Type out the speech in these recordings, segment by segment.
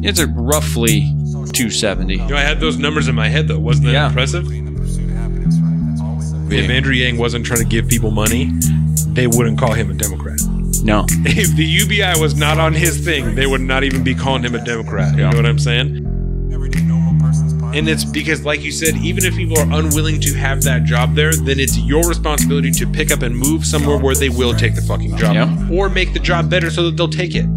It's a roughly 270. You know, I had those numbers in my head, though. Wasn't that impressive? If Andrew Yang wasn't trying to give people money, they wouldn't call him a Democrat. No. If the UBI was not on his thing, they would not even be calling him a Democrat. You know what I'm saying? And it's because, like you said, even if people are unwilling to have that job there, then it's your responsibility to pick up and move somewhere where they will take the fucking job. Or make the job better so that they'll take it.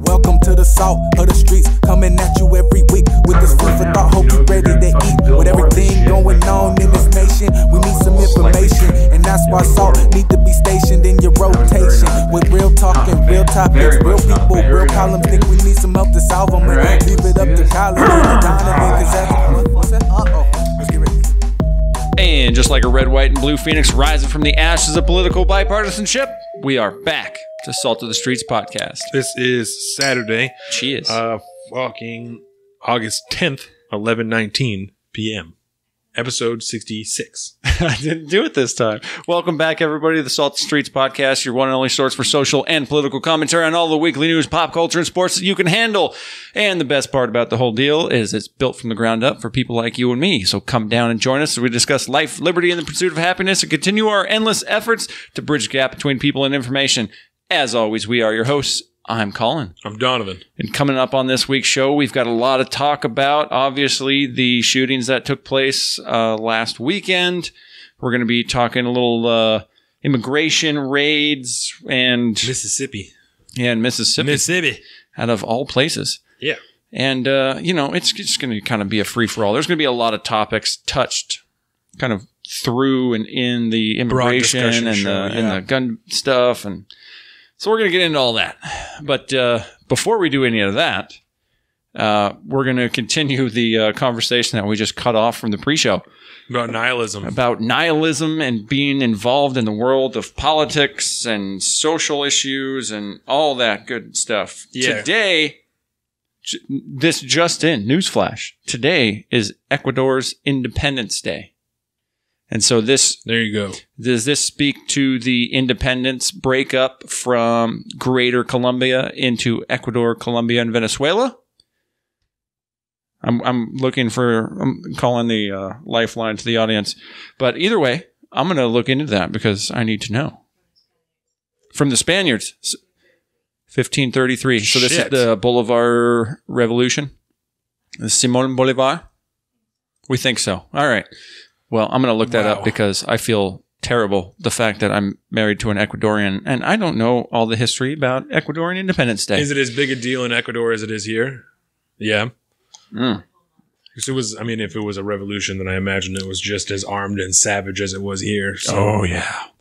Welcome to the salt of the streets, coming at you every week with this food for thought. Hope you ready to eat. With everything going on in this nation, we need some information, and that's why salt need to be stationed in your rotation. With real talk and real topics, real people, real problems. Think we need some help to solve them, and leave it up to college. Let's get ready. And just like a red, white, and blue phoenix rising from the ashes of political bipartisanship, we are back to Salt of the Streets podcast. This is Saturday. Cheers. Fucking August 10th, 11:19 p.m. Episode 66. I didn't do it this time. Welcome back, everybody, to the Salt of the Streets podcast, your one and only source for social and political commentary on all the weekly news, pop culture, and sports that you can handle. And the best part about the whole deal is it's built from the ground up for people like you and me. So come down and join us as we discuss life, liberty, and the pursuit of happiness, and continue our endless efforts to bridge the gap between people and information. As always, we are your hosts. I'm Colin. I'm Donovan. And coming up on this week's show, we've got a lot to talk about. Obviously, the shootings that took place last weekend. We're going to be talking a little immigration raids and Mississippi. Yeah, in Mississippi. Out of all places. Yeah. And, it's just going to kind of be a free-for-all. There's going to be a lot of topics touched kind of through and in the immigration and the gun stuff. And so we're going to get into all that. But before we do any of that, we're going to continue the conversation that we just cut off from the pre-show. About nihilism. About nihilism and being involved in the world of politics and social issues and all that good stuff. Yeah. Today, this just in, newsflash, today is Ecuador's Independence Day. And so there you go. Does this speak to the independence breakup from Greater Colombia into Ecuador, Colombia, and Venezuela? I'm calling the lifeline to the audience. But either way, I'm going to look into that because I need to know. From the Spaniards, 1533. So this is the Bolivar Revolution? The Simón Bolívar? We think so. All right. Well, I'm going to look that up because I feel terrible, the fact that I'm married to an Ecuadorian, and I don't know all the history about Ecuadorian Independence Day. Is it as big a deal in Ecuador as it is here? Yeah. Because if it was a revolution, then I imagine it was just as armed and savage as it was here. So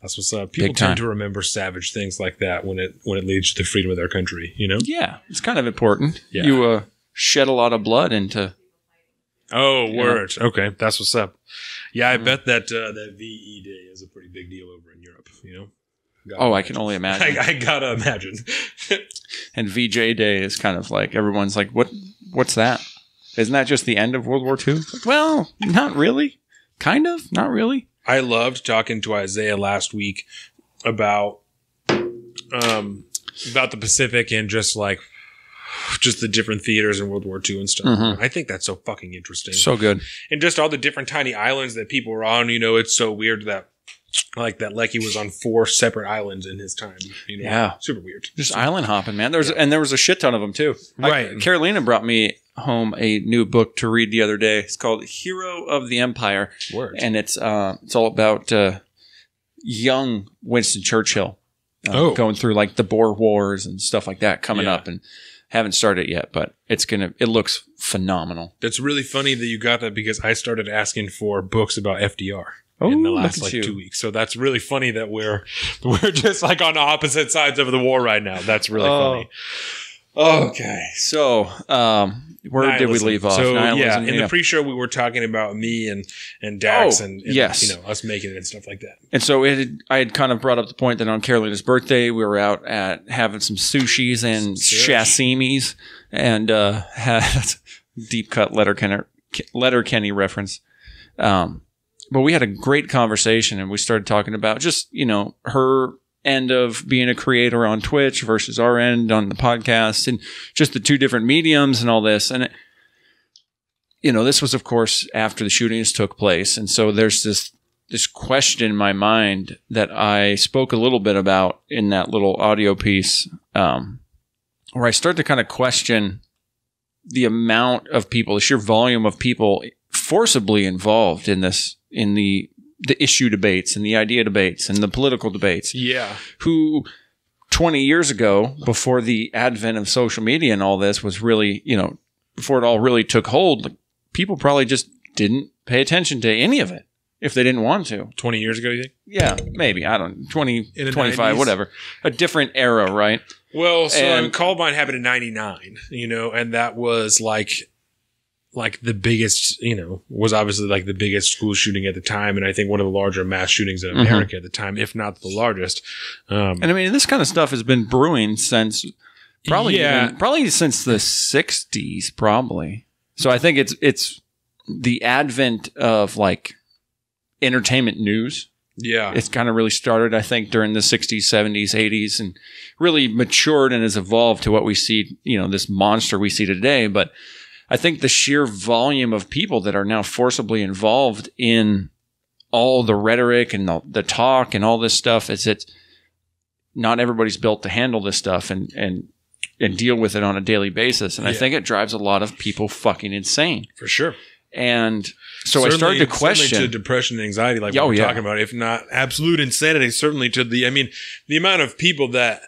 that's what's up. People tend to remember savage things like that when it leads to the freedom of their country, you know? Yeah, it's kind of important. Yeah. You shed a lot of blood into... Oh, word. Okay, that's what's up. Yeah, I bet that VE Day is a pretty big deal over in Europe, you know? I can only imagine. I gotta imagine. And VJ Day is kind of like, everyone's like, what's that? Isn't that just the end of World War II? Well, not really. Kind of. Not really. I loved talking to Isaiah last week about the Pacific and just the different theaters in World War II and stuff. Mm-hmm. I think that's so fucking interesting. So good. And just all the different tiny islands that people were on, you know, it's so weird that Lecky was on 4 separate islands in his time. You know? Yeah. Super weird. Just island hopping, man. There was a shit ton of them too. Right. Carolina brought me home a new book to read the other day. It's called Hero of the Empire. Word. And it's all about young Winston Churchill going through like the Boer Wars and stuff like that coming up, and haven't started yet, but it looks phenomenal. That's really funny that you got that because I started asking for books about FDR in the last 2 weeks. So that's really funny that we're just like on opposite sides of the war right now. That's really funny. Okay. So, where did we leave off? So, in the pre-show, we were talking about me and Dax and yes. you know, us making it and stuff like that. And so I had kind of brought up the point that on Carolina's birthday, we were out at having some sushis and sashimis and had deep cut Letterkenny reference. But we had a great conversation and we started talking about just, you know, her end of being a creator on Twitch versus our end on the podcast, and just the two different mediums and all this. And, this was, of course, after the shootings took place. And so there's this question in my mind that I spoke a little bit about in that little audio piece, where I start to kind of question the amount of people, the sheer volume of people forcibly involved in this, in the issue debates and the idea debates and the political debates. Yeah. Who 20 years ago, before the advent of social media and all this was really, before it all really took hold, people probably just didn't pay attention to any of it if they didn't want to. 20 years ago, you think? Yeah, maybe. I don't know. 20, in 25, 90s. Whatever. A different era, right? Well, so Columbine happened in 99, and that was like the biggest, was obviously like the biggest school shooting at the time. And I think one of the larger mass shootings in America at the time, if not the largest. And I mean, this kind of stuff has been brewing since probably since the 60s, probably. So I think it's the advent of like entertainment news. Yeah. It's kind of really started, I think, during the 60s, 70s, 80s, and really matured and has evolved to what we see, this monster we see today. But I think the sheer volume of people that are now forcibly involved in all the rhetoric and the talk and all this stuff is that not everybody's built to handle this stuff and deal with it on a daily basis. And I think it drives a lot of people fucking insane. For sure. And so I started to question. Certainly to depression and anxiety, like we're talking about, if not absolute insanity, certainly to the amount of people that,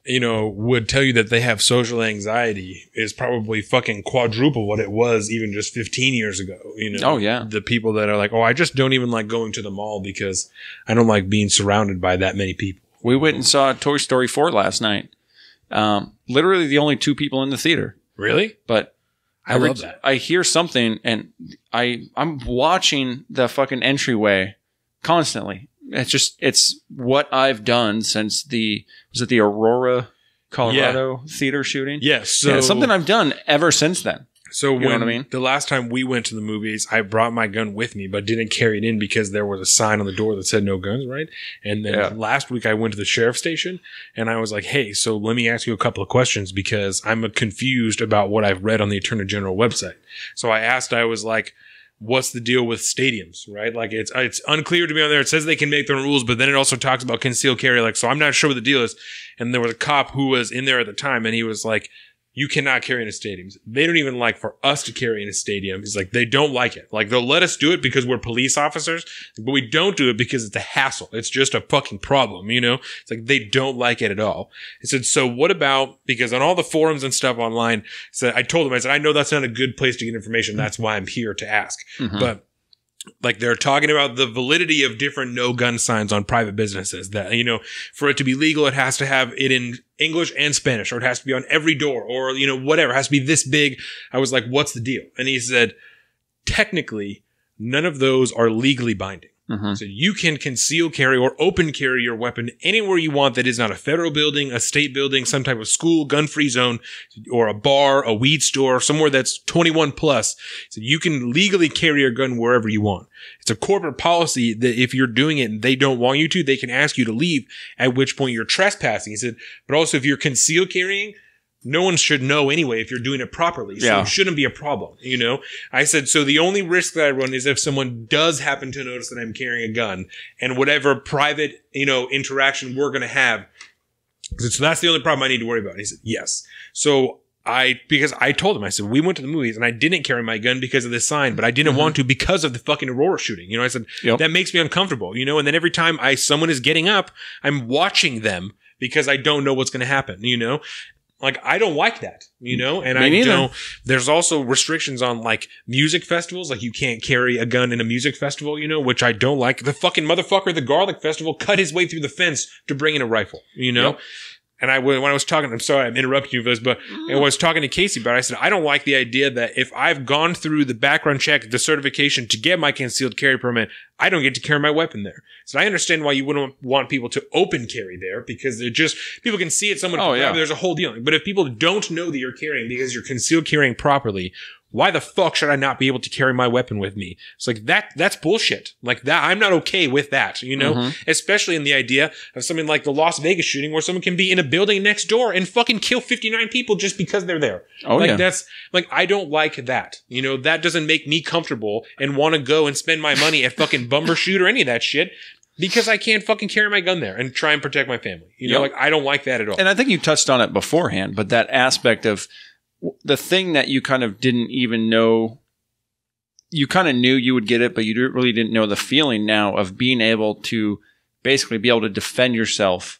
would tell you that they have social anxiety is probably fucking quadruple what it was even just 15 years ago. Oh, yeah. The people that are like, I just don't even like going to the mall because I don't like being surrounded by that many people. We went and saw Toy Story 4 last night. Literally the only two people in the theater. Really? But I love that. I hear something and I'm watching the fucking entryway constantly. It's what I've done since was it the Aurora, Colorado theater shooting? Yes. So it's something I've done ever since then. So the last time we went to the movies, I brought my gun with me, but didn't carry it in because there was a sign on the door that said no guns, right? And then last week I went to the sheriff's station and I was like, hey, so let me ask you a couple of questions because I'm confused about what I've read on the Attorney General website. So I was like, what's the deal with stadiums, right? Like it's unclear to me on there. It says they can make their own rules, but then it also talks about concealed carry. So I'm not sure what the deal is. And there was a cop who was in there at the time and he was like, you cannot carry in a stadium. They don't even like for us to carry in a stadium. He's like, they don't like it. Like, they'll let us do it because we're police officers, but we don't do it because it's a hassle. It's just a fucking problem, It's like, they don't like it at all. He said, so what about, because on all the forums and stuff online, I told him, I know that's not a good place to get information. That's why I'm here to ask. Mm-hmm. But like they're talking about the validity of different no gun signs on private businesses that, for it to be legal, it has to have it in English and Spanish, or it has to be on every door or, whatever, it has to be this big. I was like, what's the deal? And he said, technically, none of those are legally binding. Mm-hmm. So you can conceal carry or open carry your weapon anywhere you want that is not a federal building, a state building, some type of school, gun-free zone, or a bar, a weed store, somewhere that's 21 plus. So you can legally carry your gun wherever you want. It's a corporate policy that if you're doing it and they don't want you to, they can ask you to leave, at which point you're trespassing. He said, but also if you're concealed carrying, no one should know anyway if you're doing it properly. So it shouldn't be a problem, I said, so the only risk that I run is if someone does happen to notice that I'm carrying a gun and whatever private, interaction we're going to have. So that's the only problem I need to worry about. And he said, yes. So because I told him, I said, we went to the movies and I didn't carry my gun because of this sign, but I didn't want to because of the fucking Aurora shooting. I said, that makes me uncomfortable, and then every time someone is getting up, I'm watching them because I don't know what's going to happen, Like, I don't like that, and I don't. There's also restrictions on like music festivals. Like, you can't carry a gun in a music festival, which I don't like. The fucking motherfucker at the Garlic Festival cut his way through the fence to bring in a rifle, Yep. And when I was talking, I'm sorry, I'm interrupting you, Viz, but I was talking to Casey about it. I said, I don't like the idea that if I've gone through the background check, the certification to get my concealed carry permit, I don't get to carry my weapon there. So I understand why you wouldn't want people to open carry there because people can see it. There's a whole deal. But if people don't know that you're carrying because you're concealed carrying properly, Why the fuck should I not be able to carry my weapon with me? It's like that's bullshit. Like that, I'm not okay with that, you know? Especially in the idea of something like the Las Vegas shooting where someone can be in a building next door and fucking kill 59 people just because they're there. Oh, like yeah. That's like, I don't like that. You know, that doesn't make me comfortable and want to go and spend my money at fucking Bumbershoot or any of that shit. Because I can't fucking carry my gun there and try and protect my family. You know, like I don't like that at all. And I think you touched on it beforehand, but that aspect of the thing that you kind of didn't even know, you kind of knew you would get it, but you really didn't know the feeling now of being able to basically be able to defend yourself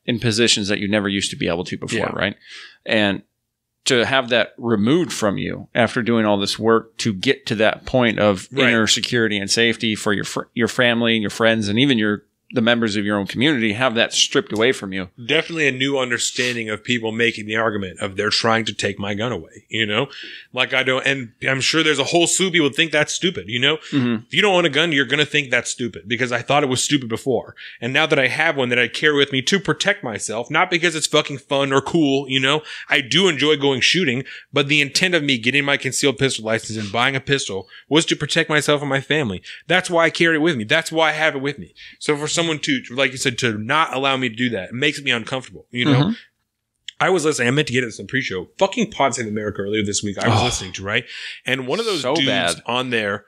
in positions that you never used to be able to before, right? And to have that removed from you after doing all this work to get to that point of inner security and safety for your family and your friends and even the members of your own community, have that stripped away from you. Definitely a new understanding of people making the argument of they're trying to take my gun away, you know? Like I don't, and I'm sure there's a whole slew of people that think that's stupid, you know? If you don't own a gun, you're going to think that's stupid because I thought it was stupid before. And now that I have one that I carry with me to protect myself, not because it's fucking fun or cool, you know? I do enjoy going shooting, but the intent of me getting my concealed pistol license and buying a pistol was to protect myself and my family. That's why I carry it with me. That's why I have it with me. So for someone to, like you said, to not allow me to do that, it makes me uncomfortable, you know? I was listening, I meant to get it some pre-show. Fucking Pod Save America earlier this week, I was listening to, right? And one of those dudes on there,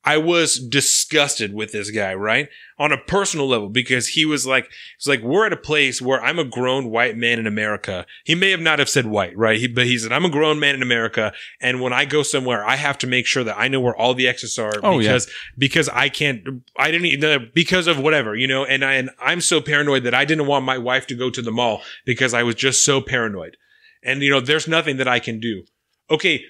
I was disgusted with this guy, right? On a personal level, because he was like, we're at a place where I'm a grown white man in America. He may have not have said white, right? But he said, I'm a grown man in America. And when I go somewhere, I have to make sure that I know where all the exits are because because of whatever, you know, and I'm so paranoid that I didn't want my wife to go to the mall because I was just so paranoid. And, you know, there's nothing that I can do. Okay.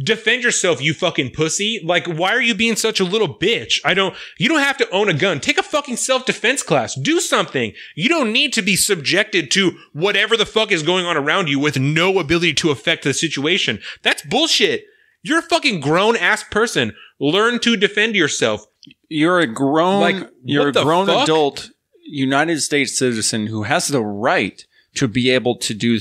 Defend yourself, you fucking pussy. Like, why are you being such a little bitch? You don't have to own a gun. Take a fucking self-defense class. Do something. You don't need to be subjected to whatever the fuck is going on around you with no ability to affect the situation. That's bullshit. You're a fucking grown-ass person. Learn to defend yourself. You're a grown adult United States citizen who has the right to be able to do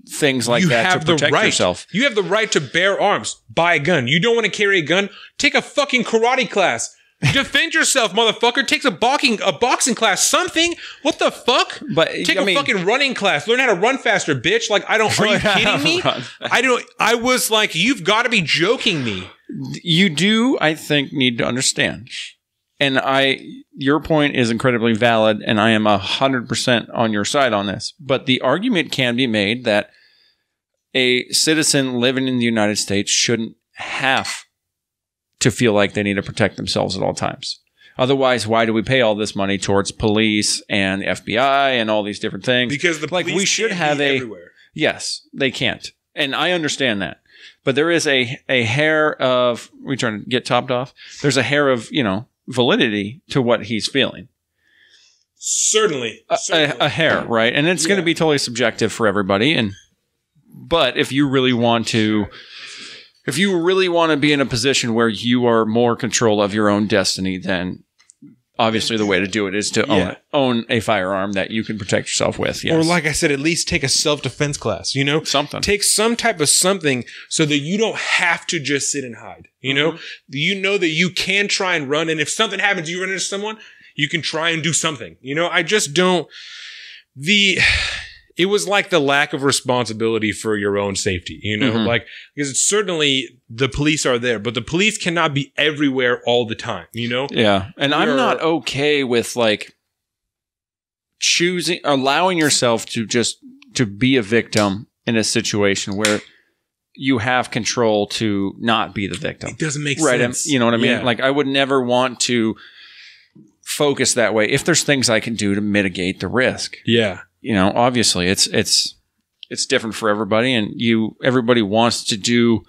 things like that to protect yourself. You have the right to bear arms. Buy a gun. You don't want to carry a gun? Take a fucking karate class. Defend yourself, motherfucker. Take a boxing class. Something. What the fuck? But take a fucking running class. Learn how to run faster, bitch. Like, are you kidding me? I was like, you've got to be joking me. You do, I think, need to understand. And your point is incredibly valid, and I am 100% on your side on this. But the argument can be made that a citizen living in the United States shouldn't have to feel like they need to protect themselves at all times. Otherwise, why do we pay all this money towards police and the FBI and all these different things? Because the police we should have everywhere. Yes, they can't. And I understand that. But there is a hair of, we trying to get topped off? There's a hair of, you know, validity to what he's feeling. Certainly. A hair, right? And it's going to be totally subjective for everybody. But if you really want to be in a position where you are more control of your own destiny, then obviously the way to do it is to own a firearm that you can protect yourself with. Yes. Or like I said, at least take a self-defense class, you know? Something. Take some type of something so that you don't have to just sit and hide, you know? You know that you can try and run, and if something happens, you run into someone, you can try and do something. You know, I just don't... It was like the lack of responsibility for your own safety, you know, like, because it's certainly the police are there, but the police cannot be everywhere all the time, you know? Yeah. And I'm not okay with like allowing yourself to be a victim in a situation where you have control to not be the victim. It doesn't make sense. You know what I mean? Yeah. Like I would never want to focus that way if there's things I can do to mitigate the risk. Yeah. You know, obviously it's different for everybody, and everybody wants to do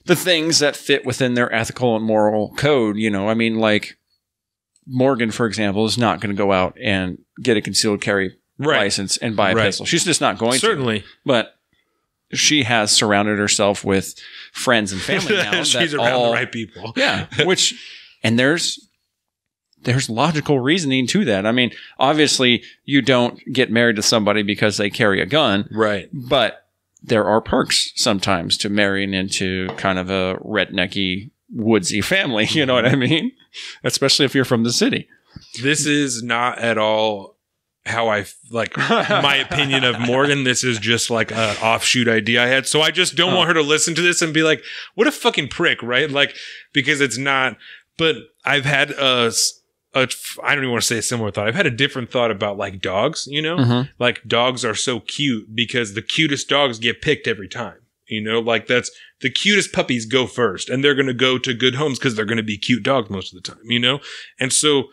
the things that fit within their ethical and moral code. You know, I mean, like Morgan, for example, is not going to go out and get a concealed carry license and buy a pistol. She's just not going to. Certainly. But she has surrounded herself with friends and family now. She's around the right people. Yeah. And there's logical reasoning to that. I mean, obviously, you don't get married to somebody because they carry a gun. Right. But there are perks sometimes to marrying into kind of a rednecky, woodsy family. You know what I mean? Especially if you're from the city. This is not at all how I like my opinion of Morgan. This is just like an offshoot idea I had. So I just don't want her to listen to this and be like, what a fucking prick, right? Like, because it's not, but I've had I don't even want to say a similar thought. I've had a different thought about like dogs, you know, like dogs are so cute because the cutest dogs get picked every time, you know, like that's the cutest puppies go first and they're going to go to good homes because they're going to be cute dogs most of the time, you know? And so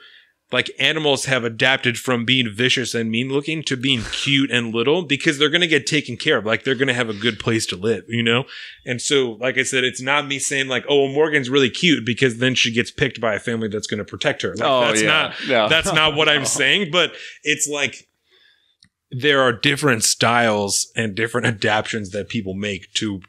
like animals have adapted from being vicious and mean looking to being cute and little because they're going to get taken care of. Like they're going to have a good place to live, you know? And so, like I said, it's not me saying like, oh, well, Morgan's really cute because then she gets picked by a family that's going to protect her. Like, that's not what I'm saying, but it's like, there are different styles and different adaptions that people make to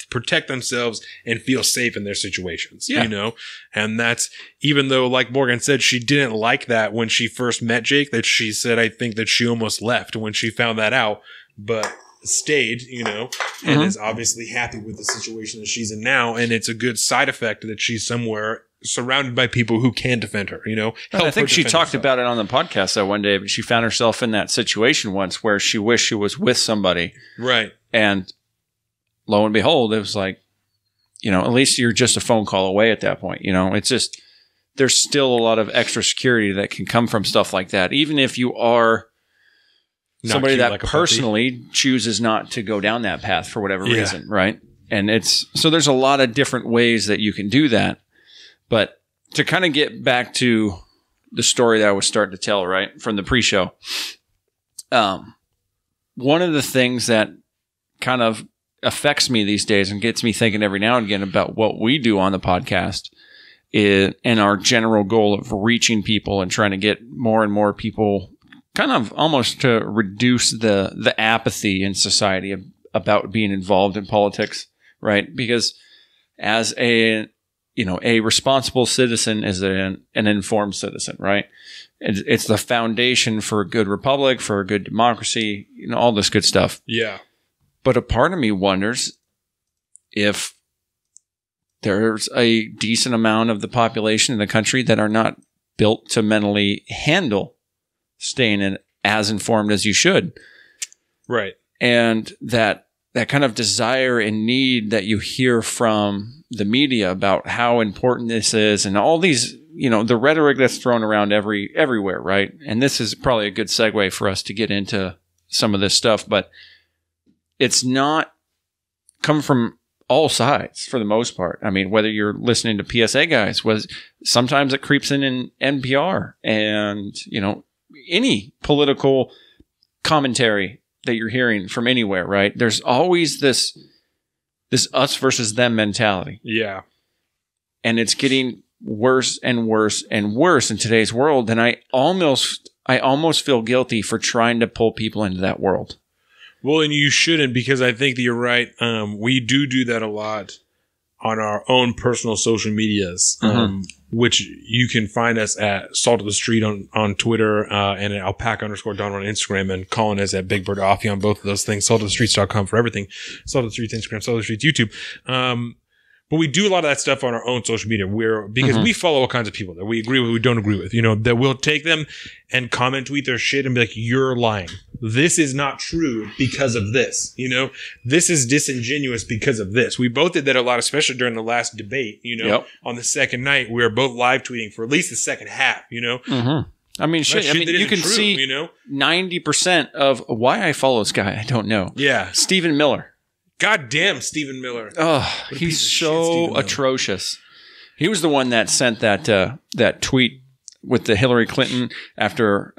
protect themselves and feel safe in their situations, you know? And that's, even though, like Morgan said, she didn't like that when she first met Jake, that she said, I think that she almost left when she found that out, but stayed, you know, and is obviously happy with the situation that she's in now. And it's a good side effect that she's somewhere surrounded by people who can defend her, you know. I think she talked about it on the podcast that one day, but she found herself in that situation once where she wished she was with somebody. Right. And lo and behold, it was like, you know, at least you're just a phone call away at that point. You know, it's just, there's still a lot of extra security that can come from stuff like that. Even if you are somebody that like personally chooses not to go down that path for whatever reason. Right. And so there's a lot of different ways that you can do that. But to kind of get back to the story that I was starting to tell, right, from the pre-show, one of the things that kind of affects me these days and gets me thinking every now and again about what we do on the podcast is, and our general goal of reaching people and trying to get more and more people kind of almost to reduce the apathy in society about being involved in politics, right? Because as a responsible citizen is an informed citizen, right? It's the foundation for a good republic, for a good democracy, you know, all this good stuff. Yeah. But a part of me wonders if there's a decent amount of the population in the country that are not built to mentally handle staying as informed as you should. Right. And that kind of desire and need that you hear from the media about how important this is and all these, you know, the rhetoric that's thrown around everywhere, right? And this is probably a good segue for us to get into some of this stuff, but it's not come from all sides for the most part. I mean, whether you're listening to PSA guys, sometimes it creeps in NPR and, you know, any political commentary that you're hearing from anywhere, right? There's always this us versus them mentality. Yeah. And it's getting worse and worse and worse in today's world. And I almost feel guilty for trying to pull people into that world. Well, and you shouldn't, because I think that you're right. We do that a lot on our own personal social medias, which you can find us at Salt of the Street on Twitter, and at alpaca_Don on Instagram, and Colin is at Big Bird Offie on both of those things. saltofthestreets.com for everything. Salt of the Streets Instagram, Salt of the Streets YouTube. But we do a lot of that stuff on our own social media because we follow all kinds of people that we agree with, we don't agree with, you know, that we'll take them and comment tweet their shit and be like, you're lying. This is not true because of this, you know, this is disingenuous because of this. We both did that a lot, especially during the last debate, you know, on the second night, we were both live tweeting for at least the second half, you know. I mean, you can see, you know, 90% of why I follow this guy. I don't know. Yeah. Stephen Miller. God damn, Stephen Miller. Oh, he's so atrocious. He was the one that sent that tweet with the Hillary Clinton after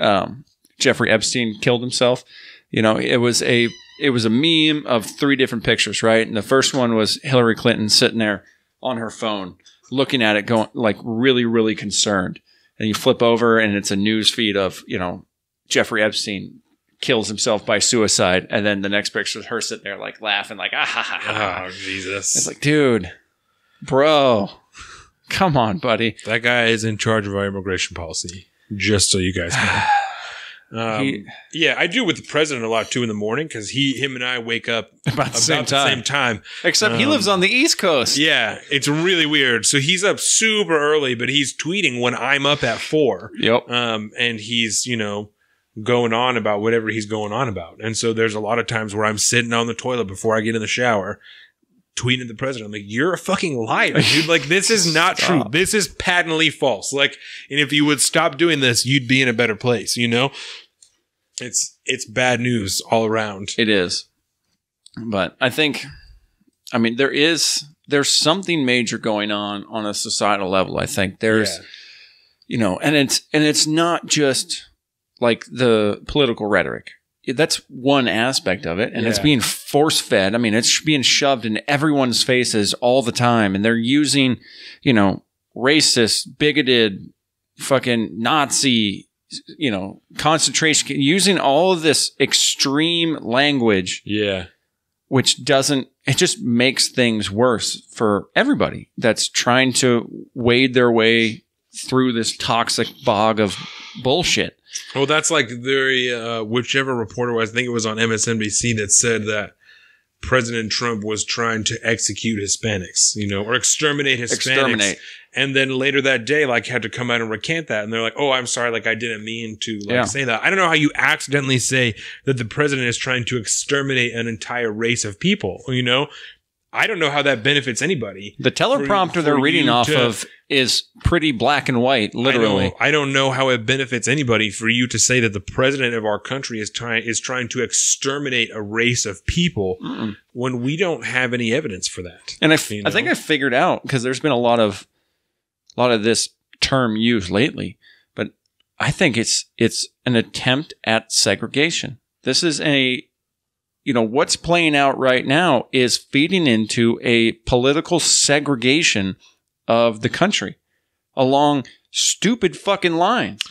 Jeffrey Epstein killed himself. You know, it was a meme of 3 different pictures, right? And the first one was Hillary Clinton sitting there on her phone, looking at it, going like really, really concerned. And you flip over, and it's a news feed of, you know, Jeffrey Epstein kills himself by suicide, and then the next picture is her sitting there like laughing, like ah ha ha ha. Oh Jesus! It's like, dude, bro, come on, buddy. That guy is in charge of our immigration policy. Just so you guys Yeah, I do with the president a lot too in the morning because him and I wake up about the same time. Except he lives on the East Coast. Yeah, it's really weird. So he's up super early, but he's tweeting when I'm up at 4. Yep. And he's, going on about whatever he's going on about. And so there's a lot of times where I'm sitting on the toilet before I get in the shower tweeting at the president. I'm like, you're a fucking liar, dude. Like, this is not true. This is patently false. Like, and if you would stop doing this, you'd be in a better place, It's bad news all around. It is. But there's something major going on a societal level. I think there's, and it's not just like the political rhetoric. That's one aspect of it. And it's being force fed. I mean, it's being shoved in everyone's faces all the time. And they're using, racist, bigoted, fucking Nazi, concentration, using all of this extreme language. Yeah. Which it just makes things worse for everybody that's trying to wade their way through this toxic bog of bullshit. Well, that's like whichever reporter was, I think it was on MSNBC that said that President Trump was trying to execute Hispanics, or exterminate Hispanics. And then later that day, had to come out and recant that. And they're like, oh, I'm sorry. I didn't mean to say that. I don't know how you accidentally say that the president is trying to exterminate an entire race of people, I don't know how that benefits anybody. The teleprompter they're reading off of is pretty black and white, literally. I don't know how it benefits anybody for you to say that the president of our country is trying to exterminate a race of people when we don't have any evidence for that. And I think I figured out, because there's been a lot of this term used lately, but I think it's an attempt at segregation. This is what's playing out right now is feeding into a political segregation of the country along stupid fucking lines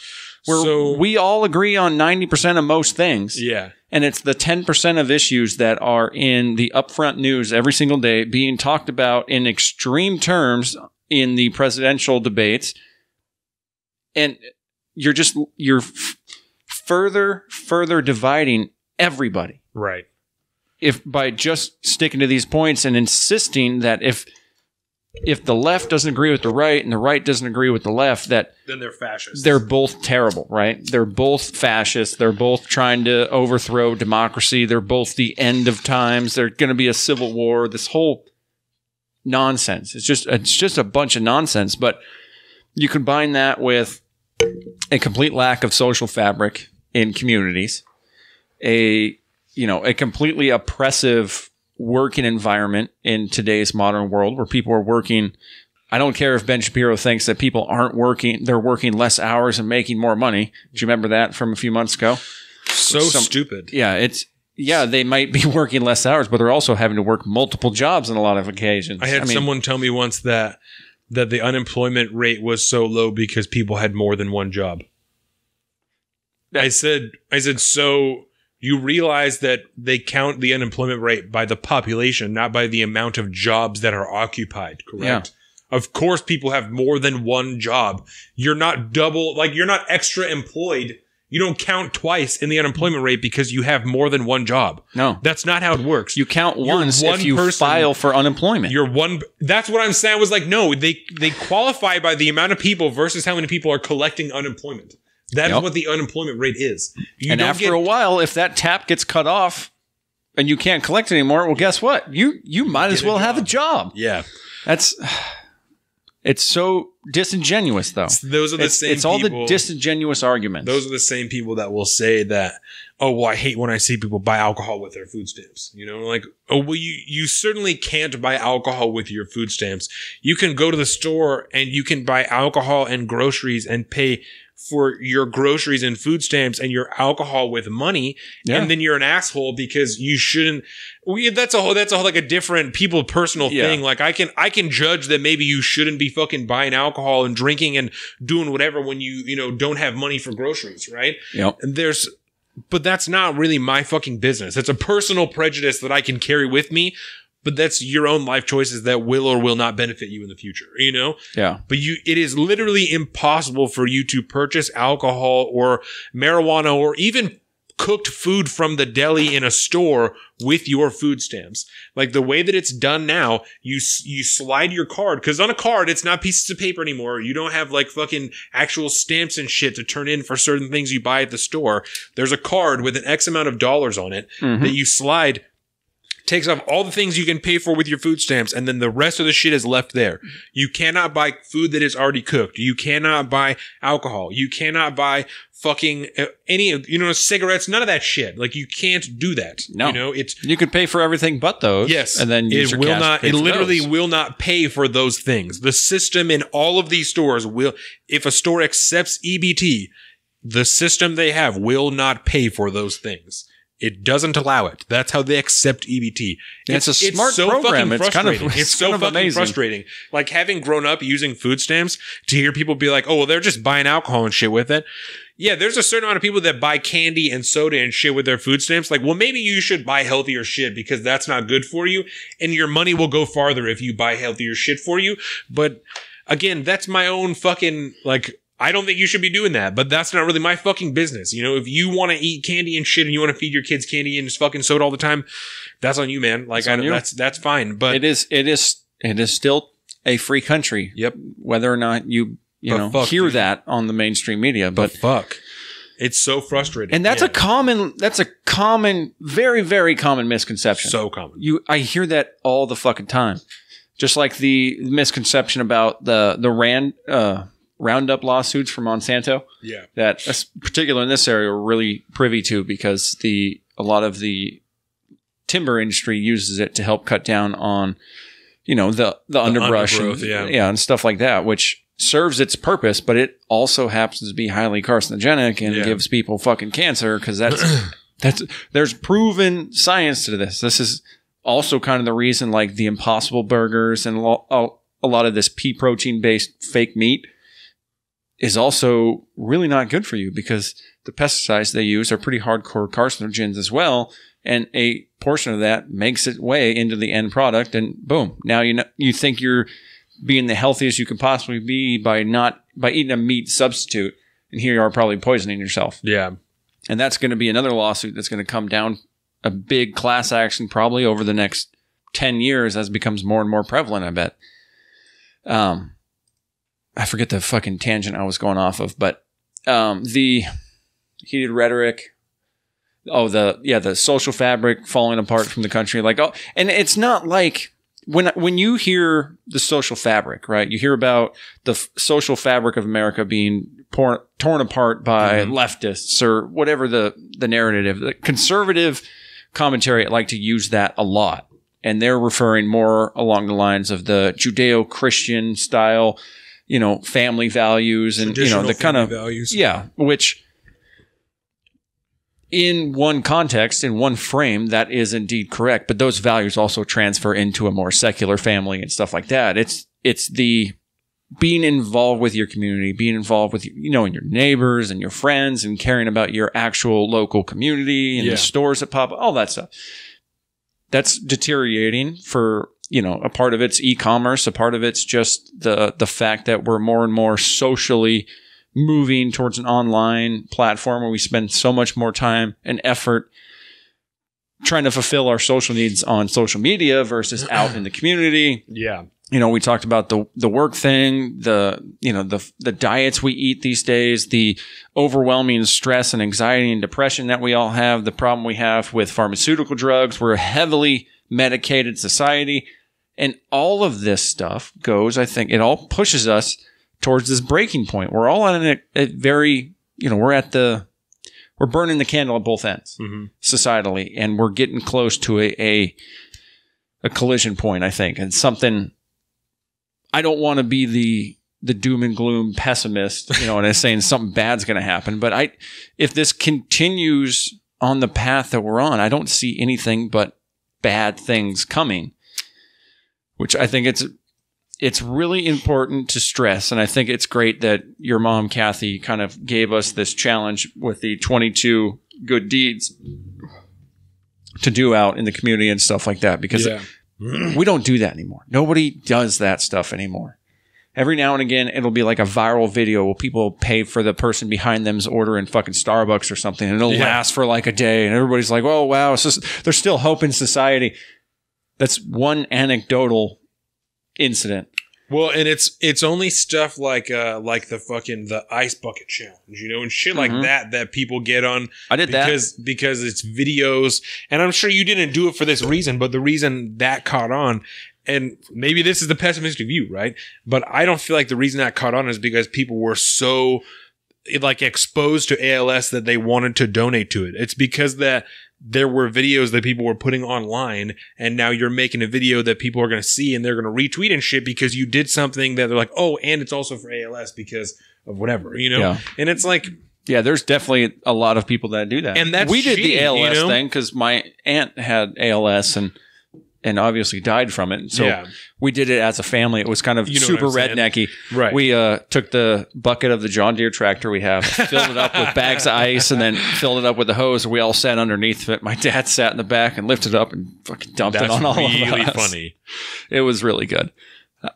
where we all agree on 90% of most things. Yeah. And it's the 10% of issues that are in the upfront news every single day being talked about in extreme terms in the presidential debates. And you're further dividing everybody. Right. If by just sticking to these points and insisting that if the left doesn't agree with the right and the right doesn't agree with the left, that then they're fascists. They're both terrible, right? They're both fascists. They're both trying to overthrow democracy. They're both the end of times. There's going to be a civil war. This whole nonsense. It's just a bunch of nonsense. But you combine that with a complete lack of social fabric in communities, a completely oppressive working environment in today's modern world where people are working. I don't care if Ben Shapiro thinks that people aren't working. They're working less hours and making more money. Do you remember that from a few months ago? Stupid. Yeah, they might be working less hours, but they're also having to work multiple jobs on a lot of occasions. I had someone tell me once that the unemployment rate was so low because people had more than one job. I said, so you realize that they count the unemployment rate by the population, not by the amount of jobs that are occupied, correct? Yeah. Of course, people have more than one job. You're not you're not extra employed. You don't count twice in the unemployment rate because you have more than one job. No. That's not how it works. You count once if you file for unemployment. That's what I'm saying. I was like, no, they qualify by the amount of people versus how many people are collecting unemployment. That is what the unemployment rate is. And after a while, if that tap gets cut off and you can't collect anymore, well, guess what? You might as well have a job. Yeah. It's so disingenuous, though. Those are the same people. It's all the disingenuous arguments. Those are the same people that will say that, oh, well, I hate when I see people buy alcohol with their food stamps. Oh, well, you certainly can't buy alcohol with your food stamps. You can go to the store and you can buy alcohol and groceries and pay for your groceries and food stamps and your alcohol with money, and then you're an asshole because you shouldn't. That's a whole like a different personal thing. Like I can judge that maybe you shouldn't be fucking buying alcohol and drinking and doing whatever when you don't have money for groceries, right? Yep. And but that's not really my fucking business. It's a personal prejudice that I can carry with me. but that's your own life choices that will or will not benefit you in the future, you know? Yeah. But it is literally impossible for you to purchase alcohol or marijuana or even cooked food from the deli in a store with your food stamps. Like the way that it's done now, you slide your card, because on a card, it's not pieces of paper anymore. You don't have like fucking actual stamps and shit to turn in for certain things you buy at the store. There's a card with an X amount of dollars on it that you slide, takes off all the things you can pay for with your food stamps, and then the rest of the shit is left there. You cannot buy food that is already cooked. You cannot buy alcohol. You cannot buy fucking any, cigarettes, none of that shit. Like, you can't do that. No. You could pay for everything but those. Yes. And then use your cash it literally will not pay for those things. The system in all of these stores if a store accepts EBT, the system they have will not pay for those things. It doesn't allow it. That's how they accept EBT. It's a smart program. It's kind of fucking frustrating. Like, having grown up using food stamps, to hear people be like, oh, well, they're just buying alcohol and shit with it. Yeah, there's a certain amount of people that buy candy and soda and shit with their food stamps. Like, well, maybe you should buy healthier shit because that's not good for you. And your money will go farther if you buy healthier shit for you. But again, that's my own fucking, like, I don't think you should be doing that, but that's not really my fucking business. If you want to eat candy and shit and you want to feed your kids candy and fucking soda all the time, that's on you, man. Like, that's fine. But it is still a free country. Yep. Whether or not you hear that on the mainstream media, but fuck, it's so frustrating. And that's a common, very, very common misconception. So common. I hear that all the fucking time. Just like the misconception about the Roundup lawsuits from Monsanto. Yeah. That, particularly in this area, we're really privy to, because a lot of the timber industry uses it to help cut down on, the underbrush and stuff like that, which serves its purpose, but it also happens to be highly carcinogenic and gives people fucking cancer, because there's proven science to this. This is also kind of the reason, like, the Impossible Burgers and a lot of this pea protein based fake meat is also really not good for you, because the pesticides they use are pretty hardcore carcinogens as well. And a portion of that makes its way into the end product, and boom, now you think you're being the healthiest you can possibly be by eating a meat substitute, and here you are probably poisoning yourself. Yeah. And that's going to be another lawsuit that's going to come down, a big class action probably over the next 10 years as it becomes more and more prevalent, I bet. I forget the fucking tangent I was going off of, but the heated rhetoric. Oh, the social fabric falling apart from the country. Like, oh, and it's not like when you hear the social fabric, right? You hear about the social fabric of America being torn apart by leftists or whatever the narrative. The conservative commentary like to use that a lot, and they're referring more along the lines of the Judeo-Christian style, family values and, the kind of values. Yeah. Which in one context, in one frame, that is indeed correct. But those values also transfer into a more secular family and stuff like that. It's the being involved with your community, being involved with, and your neighbors and your friends, and caring about your actual local community and the stores that pop up, all that stuff. That's deteriorating for, a part of it's e-commerce. A part of it's just the fact that we're more and more socially moving towards an online platform where we spend so much more time and effort trying to fulfill our social needs on social media versus out in the community. Yeah. We talked about the work thing, the diets we eat these days, the overwhelming stress and anxiety and depression that we all have, the problem we have with pharmaceutical drugs. We're a heavily medicated society. And all of this stuff goes, I think, it all pushes us towards this breaking point. We're all on a very, we're burning the candle at both ends societally, and we're getting close to a collision point, I think. And something, I don't want to be the doom and gloom pessimist, and saying something bad's going to happen. But if this continues on the path that we're on, I don't see anything but bad things coming, which I think it's really important to stress. And I think it's great that your mom, Kathy, kind of gave us this challenge with the 22 good deeds to do out in the community and stuff like that. Because We don't do that anymore. Nobody does that stuff anymore. Every now and again, it'll be like a viral video where people pay for the person behind them's order in fucking Starbucks or something, and it'll last for like a day, and everybody's like, "Oh wow, there's still hope in society." That's one anecdotal incident. Well, and it's only stuff like the ice bucket challenge, and shit like that people get on. I did because it's videos, and I'm sure you didn't do it for this reason, but the reason that caught on, and maybe this is the pessimistic view, right? But I don't feel like the reason that caught on is because people were so like exposed to ALS that they wanted to donate to it. It's because that there were videos that people were putting online, and now you're making a video that people are going to see and they're going to retweet and shit because you did something that they're like, oh, and it's also for ALS because of whatever, Yeah. And it's like, yeah, there's definitely a lot of people that do that. And that's we did the ALS you know? thing because my aunt had ALS and obviously died from it. So we did it as a family. It was kind of super rednecky. Right. We took the bucket of the John Deere tractor we have, filled it up with bags of ice, and then filled it up with the hose. We all sat underneath it. My dad sat in the back and lifted it up and fucking dumped it on all of us. That's really funny. It was really good.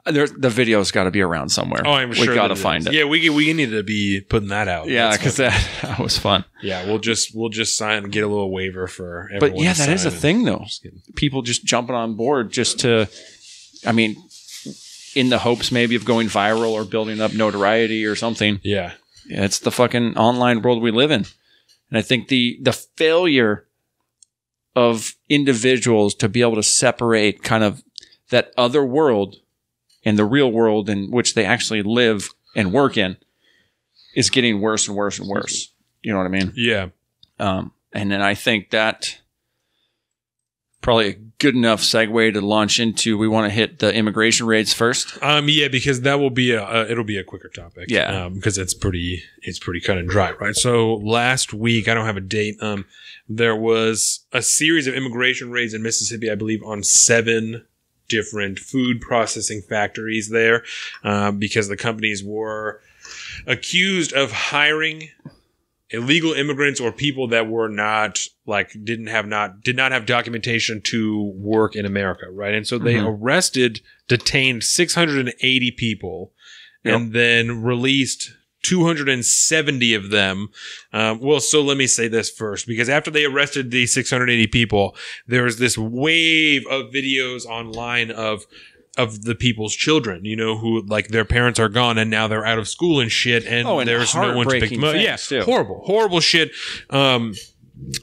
The video's got to be around somewhere. Oh, I'm sure we got to find it. Yeah, we need to be putting that out. Yeah, because that was fun. Yeah, we'll just sign and get a little waiver for everyone. But yeah, that is a thing though. People just jumping on board just to, I mean, in the hopes maybe of going viral or building up notoriety or something. Yeah, it's the fucking online world we live in, and I think the failure of individuals to be able to separate kind of that other world and the real world in which they actually live and work in is getting worse and worse and worse. You know what I mean? Yeah. And then I think that probably a good enough segue to launch into, we want to hit the immigration raids first. Yeah, because that will be it'll be a quicker topic. Yeah. Because it's pretty cut and dry, right? So last week, I don't have a date. There was a series of immigration raids in Mississippi, I believe, on 7 different food processing factories there, because the companies were accused of hiring illegal immigrants or people that were not did not have documentation to work in America, right? And so they detained 680 people, and then released 270 of them. So let me say this first, because after they arrested the 680 people, there was this wave of videos online of the people's children, who their parents are gone and now they're out of school and shit, and there's no one to pick them up. Yeah, horrible shit.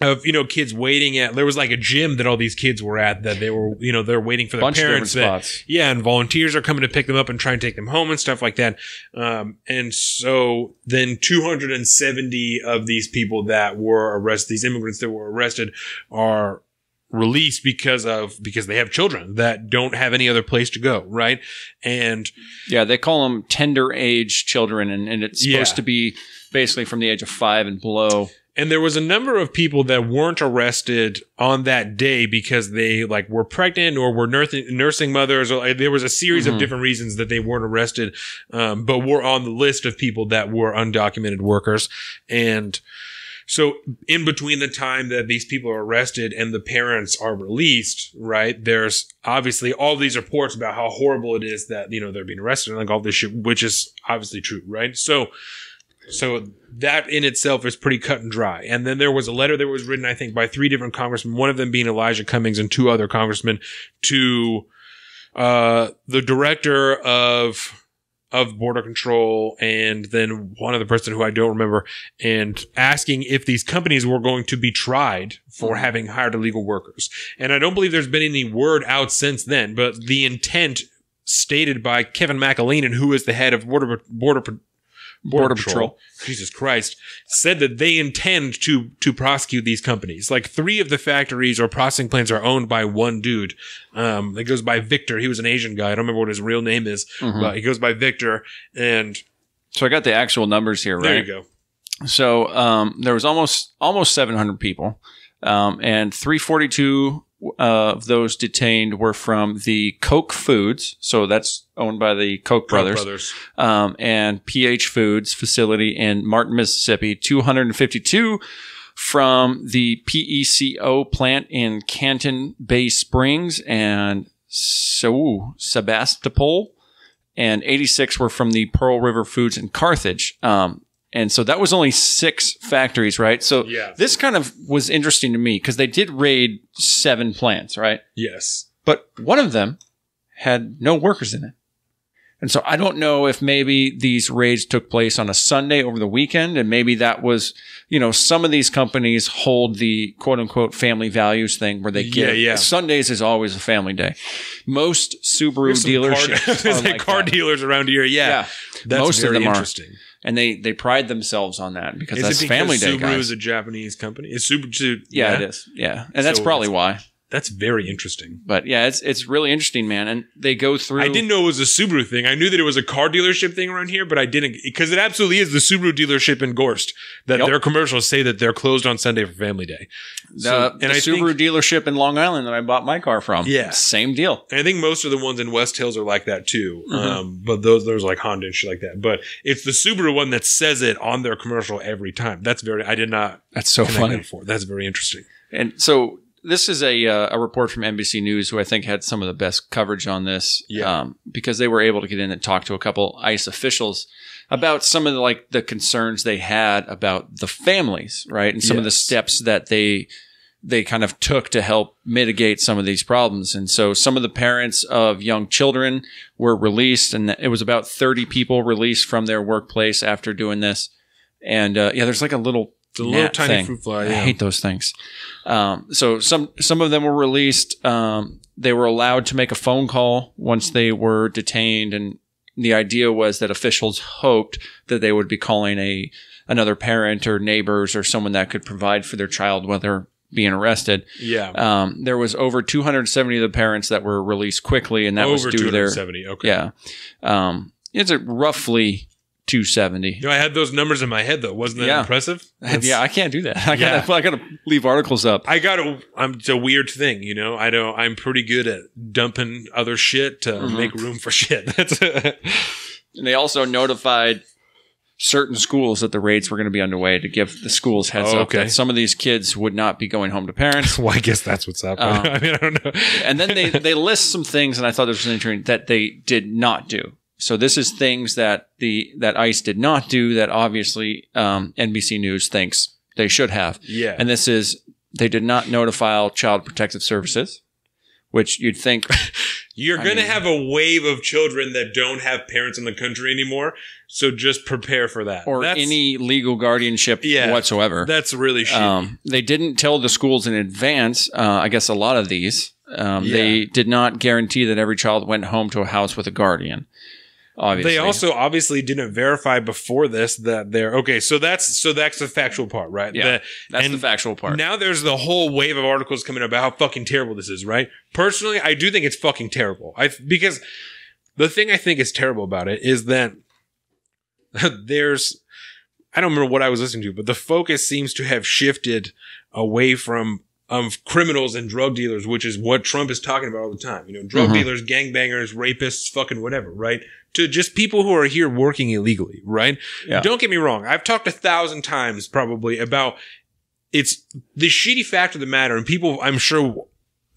Of kids waiting at, there was like a gym that all these kids were at that they were they're waiting for their parents. And volunteers are coming to pick them up and try and take them home and stuff like that. And so then 270 of these people that were arrested, these immigrants that were arrested, are released because they have children that don't have any other place to go, right? And yeah, they call them tender age children, and it's supposed to be basically from the age of 5 and below. And there was a number of people that weren't arrested on that day because they were pregnant or were nursing mothers. Or there was a series of different reasons that they weren't arrested, but were on the list of people that were undocumented workers. And so in between the time that these people are arrested and the parents are released, right, there's obviously all these reports about how horrible it is that, they're being arrested and all this shit, which is obviously true, right? So that in itself is pretty cut and dry. And then there was a letter that was written, I think, by 3 different congressmen, one of them being Elijah Cummings and 2 other congressmen, to the director of border control, and then one other person who I don't remember, and asking if these companies were going to be tried for having hired illegal workers. And I don't believe there's been any word out since then, but the intent stated by Kevin McAleenan, who is the head of Border Patrol, Jesus Christ, said that they intend to prosecute these companies. 3 of the factories or processing plants are owned by one dude. That goes by Victor. He was an Asian guy. I don't remember what his real name is, but he goes by Victor. And so I got the actual numbers here, right? There you go. So there was almost 700 people, and 342 of those detained were from the Koch Foods, so that's owned by the Koch brothers. And PH Foods facility in Martin, Mississippi. 252 from the PECO plant in Canton Bay Springs, and Sebastopol, and 86 were from the Pearl River Foods in Carthage. And so that was only 6 factories, right? So this kind of was interesting to me because they did raid 7 plants, right? Yes. But one of them had no workers in it. And so I don't know if maybe these raids took place on a Sunday over the weekend, and maybe that was, some of these companies hold the quote unquote family values thing where they give Sundays is always a family day. Most Subaru dealerships car dealers around here. Yeah. That's most very of them interesting. And they pride themselves on that because that's family day, Subaru guys. is a Japanese company? Is Subaru? Yeah, it is. Yeah. And that's probably why. That's very interesting. But yeah, it's really interesting, man. And they go through. I didn't know it was a Subaru thing. I knew that it was a car dealership thing around here, but I didn't, because it absolutely is the Subaru dealership in Gorst that their commercials say that they're closed on Sunday for family day. The Subaru dealership in Long Island that I bought my car from. Yeah. Same deal. And I think most of the ones in West Hills are like that too. But there's like Honda and shit like that. But it's the Subaru one that says it on their commercial every time. That's so funny. That's very interesting. And so this is a report from NBC News, who I think had some of the best coverage on this, because they were able to get in and talk to a couple ICE officials about some of the concerns they had about the families, right, and some of the steps that they kind of took to help mitigate some of these problems. And so some of the parents of young children were released, and it was about 30 people released from their workplace after doing this. And there's like a little tiny fruit fly. I hate those things. So some of them were released. They were allowed to make a phone call once they were detained, and the idea was that officials hoped that they would be calling another parent or neighbors or someone that could provide for their child while they're being arrested. Yeah. There was over 270 of the parents that were released quickly, and that was due to their 270. Okay. Yeah. It's roughly 270. I had those numbers in my head though. Wasn't that impressive? I can't do that. I gotta leave articles up. It's a weird thing, I'm pretty good at dumping other shit to make room for shit. And they also notified certain schools that the raids were going to be underway to give the schools heads up that some of these kids would not be going home to parents. Well, I guess that's what's up. I don't know. And then they list some things, and I thought this was interesting, that they did not do. So this is things that ICE did not do that obviously NBC News thinks they should have. Yeah. And this is, they did not notify Child Protective Services, which you'd think you're going to have a wave of children that don't have parents in the country anymore. So just prepare for that. Or any legal guardianship whatsoever. That's really shitty. They didn't tell the schools in advance. I guess a lot of these, they did not guarantee that every child went home to a house with a guardian. Obviously. They also obviously didn't verify before this that they're okay. So that's the factual part, right? Yeah, that's the factual part. Now there's the whole wave of articles coming about how fucking terrible this is, right? Personally, I do think it's fucking terrible. Because the thing I think is terrible about it is that I don't remember what I was listening to, but the focus seems to have shifted away from criminals and drug dealers, which is what Trump is talking about all the time. Drug dealers, gangbangers, rapists, fucking whatever, right? To just people who are here working illegally, right? Yeah. Don't get me wrong. I've talked 1,000 times probably about it's the shitty fact of the matter, and people, I'm sure,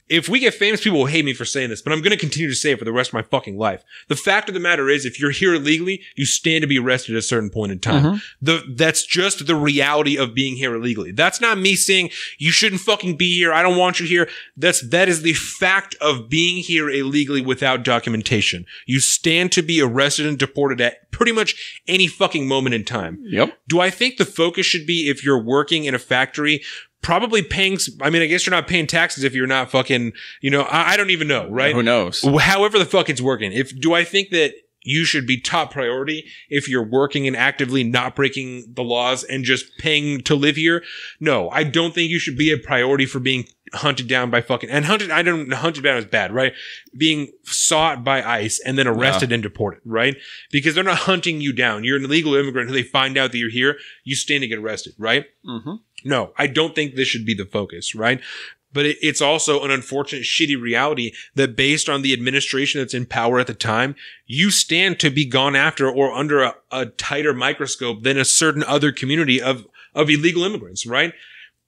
if we get famous, people will hate me for saying this, but I'm going to continue to say it for the rest of my fucking life. The fact of the matter is, if you're here illegally, you stand to be arrested at a certain point in time. That's just the reality of being here illegally. That's not me saying you shouldn't fucking be here. I don't want you here. That is the fact of being here illegally without documentation. You stand to be arrested and deported at pretty much any fucking moment in time. Yep. Do I think the focus should be, if you're working in a factory, probably paying, I guess you're not paying taxes if you're not fucking, I don't even know, right? Who knows? However the fuck it's working. Do I think that you should be top priority if you're working and actively not breaking the laws and just paying to live here? No, I don't think you should be a priority for being hunted down by hunted down is bad, right? Being sought by ICE and then arrested and deported, right? Because they're not hunting you down. You're an illegal immigrant who they find out that you're here, you stand to get arrested, right? No, I don't think this should be the focus, right? But it's also an unfortunate, shitty reality that based on the administration that's in power at the time, you stand to be gone after or under a tighter microscope than a certain other community of illegal immigrants, right?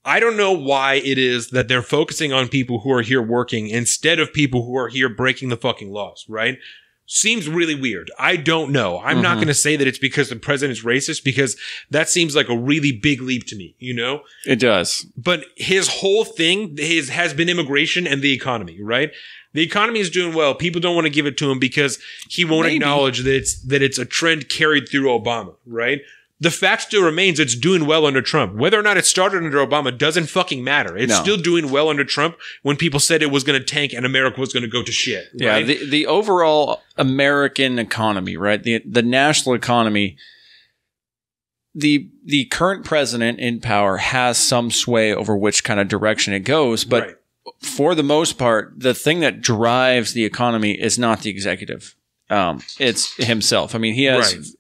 I don't know why it is that they're focusing on people who are here working instead of people who are here breaking the fucking laws, right? Seems really weird. I don't know. I'm not going to say that it's because the president's racist, because that seems like a really big leap to me, you know? It does. But his whole thing has been immigration and the economy, right? The economy is doing well. People don't want to give it to him because he won't acknowledge that it's a trend carried through Obama, right? The fact still remains it's doing well under Trump. Whether or not it started under Obama doesn't fucking matter. It's still doing well under Trump when people said it was going to tank and America was going to go to shit. Right? Yeah, the overall American economy, right? The national economy, the current president in power has some sway over which kind of direction it goes, but for the most part, the thing that drives the economy is not the executive. It's himself. I mean, he has...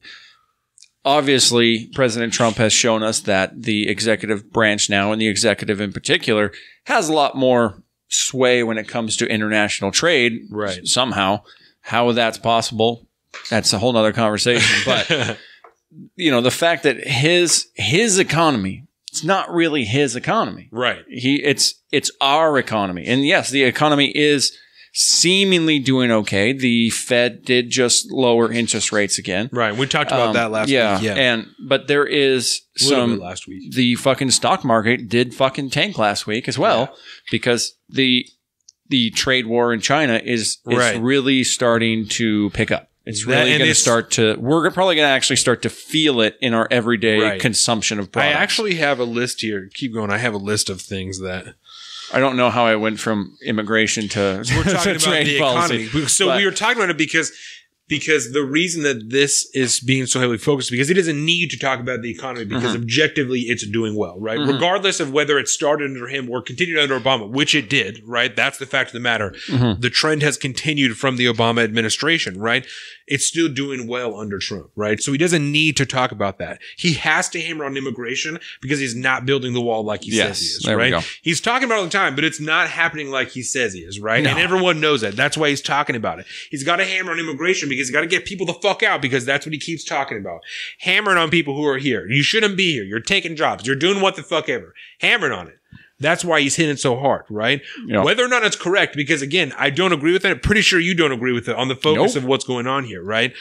Obviously, President Trump has shown us that the executive branch now, and the executive in particular, has a lot more sway when it comes to international trade. Right. Somehow. How that's possible, that's a whole nother conversation. But, you know, the fact that his economy, it's not really his economy. Right. It's our economy. And yes, the economy is seemingly doing okay. The Fed did just lower interest rates again. Right. We talked about that last week. Yeah. But there is some last week. The fucking stock market did fucking tank last week as well because the trade war in China is really starting to pick up. It's really going to start to, we're probably going to actually start to feel it in our everyday consumption of products. I actually have a list here. Keep going. I have a list of things that I don't know how I went from immigration to we're talking about the economy. So we were talking about it because the reason that this is being so heavily focused, because it is a need to talk about the economy because objectively it's doing well, right? Regardless of whether it started under him or continued under Obama, which it did, right? That's the fact of the matter. The trend has continued from the Obama administration, right? It's still doing well under Trump, right? So he doesn't need to talk about that. He has to hammer on immigration because he's not building the wall like he says he is, right? He's talking about it all the time, but it's not happening like he says he is, right? No. And everyone knows that. That's why he's talking about it. He's got to hammer on immigration because he's got to get people the fuck out because that's what he keeps talking about. Hammering on people who are here. You shouldn't be here. You're taking jobs. You're doing what the fuck ever. Hammering on it. That's why he's hitting so hard, right? Yep. Whether or not it's correct, because again, I don't agree with it. I'm pretty sure you don't agree with it on the focus of what's going on here, right?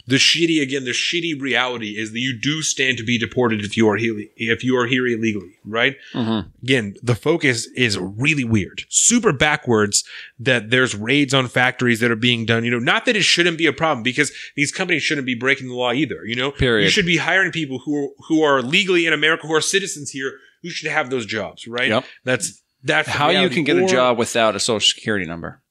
The shitty reality is that you do stand to be deported if you are here illegally, right? Again, the focus is really weird, super backwards. That there's raids on factories that are being done. You know, not that it shouldn't be a problem because these companies shouldn't be breaking the law either. You know, you should be hiring people who are legally in America, who are citizens here, who should have those jobs, right? Yep. That's how you can get a job without a social security number.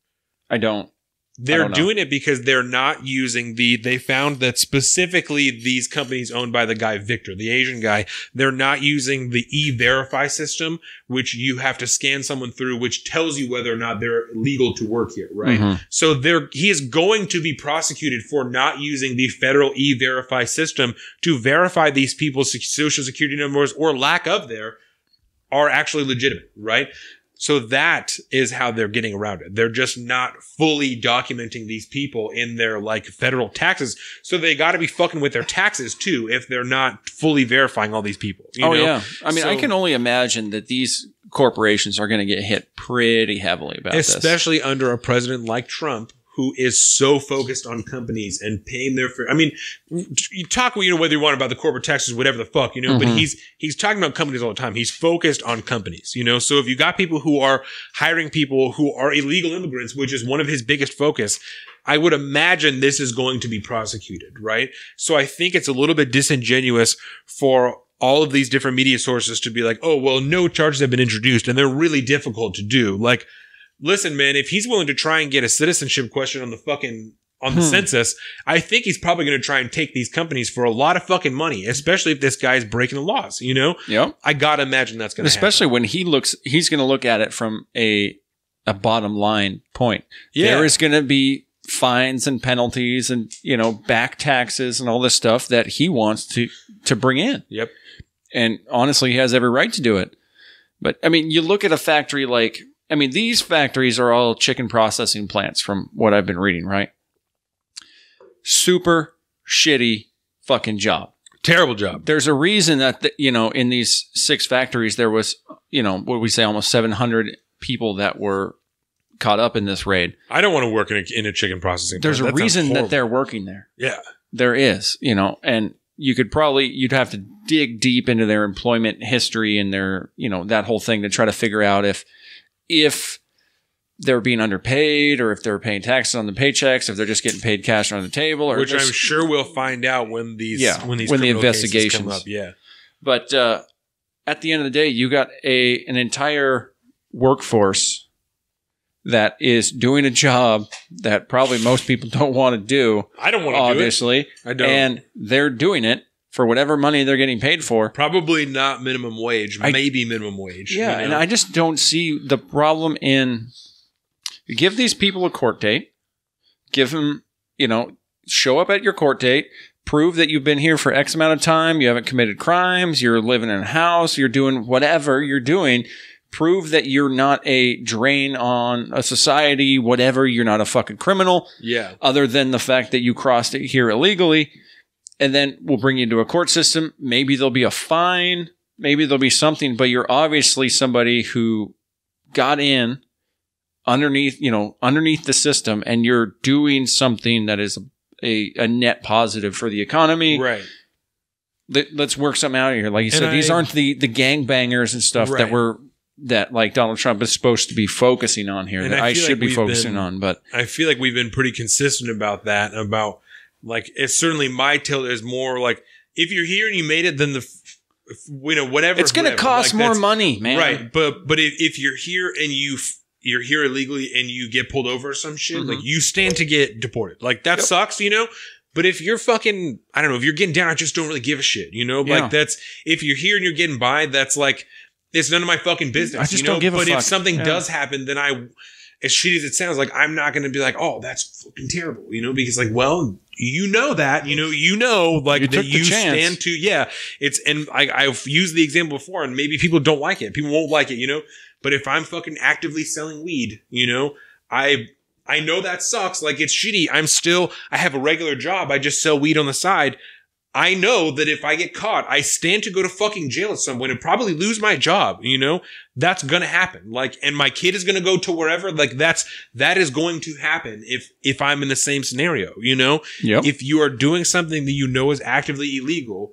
They're doing it because they're not using they found that specifically these companies owned by the guy, Victor, the Asian guy, they're not using the E-Verify system, which you have to scan someone through, which tells you whether or not they're legal to work here, right? So he is going to be prosecuted for not using the federal E-Verify system to verify these people's social security numbers or lack of there are actually legitimate, right? So that is how they're getting around it. They're just not fully documenting these people in their like federal taxes. So they got to be fucking with their taxes too if they're not fully verifying all these people. You know? Yeah. I mean, I can only imagine that these corporations are going to get hit pretty heavily about this. Especially under a president like Trump, who is so focused on companies and paying their fair. I mean, you talk, you know, whether you want about the corporate taxes, whatever the fuck, you know, but he's talking about companies all the time. He's focused on companies, you know. So if you got people who are hiring people who are illegal immigrants, which is one of his biggest focus, I would imagine this is going to be prosecuted, right? So I think it's a little bit disingenuous for all of these different media sources to be like, oh, well, no charges have been introduced and they're really difficult to do. Like, listen, man, if he's willing to try and get a citizenship question on the census, I think he's probably going to try and take these companies for a lot of fucking money, especially if this guy's breaking the laws, you know? Yeah. I got to imagine that's going to happen. Especially when he's going to look at it from a bottom line point. Yeah. There is going to be fines and penalties and, you know, back taxes and all this stuff that he wants to bring in. Yep. And honestly, he has every right to do it. But I mean, you look at a factory like, these factories are all chicken processing plants from what I've been reading, right? Super shitty fucking job. Terrible job. There's a reason that, in these 6 factories, there was, what we say, almost 700 people that were caught up in this raid. I don't want to work in a chicken processing plant. There's a reason that they're working there. Yeah. There is, and you'd have to dig deep into their employment history and their, that whole thing to try to figure out if they're being underpaid or if they're paying taxes on the paychecks, if they're just getting paid cash on the table, or which I'm sure we'll find out when the investigations come up. Yeah. But at the end of the day, you got an entire workforce that is doing a job that probably most people don't want to do. I don't want to obviously, do it. I don't. And they're doing it for whatever money they're getting paid for. Probably not minimum wage, maybe minimum wage. Yeah, and I just don't see the problem in... Give these people a court date. Give them, show up at your court date. Prove that you've been here for X amount of time. You haven't committed crimes. You're living in a house. You're doing whatever you're doing. Prove that you're not a drain on a society, whatever. You're not a fucking criminal. Yeah. Other than the fact that you crossed it here illegally. And then we'll bring you into a court system. Maybe there'll be a fine. Maybe there'll be something. But you're obviously somebody who got in underneath the system, and you're doing something that is a net positive for the economy. Right. Let's work something out here. Like you said, these aren't the gangbangers and stuff that like Donald Trump is supposed to be focusing on here, that I should be focusing on. But I feel like we've been pretty consistent about that. About like, it's certainly my tilt is more like, if you're here and you made it, then whatever. It's going to cost more money, man. Right. But if you're here and you're here illegally and you get pulled over or some shit, like you stand to get deported. Like that sucks, But if you're fucking, I don't know, if you're getting down, I just don't really give a shit, Like that's, if you're here and you're getting by, that's like, it's none of my fucking business. I just don't give a fuck. But if something does happen, then as shitty as it sounds, like I'm not going to be like, oh, that's fucking terrible, because like, well, like you that you stand to, and I've used the example before, and maybe people don't like it. People won't like it, But if I'm fucking actively selling weed, I know that sucks. Like it's shitty. I have a regular job. I just sell weed on the side. I know that if I get caught, I stand to go to fucking jail at some point and probably lose my job. That's going to happen. Like, and my kid is going to go to wherever. Like that is going to happen if I'm in the same scenario, Yep. If you are doing something that is actively illegal,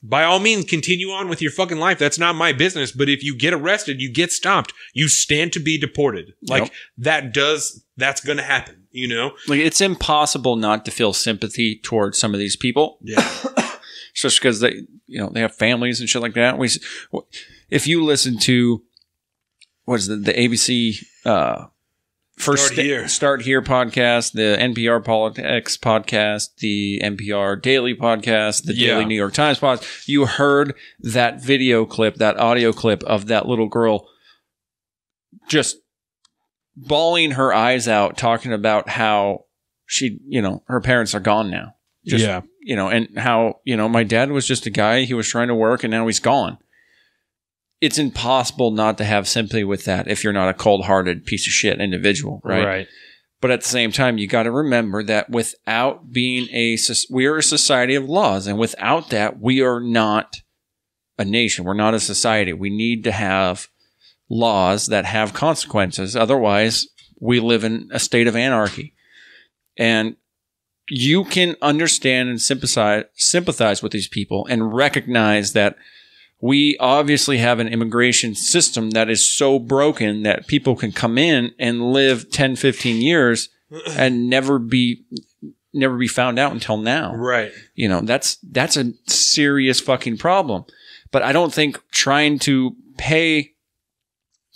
by all means, continue on with your fucking life. That's not my business. But if you get arrested, you get stopped, you stand to be deported. Like that's going to happen, Like it's impossible not to feel sympathy towards some of these people. Yeah. Just because they have families and shit like that. If you listen to, what is it, the ABC, Start Here podcast, the NPR Politics podcast, the NPR Daily podcast, the Daily New York Times podcast. You heard that video clip, that audio clip of that little girl just bawling her eyes out, talking about how she, her parents are gone now. And how, my dad was just a guy, he was trying to work and now he's gone. It's impossible not to have sympathy with that if you're not a cold-hearted piece of shit individual, right? Right. But at the same time, you got to remember that without being we are a society of laws, and without that, we are not a nation. We're not a society. We need to have laws that have consequences. Otherwise, we live in a state of anarchy. And you can understand and sympathize with these people and recognize that we obviously have an immigration system that is so broken that people can come in and live 10, 15 years and never be found out until now. Right. That's a serious fucking problem. But I don't think trying to pay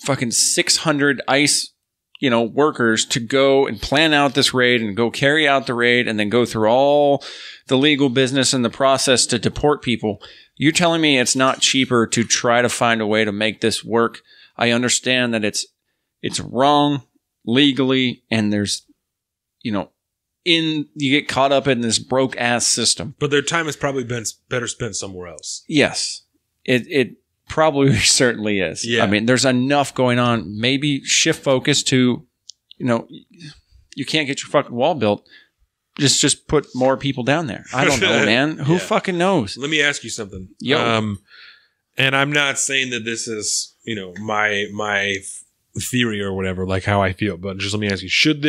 fucking 600 ICE, workers to go and plan out this raid and go carry out the raid and then go through all the legal business and the process to deport people. You're telling me it's not cheaper to try to find a way to make this work? I understand that it's wrong legally, and there's, you get caught up in this broke ass system. But their time has probably been better spent somewhere else. Yes, it probably certainly is. Yeah. I mean, there's enough going on. Maybe shift focus to, you can't get your fucking wall built. just put more people down there. I don't know, man. Who fucking knows? Let me ask you something. Yo. And I'm not saying that this is, my theory or whatever, like how I feel, but just let me ask you, should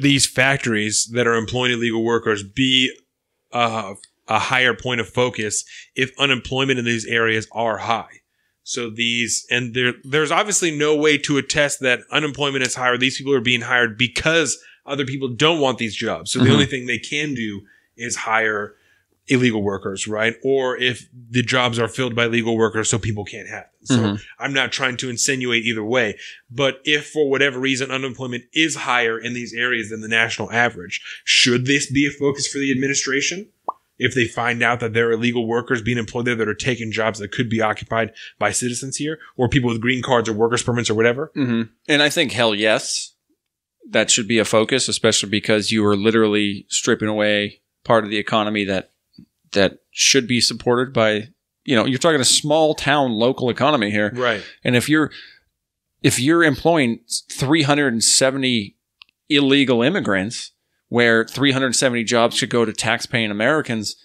these factories that are employing illegal workers be a higher point of focus if unemployment in these areas are high? So there's obviously no way to attest that unemployment is higher. These people are being hired because other people don't want these jobs. So the only thing they can do is hire illegal workers, right? Or if the jobs are filled by legal workers, so people can't have them. So I'm not trying to insinuate either way, but if for whatever reason unemployment is higher in these areas than the national average, should this be a focus for the administration? If they find out that there are illegal workers being employed there that are taking jobs that could be occupied by citizens here, or people with green cards or workers permits or whatever. And I think, hell yes, that should be a focus, especially because you are literally stripping away part of the economy that should be supported by, you're talking a small town local economy here. Right. And if you're employing 370 illegal immigrants, where 370 jobs should go to tax-paying Americans,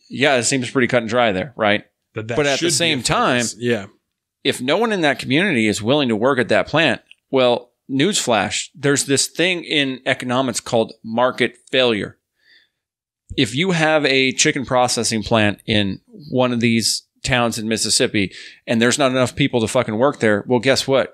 it seems pretty cut and dry there, right? But at the same time, if no one in that community is willing to work at that plant, well, newsflash, there's this thing in economics called market failure. If you have a chicken processing plant in one of these towns in Mississippi and there's not enough people to fucking work there, well, guess what?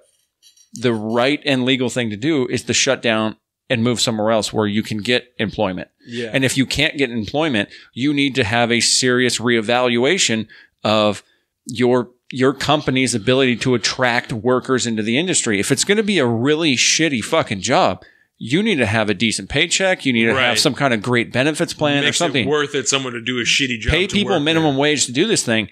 The right and legal thing to do is to shut down and move somewhere else where you can get employment. Yeah. And if you can't get employment, you need to have a serious reevaluation of your company's ability to attract workers into the industry. If it's going to be a really shitty fucking job, you need to have a decent paycheck. You need to have some kind of great benefits plan or something. Makes it worth it someone to do a shitty job. Pay people minimum wage to do this thing,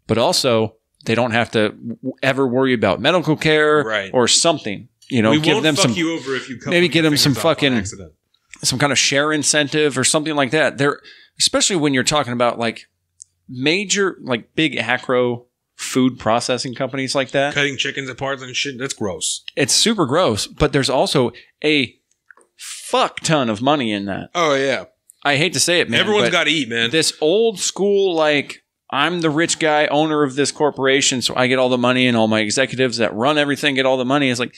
but also they don't have to ever worry about medical care or something. We give won't them fuck some, you over if you maybe get them some fucking, some kind of share incentive or something like that. Especially when you're talking about like major, like big acro food processing companies like that. Cutting chickens apart and shit. That's gross. It's super gross, but there's also a fuck ton of money in that. Oh, yeah. I hate to say it, man. Everyone's got to eat, man. This old school, like, I'm the rich guy, owner of this corporation, so I get all the money, and all my executives that run everything get all the money. It's like,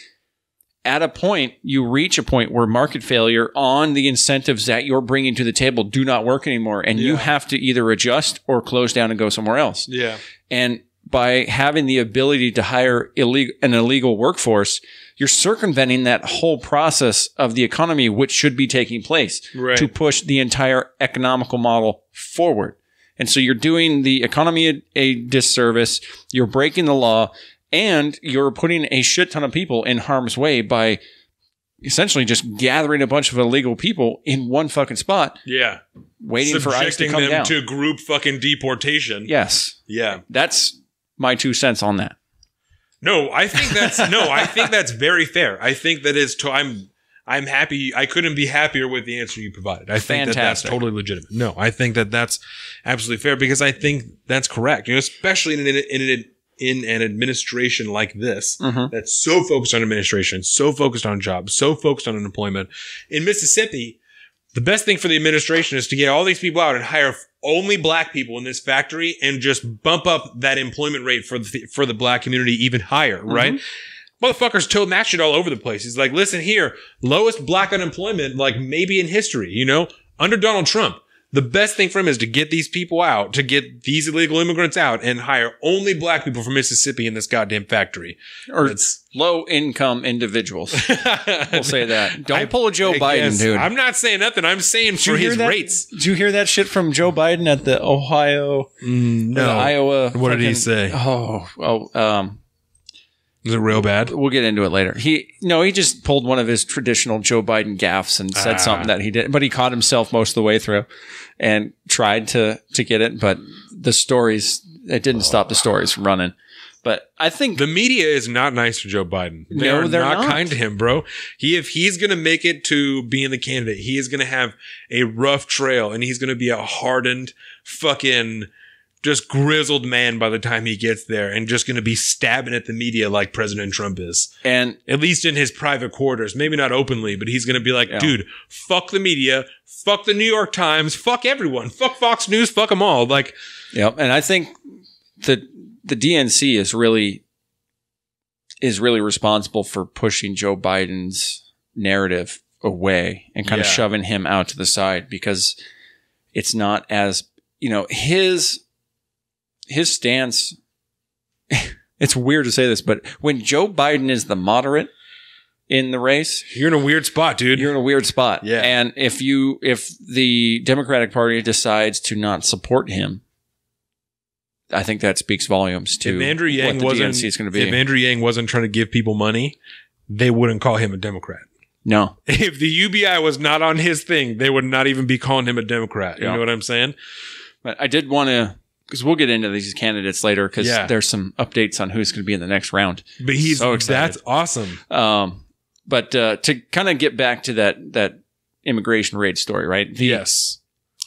at a point, you reach a point where market failure on the incentives that you're bringing to the table do not work anymore, and you have to either adjust or close down and go somewhere else. Yeah. And by having the ability to hire an illegal workforce, you're circumventing that whole process of the economy, which should be taking place to push the entire economical model forward. And so you're doing the economy a disservice, you're breaking the law, and you're putting a shit ton of people in harm's way by essentially just gathering a bunch of illegal people in one fucking spot. Yeah. Waiting for ICE to come down. Subjecting them to group fucking deportation. Yes. Yeah. That's my 2 cents on that. No, I think that's very fair. I think that is I'm happy. I couldn't be happier with the answer you provided. I think that that's totally legitimate. No, I think that that's absolutely fair because I think that's correct. Especially in an administration like this that's so focused on administration, so focused on jobs, so focused on unemployment. In Mississippi, the best thing for the administration is to get all these people out and hire only black people in this factory and just bump up that employment rate for the black community even higher, right? Motherfuckers told that shit all over the place. He's like, listen here, lowest black unemployment, like maybe in history, under Donald Trump. The best thing for him is to get these people out, to get these illegal immigrants out and hire only black people from Mississippi in this goddamn factory. Or low-income individuals. We'll say that. Don't pull a Joe Biden, dude. I'm not saying nothing. I'm saying for his rates. Did you hear that shit from Joe Biden at the Ohio, Iowa? What did he say? Is it real bad? We'll get into it later. He just pulled one of his traditional Joe Biden gaffes and said something that he did, but he caught himself most of the way through and tried to get it. But it didn't stop the stories from running. But I think the media is not nice to Joe Biden. They're not kind to him, bro. If he's going to make it to being the candidate, he is going to have a rough trail and he's going to be a hardened fucking just grizzled man by the time he gets there and just going to be stabbing at the media like President Trump is. And at least in his private quarters, maybe not openly, but he's going to be like, dude, fuck the media, fuck the New York Times, fuck everyone, fuck Fox News, fuck them all. Like, and I think the DNC is really responsible for pushing Joe Biden's narrative away and kind of shoving him out to the side, because it's not as, his stance. It's weird to say this, but when Joe Biden is the moderate in the race, you're in a weird spot, dude. You're in a weird spot. Yeah. And if the Democratic Party decides to not support him, I think that speaks volumes to what the DNC is going to be. If Andrew Yang wasn't trying to give people money, they wouldn't call him a Democrat. No. If the UBI was not on his thing, they would not even be calling him a Democrat. You know what I'm saying? But I did want to, because we'll get into these candidates later, because there's some updates on who's going to be in the next round. But he's so excited. That's awesome. But to kind of get back to that immigration raid story, right? Yes.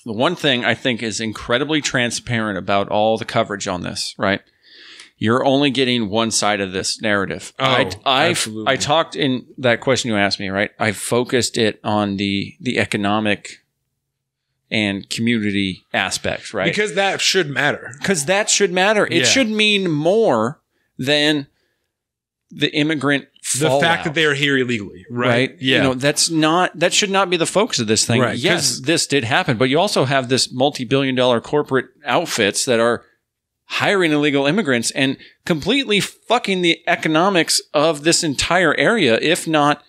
The one thing I think is incredibly transparent about all the coverage on this, right? You're only getting one side of this narrative. Absolutely. I talked in that question you asked me, right? I focused it on the economic and community aspects, right? Because that should matter. It should mean more than the immigrant fallout. The fact that they are here illegally, right? Yeah. That should not be the focus of this thing. Right. Yes, this did happen, but you also have this multi-billion-dollar corporate outfits that are hiring illegal immigrants and completely fucking the economics of this entire area. If not,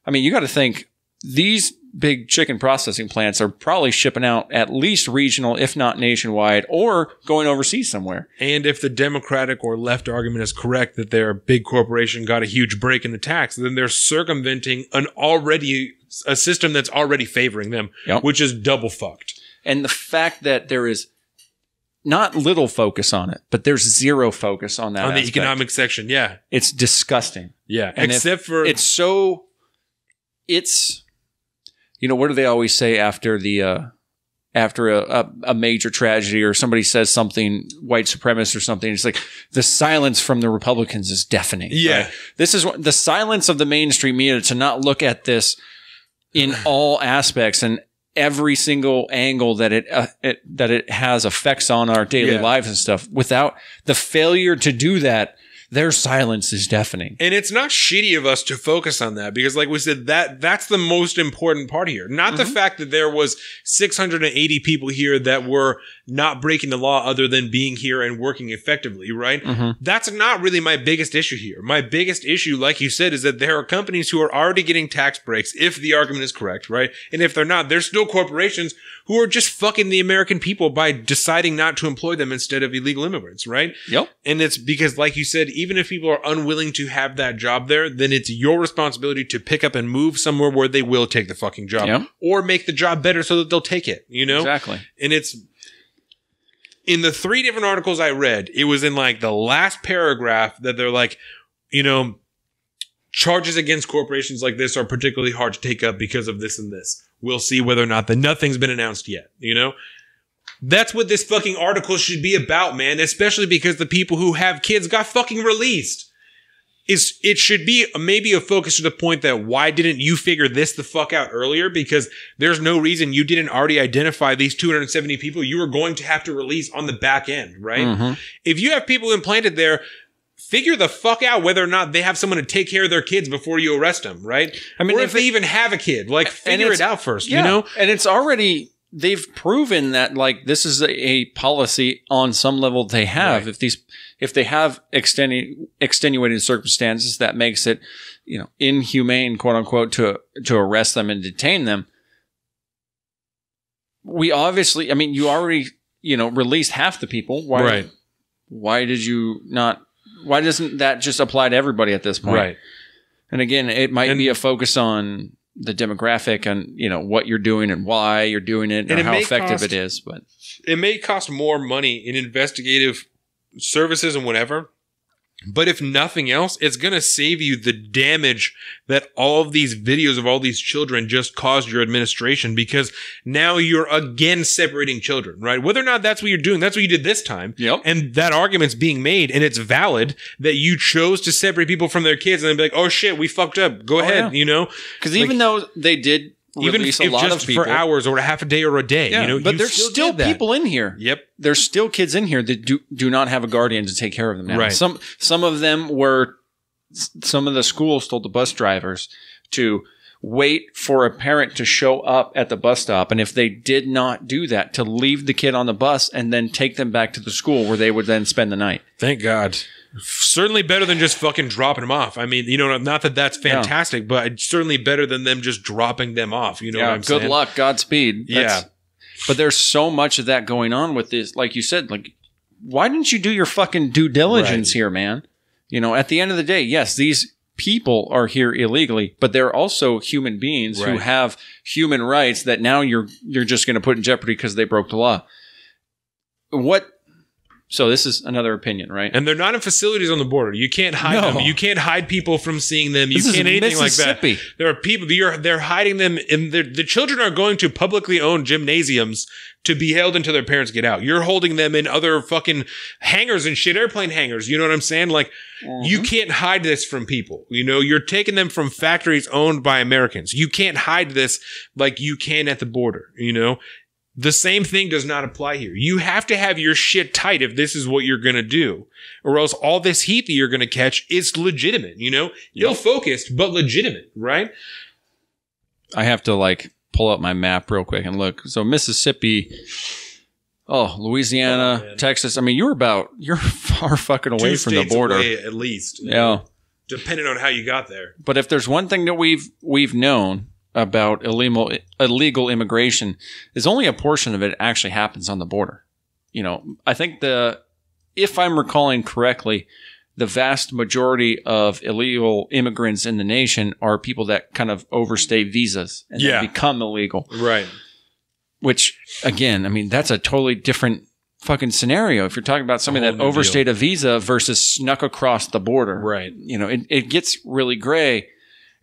I mean, you got to think these big chicken processing plants are probably shipping out at least regional, if not nationwide, or going overseas somewhere. And if the Democratic or left argument is correct that their big corporation got a huge break in the tax, then they're circumventing a system that's already favoring them, which is double fucked. And the fact that there is not little focus on it, but there's zero focus on that on the aspect. Economic section. Yeah. It's disgusting. Yeah. And except for what do they always say after a major tragedy or somebody says something white supremacist or something? It's like the silence from the Republicans is deafening. Yeah. Right? This is the silence of the mainstream media to not look at this in all aspects and every single angle that it has effects on our daily lives and stuff. Without the failure to do that, their silence is deafening. And it's not shitty of us to focus on that, because like we said, that's the most important part here. Not the fact that there was 680 people here that were not breaking the law other than being here and working effectively, right? That's not really my biggest issue here. My biggest issue, like you said, is that there are companies who are already getting tax breaks if the argument is correct, right? And if they're not, there's still corporations who are just fucking the American people by deciding not to employ them instead of illegal immigrants, right? Yep. And it's because, like you said, even if people are unwilling to have that job there, then it's your responsibility to pick up and move somewhere where they will take the fucking job or make the job better so that they'll take it, Exactly. And it's in the 3 different articles I read, it was in like the last paragraph that they're like, charges against corporations like this are particularly hard to take up because of this and this. We'll see whether or not nothing's been announced yet, That's what this fucking article should be about, man. Especially because the people who have kids got fucking released. It should be maybe a focus to the point that why didn't you figure this the fuck out earlier? Because there's no reason you didn't already identify these 270 people you were going to have to release on the back end, right? If you have people implanted there, figure the fuck out whether or not they have someone to take care of their kids before you arrest them, right? I mean, or if they even have a kid, like figure it out first, And it's already, they've proven that like this is a policy on some level they have. Right. If they have extenuating circumstances that makes it, inhumane, quote unquote, to arrest them and detain them. We obviously, you already, released half the people. Why did you not? Why doesn't that just apply to everybody at this point? Right. And again, it might be a focus on the demographic and, what you're doing and why you're doing it and how effective it is. But it may cost more money in investigative services and whatever But if nothing else, it's going to save you the damage that all of these videos of all these children just caused your administration, because now you're again separating children, right? Whether or not that's what you're doing, that's what you did this time. Yep. And that argument's being made, and it's valid that you chose to separate people from their kids and then be like, oh shit, we fucked up. Go ahead, you know? Because even though they did release a lot of people for hours or a half a day or a day, you know, but there's still people in here. Yep. There's still kids in here that do not have a guardian to take care of them now. Right. Some of them some of the schools told the bus drivers to wait for a parent to show up at the bus stop. And if they did not do that, to leave the kid on the bus and then take them back to the school where they would then spend the night. Thank God. Certainly better than just fucking dropping them off. I mean, you know, not that that's fantastic, but it's certainly better than them just dropping them off. You know what I'm saying? Good luck. Godspeed. Yeah. But there's so much of that going on with this. Like you said, like, why didn't you do your fucking due diligence here, man? You know, at the end of the day, yes, these people are here illegally, but they're also human beings who have human rights that now you're just going to put in jeopardy because they broke the law. So this is another opinion, right? And they're not in facilities on the border. You can't hide them. You can't hide people from seeing them. You can't anything like that. There are people. They're hiding them, and the children are going to publicly owned gymnasiums to be held until their parents get out. You're holding them in other fucking hangars and shit, airplane hangars. You know what I'm saying? Like, you can't hide this from people. You know, you're taking them from factories owned by Americans. You can't hide this like you can at the border. You know. The same thing does not apply here. You have to have your shit tight if this is what you're going to do, or else all this heat that you're going to catch is legitimate, you know? Ill-focused, but legitimate, right? I have to, pull up my map real quick and look. So Mississippi, Louisiana, Texas. I mean, you're far fucking away from the border. Away at least. Yeah. Depending on how you got there. But if there's one thing that we've known about illegal immigration, is only a portion of it actually happens on the border. You know, I think if I'm recalling correctly, the vast majority of illegal immigrants in the nation are people that kind of overstay visas and then become illegal. Right. Which, again, I mean, that's a totally different fucking scenario. If you're talking about somebody that overstayed a visa versus snuck across the border. Right. You know, it gets really gray.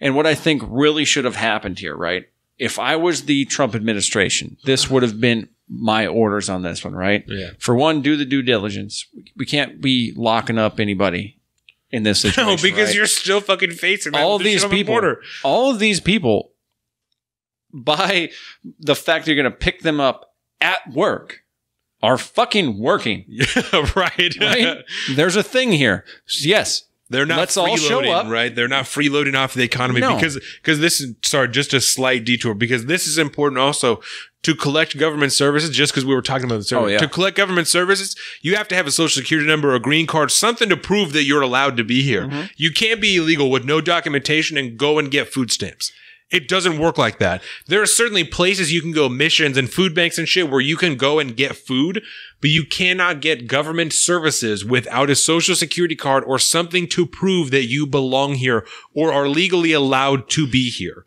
And what I think really should have happened here, right? If I was the Trump administration, this would have been my orders on this one, right? Yeah. For one, do the due diligence. We can't be locking up anybody in this situation. No, because right? you're still fucking facing that all of these people. All of these people, by the fact you're going to pick them up at work, are fucking working. Yeah, right. There's a thing here. Yes. They're not freeloading, right? They're not freeloading off the economy because this is, sorry, just a slight detour, because this is important also to collect government services, just because we were talking about this earlier. To collect government services, you have to have a social security number, a green card, something to prove that you're allowed to be here. You can't be illegal with no documentation and go and get food stamps. It doesn't work like that. There are certainly places you can go, missions and food banks and shit, where you can go and get food, but you cannot get government services without a social security card or something to prove that you belong here or are legally allowed to be here.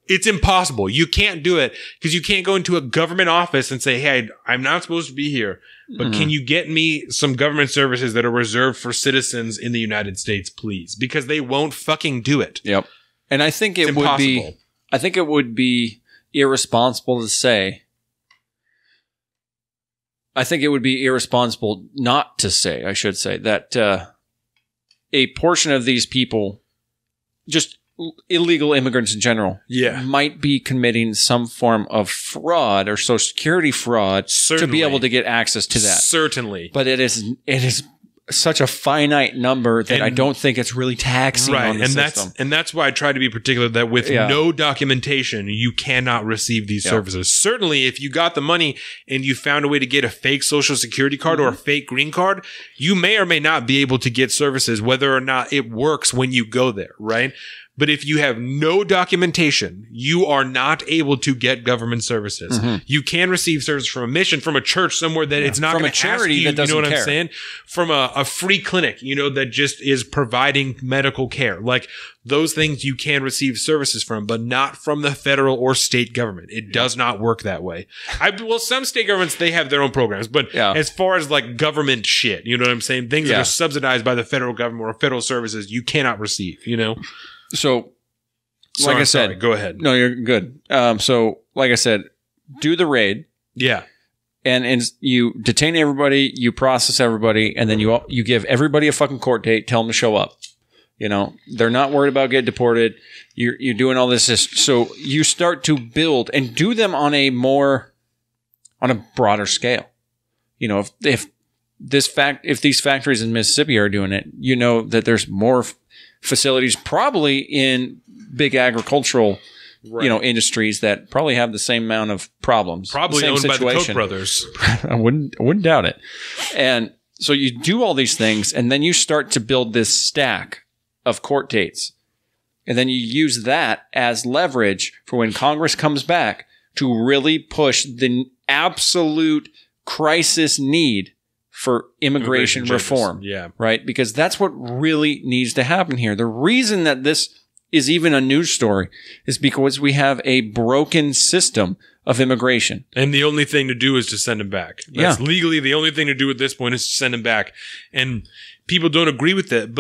It's impossible. You can't do it because you can't go into a government office and say, hey, I'm not supposed to be here, but can you get me some government services that are reserved for citizens in the United States, please? Because they won't fucking do it. Yep. And I think it would be irresponsible to say. I think it would be irresponsible not to say, I should say, that a portion of these people, just illegal immigrants in general, might be committing some form of fraud or social security fraud to be able to get access to that. Certainly. But it is such a finite number that I don't think it's really taxing on the system. And that's why I try to be particular that with no documentation, you cannot receive these services. Certainly, if you got the money and you found a way to get a fake social security card or a fake green card, you may or may not be able to get services, whether or not it works when you go there, right? But if you have no documentation, you are not able to get government services. You can receive service from a mission, from a church somewhere that it's not from going a to charity ask you, that doesn't you know what care. I'm saying? From a free clinic, you know, that just is providing medical care. Like those things you can receive services from, but not from the federal or state government. It does not work that way. Well, some state governments, they have their own programs, but as far as like government shit, you know what I'm saying? Things that are subsidized by the federal government or federal services, you cannot receive, you know? So, like I said, go ahead. No, you're good. So, like I said, do the raid. Yeah. And you detain everybody, you process everybody, and then you give everybody a fucking court date, tell them to show up. You know, they're not worried about getting deported. You're doing all this. So you start to build and do them on a broader scale. You know, if these factories in Mississippi are doing it, you know that there's more facilities probably in big agricultural, industries that probably have the same amount of problems. Probably same owned situation. by the Koch brothers. I wouldn't doubt it. And so you do all these things, and then you start to build this stack of court dates. And then you use that as leverage for when Congress comes back to really push the absolute crisis need for immigration reform. Yeah. Right? Because that's what really needs to happen here. The reason that this is even a news story is because we have a broken system of immigration. And the only thing to do is to send him back. That's legally the only thing to do at this point is to send him back. And people don't agree with it,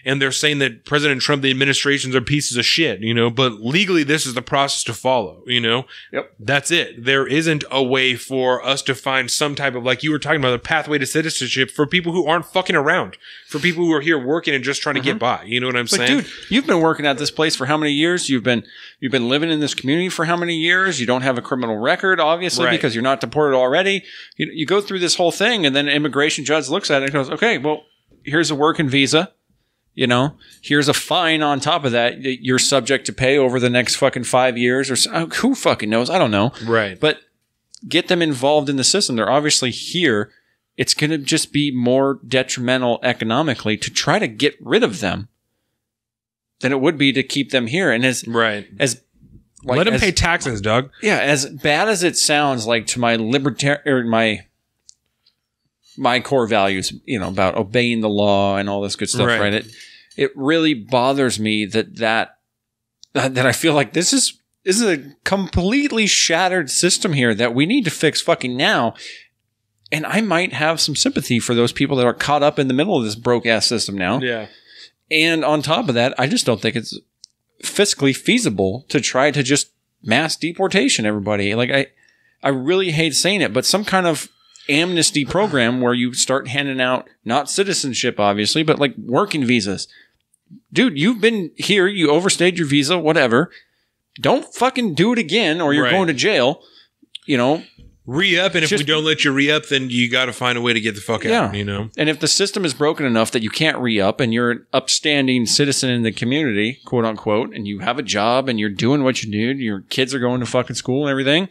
and they're saying that President Trump, the administrations are pieces of shit, you know, but legally this is the process to follow, you know? Yep. That's it. There isn't a way for us to find some type of, like you were talking about, a pathway to citizenship for people who aren't fucking around, for people who are here working and just trying to get by. You know what I'm saying? Dude, you've been working at this place for how many years? You've been living in this community for how many years? You don't have a criminal record, obviously, because you're not deported already. You go through this whole thing, and then an immigration judge looks at it and goes, okay, well, here's a working visa, you know, here's a fine on top of that you're subject to pay over the next fucking 5 years or so. Who fucking knows? I don't know. Right. But get them involved in the system. They're obviously here. It's going to just be more detrimental economically to try to get rid of them than it would be to keep them here. And let them pay taxes, Doug. Yeah. As bad as it sounds like to my my core values, you know, about obeying the law and all this good stuff, right? It really bothers me that I feel like this is a completely shattered system here that we need to fix fucking now. And I might have some sympathy for those people that are caught up in the middle of this broke ass system now. Yeah. And on top of that, I just don't think it's fiscally feasible to try to just mass deportation everybody. Like I really hate saying it, but some kind of amnesty program where you start handing out not citizenship, obviously, but like working visas. Dude, you've been here, you overstayed your visa, whatever. Don't fucking do it again or you're going to jail. You know, re-up, and if we don't let you re-up, then you got to find a way to get the fuck out, you know? And if the system is broken enough that you can't re-up and you're an upstanding citizen in the community, quote unquote, and you have a job and you're doing what you do, your kids are going to fucking school and everything,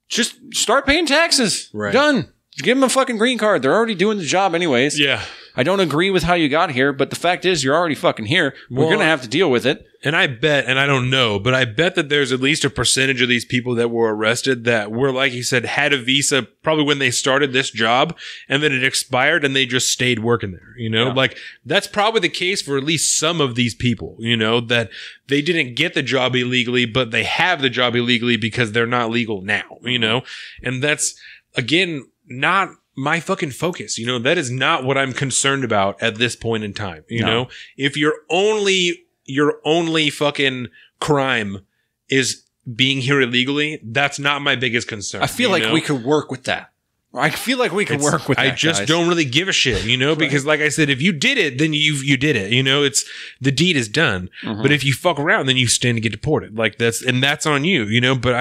just start paying taxes. Right. Done. Give them a fucking green card. They're already doing the job anyways. Yeah. I don't agree with how you got here, but the fact is you're already fucking here. We're going to have to deal with it. And I bet, and I don't know, but I bet that there's at least a percentage of these people that were arrested that were, like you said, had a visa probably when they started this job, and then it expired and they just stayed working there, you know? Yeah. Like, that's probably the case for at least some of these people, you know, that they didn't get the job illegally, but they have the job illegally because they're not legal now, you know? And that's, again, not my fucking focus. You know, that is not what I'm concerned about at this point in time. You know, if your only fucking crime is being here illegally, that's not my biggest concern. I feel like we could work with that. I feel like we could work with that. I just don't really give a shit, you know, because like I said, if you did it, then you did it, you know, it's the deed is done. But if you fuck around, then you stand to get deported. Like that's on you, you know, but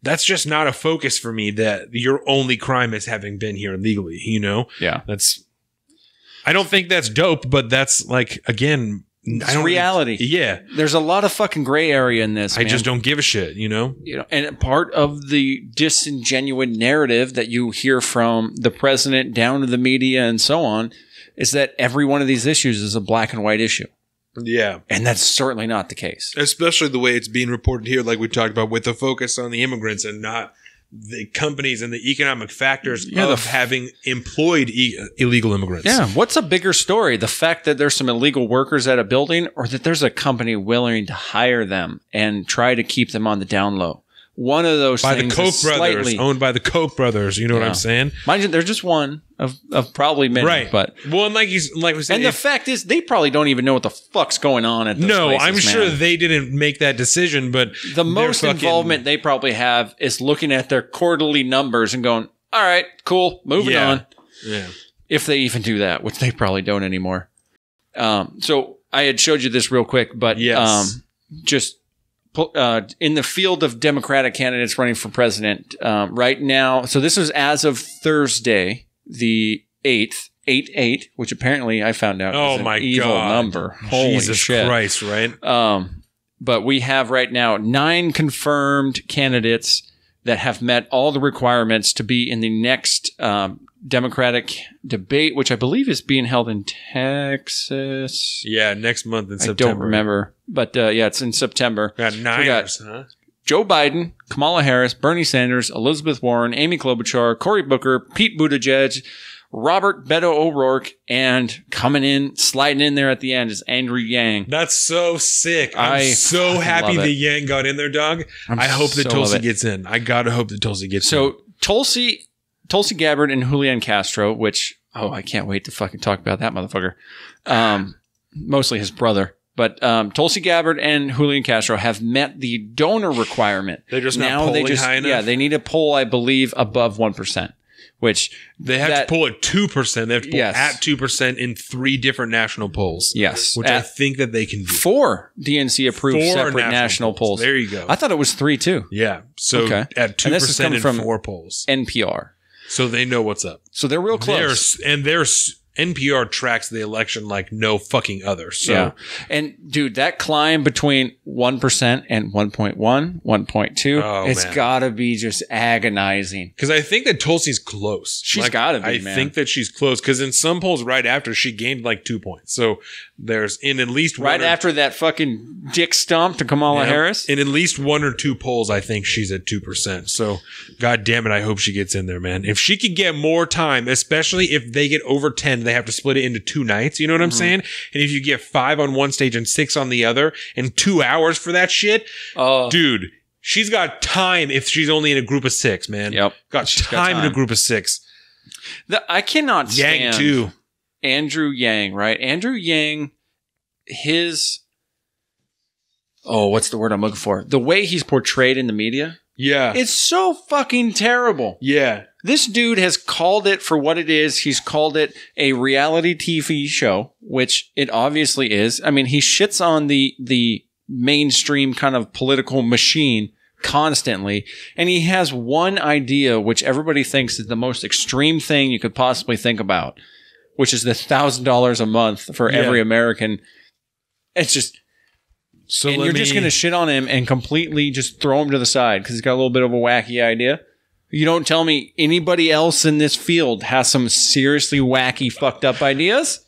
that's just not a focus for me, that your only crime is having been here illegally, you know? Yeah. I don't think that's dope, but that's like, again, it's reality. Yeah. There's a lot of fucking gray area in this. I just don't give a shit, you know? And part of the disingenuous narrative that you hear from the president down to the media and so on is that every one of these issues is a black and white issue. Yeah. And that's certainly not the case. Especially the way it's being reported here, like we talked about, with the focus on the immigrants and not the companies and the economic factors of having employed illegal immigrants. Yeah. What's a bigger story? The fact that there's some illegal workers at a building, or that there's a company willing to hire them and try to keep them on the down low? One of those by things the Koch brothers, owned by the Koch brothers. You know what I'm saying? Mind you, they're just one of probably many. Right. But well, and like we said, and the fact is, they probably don't even know what the fuck's going on at those places, I'm sure they didn't make that decision. But the most involvement they probably have is looking at their quarterly numbers and going, "All right, cool, moving on." Yeah. If they even do that, which they probably don't anymore. So I had showed you this real quick, but just. In the field of Democratic candidates running for president right now, so this was as of Thursday, the 8th, 8/8, which apparently I found out is an evil number. Holy Jesus shit. Christ, right? But we have right now 9 confirmed candidates that have met all the requirements to be in the next Democratic debate, which I believe is being held in Texas. Yeah, next month in September. I don't remember. But it's in September. Got Niners, huh? Joe Biden, Kamala Harris, Bernie Sanders, Elizabeth Warren, Amy Klobuchar, Cory Booker, Pete Buttigieg, Robert Beto O'Rourke, and sliding in there at the end is Andrew Yang. That's so sick. I'm so happy that Yang got in there, dog. I hope that Tulsi gets in. I gotta hope that Tulsi gets in. So Tulsi Gabbard and Julian Castro, which, I can't wait to fucking talk about that motherfucker. Mostly his brother. But Tulsi Gabbard and Julian Castro have met the donor requirement. They're just not polling high enough? Yeah, they need to poll, I believe, above 1%. Which they have to pull at 2%. They have to pull at 2% in 3 different national polls. Yes. Which I think that they can do. 4 DNC-approved separate national polls. There you go. I thought it was 3, too. Yeah. So at 2% in 4 polls. NPR. So they know what's up. So they're real close. There's NPR tracks the election like no fucking other. So. Yeah. And, dude, that climb between 1% and 1.1, 1.2, it's got to be just agonizing. Because I think that Tulsi's close. She's got to be, I think that she's close. Because in some polls right after, she gained like 2 points. So there's in at least one after that fucking dick stomp to Kamala Harris? In at least 1 or 2 polls, I think she's at 2%. So, God damn it, I hope she gets in there, man. If she could get more time, especially if they get over 10, they have to split it into 2 nights. You know what I'm saying? And if you get 5 on one stage and 6 on the other, and 2 hours for that shit, dude, she's got time if she's only in a group of 6, man. Yep. Got time in a group of 6. I cannot stand Yang, too. Andrew Yang, right? Andrew Yang, what's the word I'm looking for? The way he's portrayed in the media. Yeah. It's so fucking terrible. Yeah. This dude has called it for what it is. He's called it a reality TV show, which it obviously is. I mean, he shits on the mainstream kind of political machine constantly. And he has one idea, which everybody thinks is the most extreme thing you could possibly think about, which is the $1,000 a month for every American. It's just, and you're just going to shit on him and completely just throw him to the side because he's got a little bit of a wacky idea. You don't tell me anybody else in this field has some seriously wacky, fucked up ideas?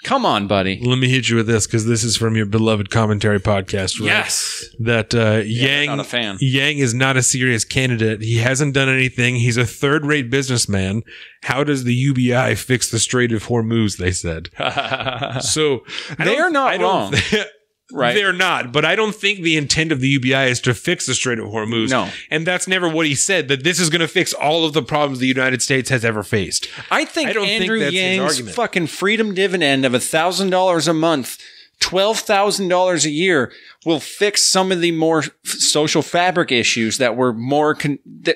Come on, buddy. Let me hit you with this because this is from your beloved commentary podcast, right? Yes. That Yang, not a fan. Yang is not a serious candidate. He hasn't done anything. He's a third-rate businessman. How does the UBI fix the Strait of Hormuz, they said. So they are not wrong. Right. They're not, but I don't think the intent of the UBI is to fix the Strait of Hormuz. No. And that's never what he said, that this is going to fix all of the problems the United States has ever faced. I don't think Andrew Yang's fucking freedom dividend of $1,000 a month, $12,000 a year will fix some of the more social fabric issues that were more,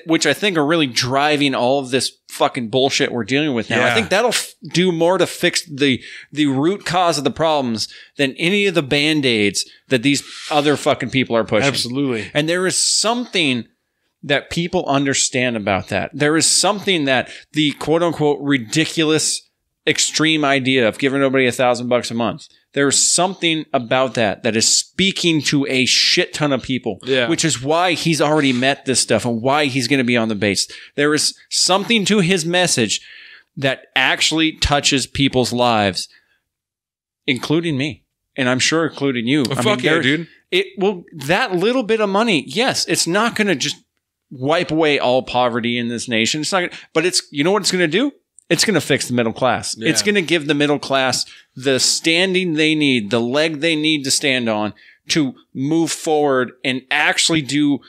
which I think are really driving all of this fucking bullshit we're dealing with now. Yeah. I think that'll do more to fix the root cause of the problems than any of the Band-Aids that these other fucking people are pushing. Absolutely. And there is something that people understand about that. There is something that the quote unquote ridiculous extreme idea of giving everybody $1,000 a month. There's something about that is speaking to a shit ton of people, which is why he's already met this stuff and why he's going to be on the base. There is something to his message that actually touches people's lives, including me. and I'm sure including you. Fuck yeah, dude. That little bit of money, yes, it's not going to just wipe away all poverty in this nation. It's not gonna, but it's, you know what it's going to do? It's going to fix the middle class. Yeah. It's going to give the middle class the standing they need, the leg they need to stand on to move forward and actually do.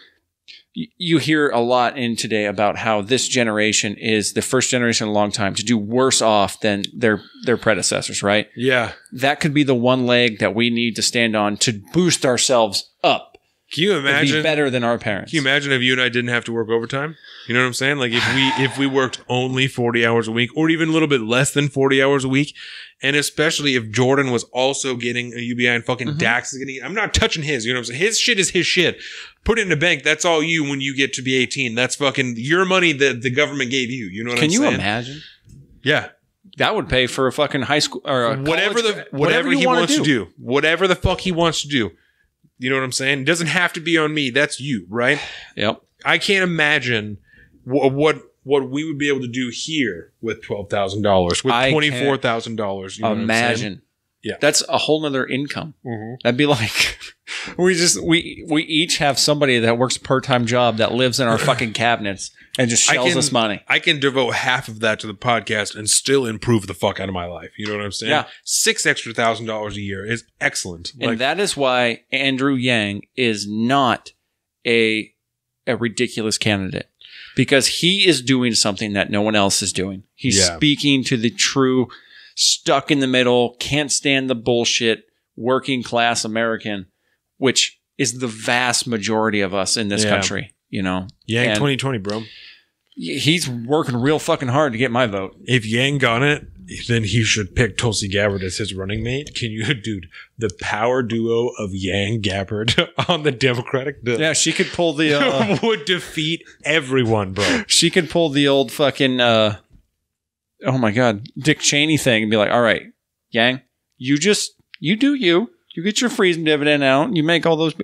You hear a lot in today about how this generation is the first generation in a long time to do worse off than their predecessors, right? Yeah. That could be the one leg that we need to stand on to boost ourselves up. Can you imagine? Be better than our parents. Can you imagine if you and I didn't have to work overtime? You know what I'm saying? Like if we worked only 40 hours a week or even a little bit less than 40 hours a week. And especially if Jordan was also getting a UBI and fucking Dax is getting, I'm not touching his, you know what I'm saying? His shit is his shit. Put it in the bank. That's all you when you get to be 18. That's fucking your money that the government gave you. You know what I'm saying? Can you imagine? Yeah. That would pay for a fucking high school or whatever he wants to do. Whatever the fuck he wants to do. You know what I'm saying? It doesn't have to be on me. That's you, right? Yep. I can't imagine what we would be able to do here with $12,000, with $24,000. You know imagine. Yeah. That's a whole nother income. Mm-hmm. That'd be like we each have somebody that works a part-time job that lives in our fucking cabinets and just shells us money. I can devote half of that to the podcast and still improve the fuck out of my life. You know what I'm saying? Yeah. $6,000 extra a year is excellent. And that is why Andrew Yang is not a ridiculous candidate. Because he is doing something that no one else is doing. He's speaking to the true, stuck in the middle, can't stand the bullshit, working class American, which is the vast majority of us in this country, you know. Yang 2020, bro. He's working real fucking hard to get my vote. If Yang got it, then he should pick Tulsi Gabbard as his running mate. Can you, dude, the power duo of Yang Gabbard on the Democratic bill. Yeah, she could pull the... would defeat everyone, bro. She could pull the old fucking... oh my God, Dick Cheney thing and be like, all right, Yang, you do you. You get your freezing dividend out. You make all those...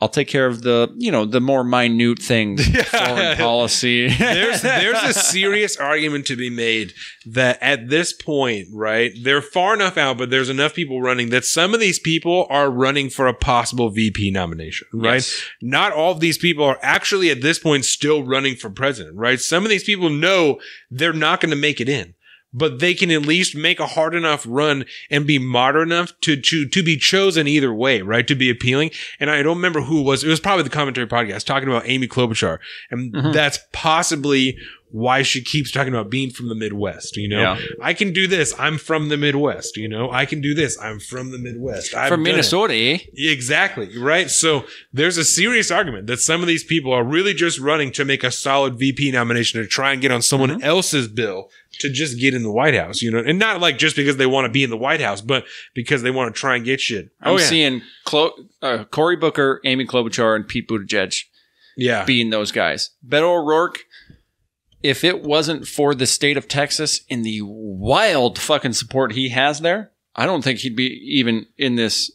I'll take care of the, the more minute things, foreign policy. There's a serious argument to be made that at this point, right, they're far enough out, but there's enough people running that some of these people are running for a possible VP nomination, right? Yes. Not all of these people are actually at this point still running for president, right? Some of these people know they're not going to make it in. But they can at least make a hard enough run and be moderate enough to be chosen either way, right? To be appealing. And I don't remember who it was. It was probably the commentary podcast talking about Amy Klobuchar. And that's possibly why she keeps talking about being from the Midwest, Yeah. I can do this. I'm from the Midwest, I can do this. I'm from the Midwest. From Minnesota, eh? Exactly, right? So there's a serious argument that some of these people are really just running to make a solid VP nomination to try and get on someone else's bill to just get in the White House, and not like just because they want to be in the White House, but because they want to try and get shit. I'm seeing Cory Booker, Amy Klobuchar, and Pete Buttigieg being those guys. Beto O'Rourke, if it wasn't for the state of Texas and the wild fucking support he has there, I don't think he'd be even in this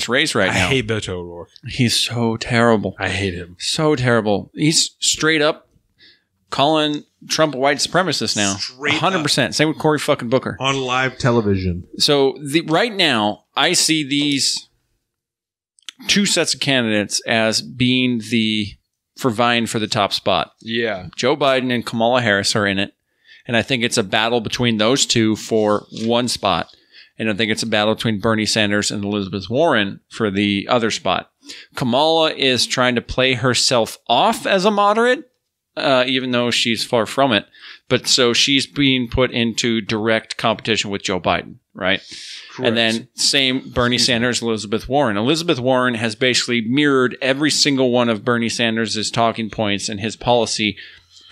race right now. I hate Beto O'Rourke. He's so terrible. I hate him. So terrible. He's straight up calling Trump a white supremacist now. 100%. Same with Cory fucking Booker. On live television. So right now, I see these two sets of candidates as being vying for the top spot. Yeah. Joe Biden and Kamala Harris are in it. And I think it's a battle between those two for one spot. And I think it's a battle between Bernie Sanders and Elizabeth Warren for the other spot. Kamala is trying to play herself off as a moderate, even though she's far from it. But so she's being put into direct competition with Joe Biden, right? Correct. And then same Bernie Sanders, Elizabeth Warren. Elizabeth Warren has basically mirrored every single one of Bernie Sanders' talking points and his policy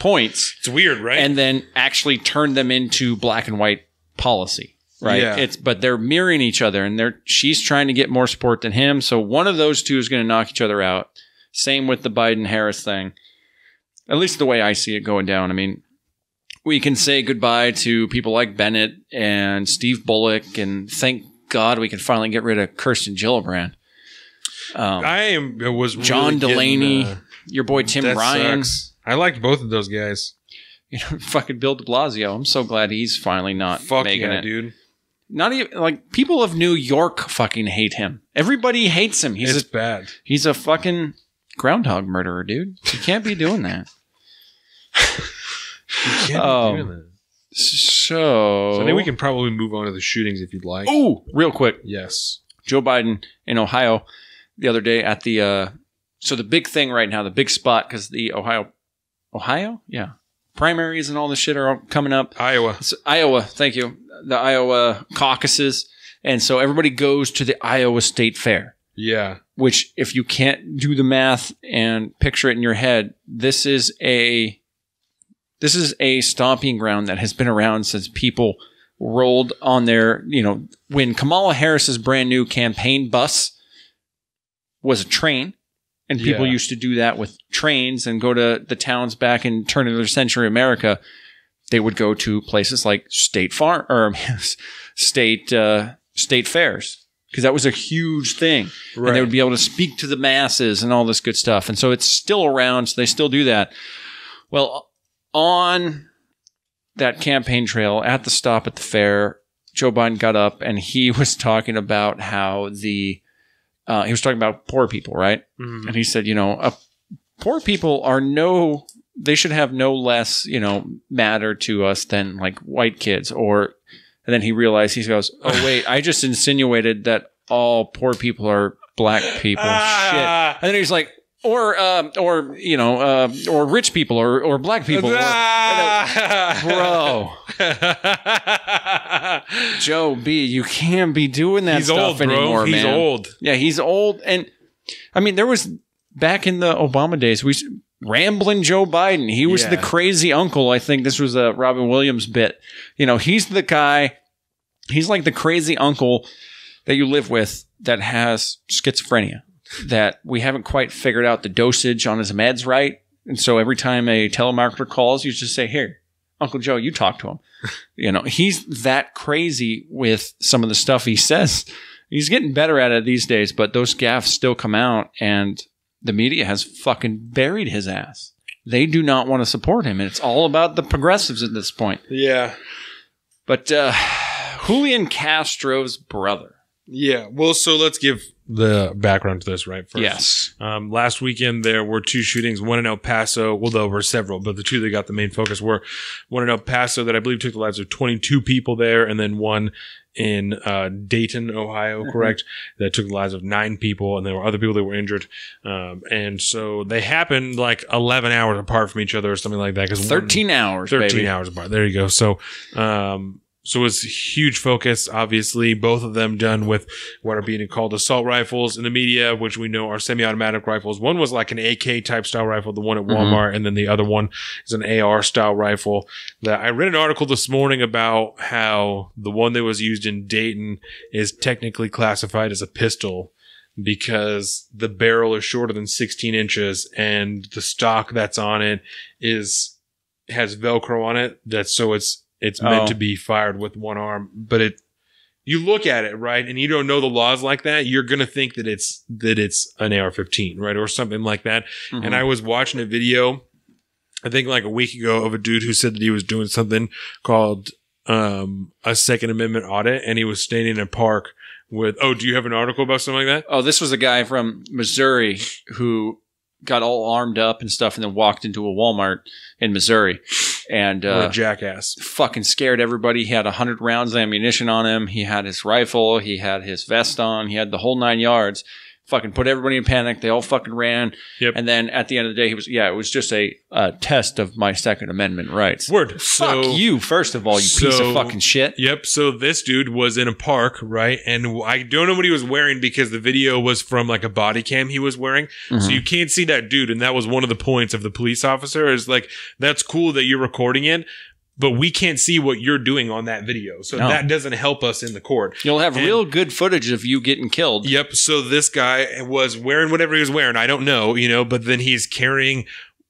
points. It's weird, right? And then actually turned them into black and white policy, right? Yeah. But they're mirroring each other, and she's trying to get more support than him. So one of those two is going to knock each other out. Same with the Biden-Harris thing. At least the way I see it going down. I mean, we can say goodbye to people like Bennett and Steve Bullock, and thank God we can finally get rid of Kirsten Gillibrand. John Delaney, your boy Tim Ryan. Sucks. I liked both of those guys. Fucking Bill de Blasio. I'm so glad he's finally not making it. Dude. not even like people of New York fucking hate him. Everybody hates him. It's bad. He's a fucking groundhog murderer, dude. You can't be doing that. You can't be doing that. So I think we can probably move on to the shootings if you'd like. Oh, real quick. Yes. Joe Biden in Ohio the other day at the so the big thing right now, the big spot, because the Ohio? Yeah. Primaries and all this shit are all coming up. Iowa. Iowa, thank you. The Iowa caucuses. And so everybody goes to the Iowa State Fair. Yeah. Which, if you can't do the math and picture it in your head, this is a stomping ground that has been around since people rolled on their, when Kamala Harris's brand new campaign bus was a train, and people used to do that with trains and go to the towns back in turn of the century America. They would go to places like state fairs, because that was a huge thing. Right. And they would be able to speak to the masses and all this good stuff. And so it's still around, so they still do that. Well, on that campaign trail at the stop at the fair, Joe Biden got up and he was talking about how he was talking about poor people, right? Mm-hmm. And he said, poor people they should have no less, matter to us than like white kids. And then he realized, he goes, oh, wait, I just insinuated that all poor people are black people. Shit. And then he's like, or rich people or black people. Bro. Joe B, you can't be doing that stuff anymore, man. He's old. Yeah, he's old. And I mean, there was back in the Obama days, rambling Joe Biden. He was the crazy uncle. I think this was a Robin Williams bit. He's the guy. He's like the crazy uncle that you live with that has schizophrenia, that we haven't quite figured out the dosage on his meds right. And so every time a telemarketer calls, you just say, here, Uncle Joe, you talk to him. He's that crazy with some of the stuff he says. He's getting better at it these days, but those gaffes still come out, and the media has fucking buried his ass. They do not want to support him, and it's all about the progressives at this point. Yeah. But Julian Castro's brother. Yeah. Well, so let's give the background to this right first. Yes. Last weekend, there were two shootings, one in El Paso. Well, there were several, but the two that got the main focus were one in El Paso that I believe took the lives of 22 people there, and then one in Dayton, Ohio, correct? That took the lives of 9 people, and there were other people that were injured. And so they happened like 11 hours apart from each other or something like that. 13 hours, 13 hours apart. There you go. So, so it was huge focus, obviously, both of them done with what are being called assault rifles in the media, which we know are semi-automatic rifles. One was like an AK type style rifle, the one at Walmart, and then the other one is an AR style rifle. That I read an article this morning about how the one that was used in Dayton is technically classified as a pistol because the barrel is shorter than 16 inches and the stock that's on it has Velcro on it. It's meant to be fired with one arm, but you look at it, right, and you don't know the laws like that, you're going to think that it's an AR-15, right, or something like that. Mm-hmm. And I was watching a video, I think like a week ago, of a dude who said that he was doing something called a Second Amendment audit, and he was standing in a park with, do you have an article about something like that? Oh, this was a guy from Missouri who got all armed up and stuff and then walked into a Walmart in Missouri. And a jackass. Fucking scared everybody. He had 100 rounds of ammunition on him. He had his rifle. He had his vest on. He had the whole 9 yards. Fucking put everybody in panic. They all fucking ran. Yep. And then at the end of the day, it was just a test of my Second Amendment rights. Word. Fuck you, first of all, you piece of fucking shit. Yep. So this dude was in a park, right? And I don't know what he was wearing because the video was from like a body cam he was wearing. Mm-hmm. So you can't see that dude. And that was one of the points of the police officer is like, that's cool that you're recording it, but we can't see what you're doing on that video. So that doesn't help us in the court. You'll have real good footage of you getting killed. Yep. So this guy was wearing whatever he was wearing. I don't know, but then he's carrying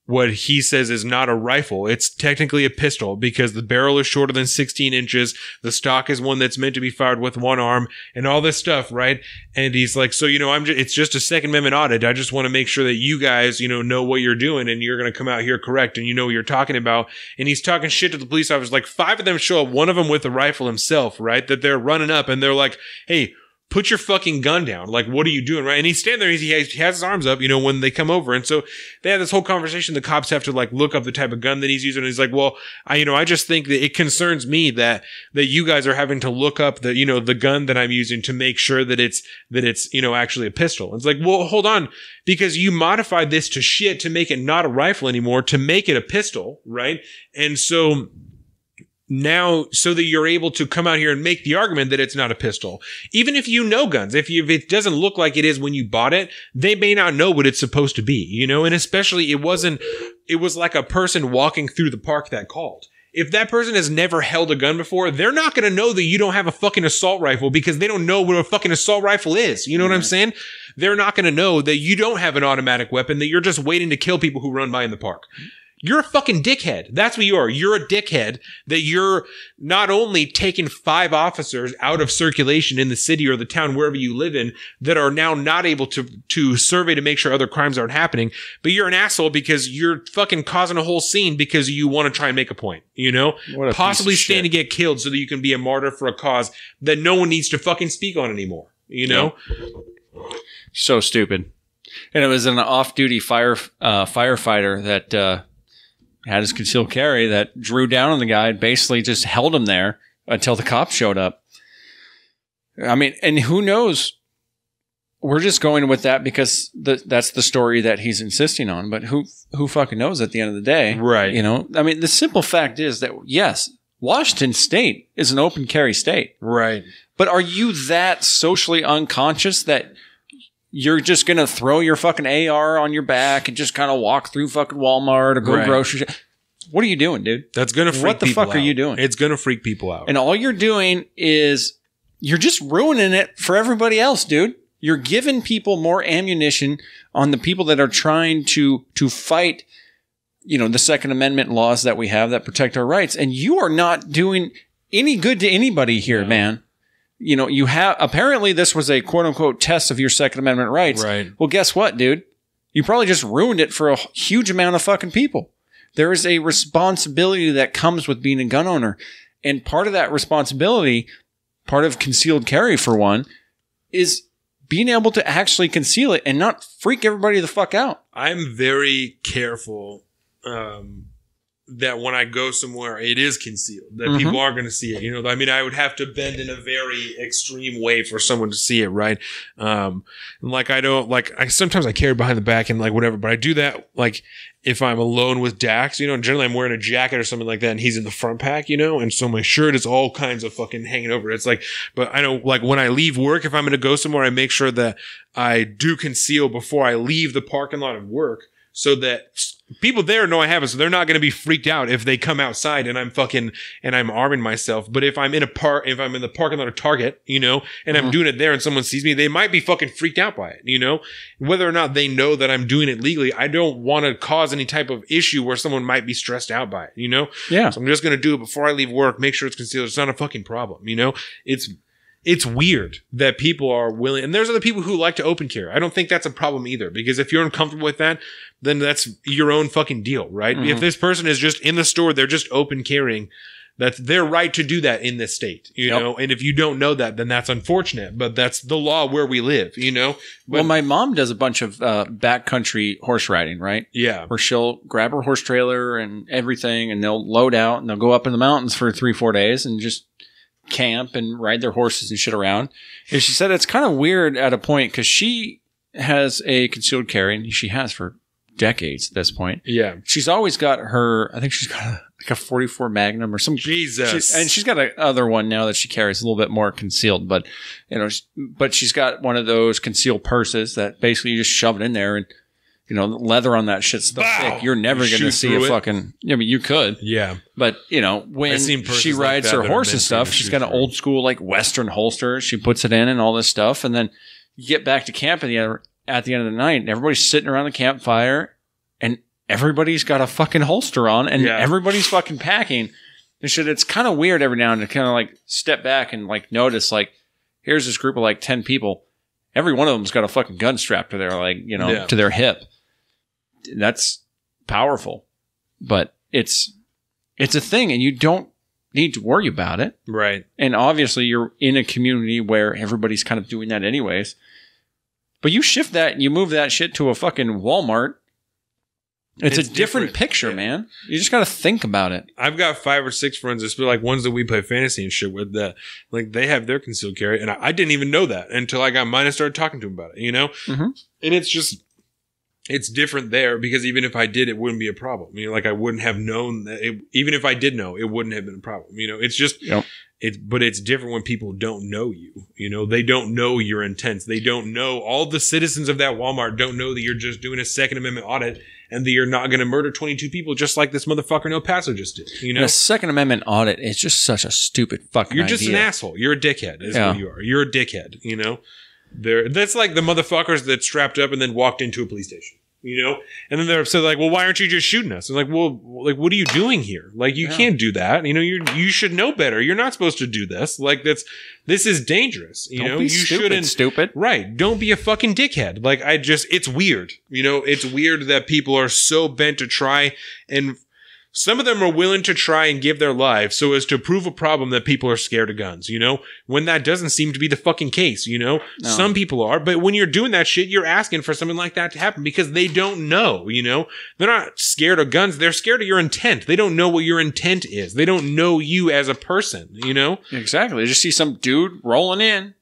what he says is not a rifle. It's technically a pistol because the barrel is shorter than 16 inches. The stock is one that's meant to be fired with one arm and all this stuff, right? And he's like, so, you know, it's just a Second Amendment audit. I just want to make sure that you guys, you know what you're doing and you're going to come out here correct and you know what you're talking about. And he's talking shit to the police officers. Like 5 of them show up, one of them with a rifle himself, right? That they're running up and they're like, hey, put your fucking gun down. Like, what are you doing, right? And he's standing there. He has his arms up, you know, when they come over. And so they have this whole conversation. The cops have to like look up the type of gun that he's using. And he's like, well, I just think that it concerns me that you guys are having to look up the, you know, the gun that I'm using to make sure that it's, you know, actually a pistol. It's like, well, hold on, because you modified this to shit to make it not a rifle anymore, to make it a pistol, right? And so now, so that you're able to come out here and make the argument that it's not a pistol. Even if you know guns, if it doesn't look like it is when you bought it, they may not know what it's supposed to be, you know? And especially it was like a person walking through the park that called. If that person has never held a gun before, they're not going to know that you don't have a fucking assault rifle because they don't know what a fucking assault rifle is. You know what I'm saying? They're not going to know that you don't have an automatic weapon, that you're just waiting to kill people who run by in the park. You're a fucking dickhead. That's what you are. You're a dickhead that you're not only taking 5 officers out of circulation in the city or the town, wherever you live in, that are now not able to survey to make sure other crimes aren't happening, but you're an asshole because you're fucking causing a whole scene because you want to try and make a point, you know? Possibly stand to get killed so that you can be a martyr for a cause that no one needs to fucking speak on anymore, you know? So stupid. And it was an off-duty firefighter that, had his concealed carry that drew down on the guy and basically just held him there until the cops showed up. I mean, and who knows? We're just going with that because that's the story that he's insisting on. But who fucking knows at the end of the day? Right. You know, I mean, the simple fact is that, yes, Washington State is an open carry state. Right. But are you that socially unconscious that you're just going to throw your fucking AR on your back and just kind of walk through fucking Walmart or go grocery shop? What are you doing, dude? That's going to freak people out. What the fuck are you doing? It's going to freak people out. And all you're doing is you're just ruining it for everybody else, dude. You're giving people more ammunition on the people that are trying to fight, you know, the Second Amendment laws that we have that protect our rights. And you are not doing any good to anybody here, man. You know, apparently this was a quote unquote test of your Second Amendment rights. Right. Well, guess what, dude? You probably just ruined it for a huge amount of fucking people. There is a responsibility that comes with being a gun owner. And part of that responsibility, part of concealed carry for one, is being able to actually conceal it and not freak everybody the fuck out. I'm very careful that when I go somewhere, it is concealed, that people aren't going to see it. You know, I mean, I would have to bend in a very extreme way for someone to see it, right? Like sometimes I carry behind the back and like whatever, but I do that like if I'm alone with Dax, you know, and generally I'm wearing a jacket or something like that and he's in the front pack, you know, and so my shirt is all kinds of fucking hanging over. It's like, but I know like when I leave work, if I'm going to go somewhere, I make sure that I do conceal before I leave the parking lot of work so that people there know I have it, so they're not going to be freaked out if they come outside and I'm arming myself. But if I'm in the parking lot of Target, you know, and I'm doing it there and someone sees me, they might be fucking freaked out by it, you know, whether or not they know that I'm doing it legally. I don't want to cause any type of issue where someone might be stressed out by it, you know? Yeah. So I'm just going to do it before I leave work, make sure it's concealed. It's not a fucking problem, you know? It's weird that people are willing, and there's other people who like to open carry. I don't think that's a problem either, because if you're uncomfortable with that, then that's your own fucking deal, right? If this person is just in the store, they're just open carrying, that's their right to do that in this state, you know? And if you don't know that, then that's unfortunate, but that's the law where we live, you know? Well, my mom does a bunch of backcountry horse riding, right? Yeah. Where she'll grab her horse trailer and everything, and they'll load out, and they'll go up in the mountains for 3-4 days and just camp and ride their horses and shit around. And she said it's kind of weird at a point because she has a concealed carry, and she has for decades at this point. Yeah. She's always got her, I think she's got like a 44 Magnum or some. Jesus. And she's got another one now that she carries a little bit more concealed, but you know, but she's got one of those concealed purses that basically you just shove it in there, and you know, the leather on that shit's so thick. You're never going to see a fucking, I mean, you could. Yeah. But, you know, when she rides her horse and stuff, she's got an old school, like, Western holster. She puts it in and all this stuff. And then you get back to camp at the end of the night, and everybody's sitting around the campfire, and everybody's got a fucking holster on and everybody's fucking packing and shit. It's kind of weird every now and then to kind of like step back and like notice like, here's this group of like 10 people. Every one of them's got a fucking gun strapped to their like, you know, to their hip. That's powerful, but it's a thing and you don't need to worry about it. Right. And obviously you're in a community where everybody's kind of doing that anyways. But you shift that and you move that shit to a fucking Walmart. It's a different picture, man. You just got to think about it. I've got 5 or 6 friends, especially like ones that we play fantasy and shit with, that like they have their concealed carry, and I didn't even know that until I got mine and started talking to them about it. You know, and it's different there because even if I did, it wouldn't be a problem. You know, like I wouldn't have known that. Even if I did know, it wouldn't have been a problem. You know, it's just but it's different when people don't know you. You know, they don't know your intents. They don't know. All the citizens of that Walmart don't know that you're just doing a Second Amendment audit and that you're not going to murder 22 people just like this motherfucker in El Paso just did. You know, a Second Amendment audit is just such a stupid fucking You're just idea. an asshole. You're a dickhead is what you are. You're a dickhead, you know? That's like the motherfuckers that strapped up and then walked into a police station. You know, and then they're upset, like, well, why aren't you just shooting us? And like, well, like, what are you doing here? Like, you can't do that. You know, you should know better. You're not supposed to do this. Like, this is dangerous. You know, you shouldn't. Stupid. Right. Don't be a fucking dickhead. Like, it's weird. You know, it's weird that people are so bent to try, and some of them are willing to try and give their lives so as to prove a problem that people are scared of guns, you know, when that doesn't seem to be the fucking case, you know. No. Some people are, but when you're doing that shit, you're asking for something like that to happen because they don't know, you know. They're not scared of guns. They're scared of your intent. They don't know what your intent is. They don't know you as a person, you know. Exactly. They just see some dude rolling in,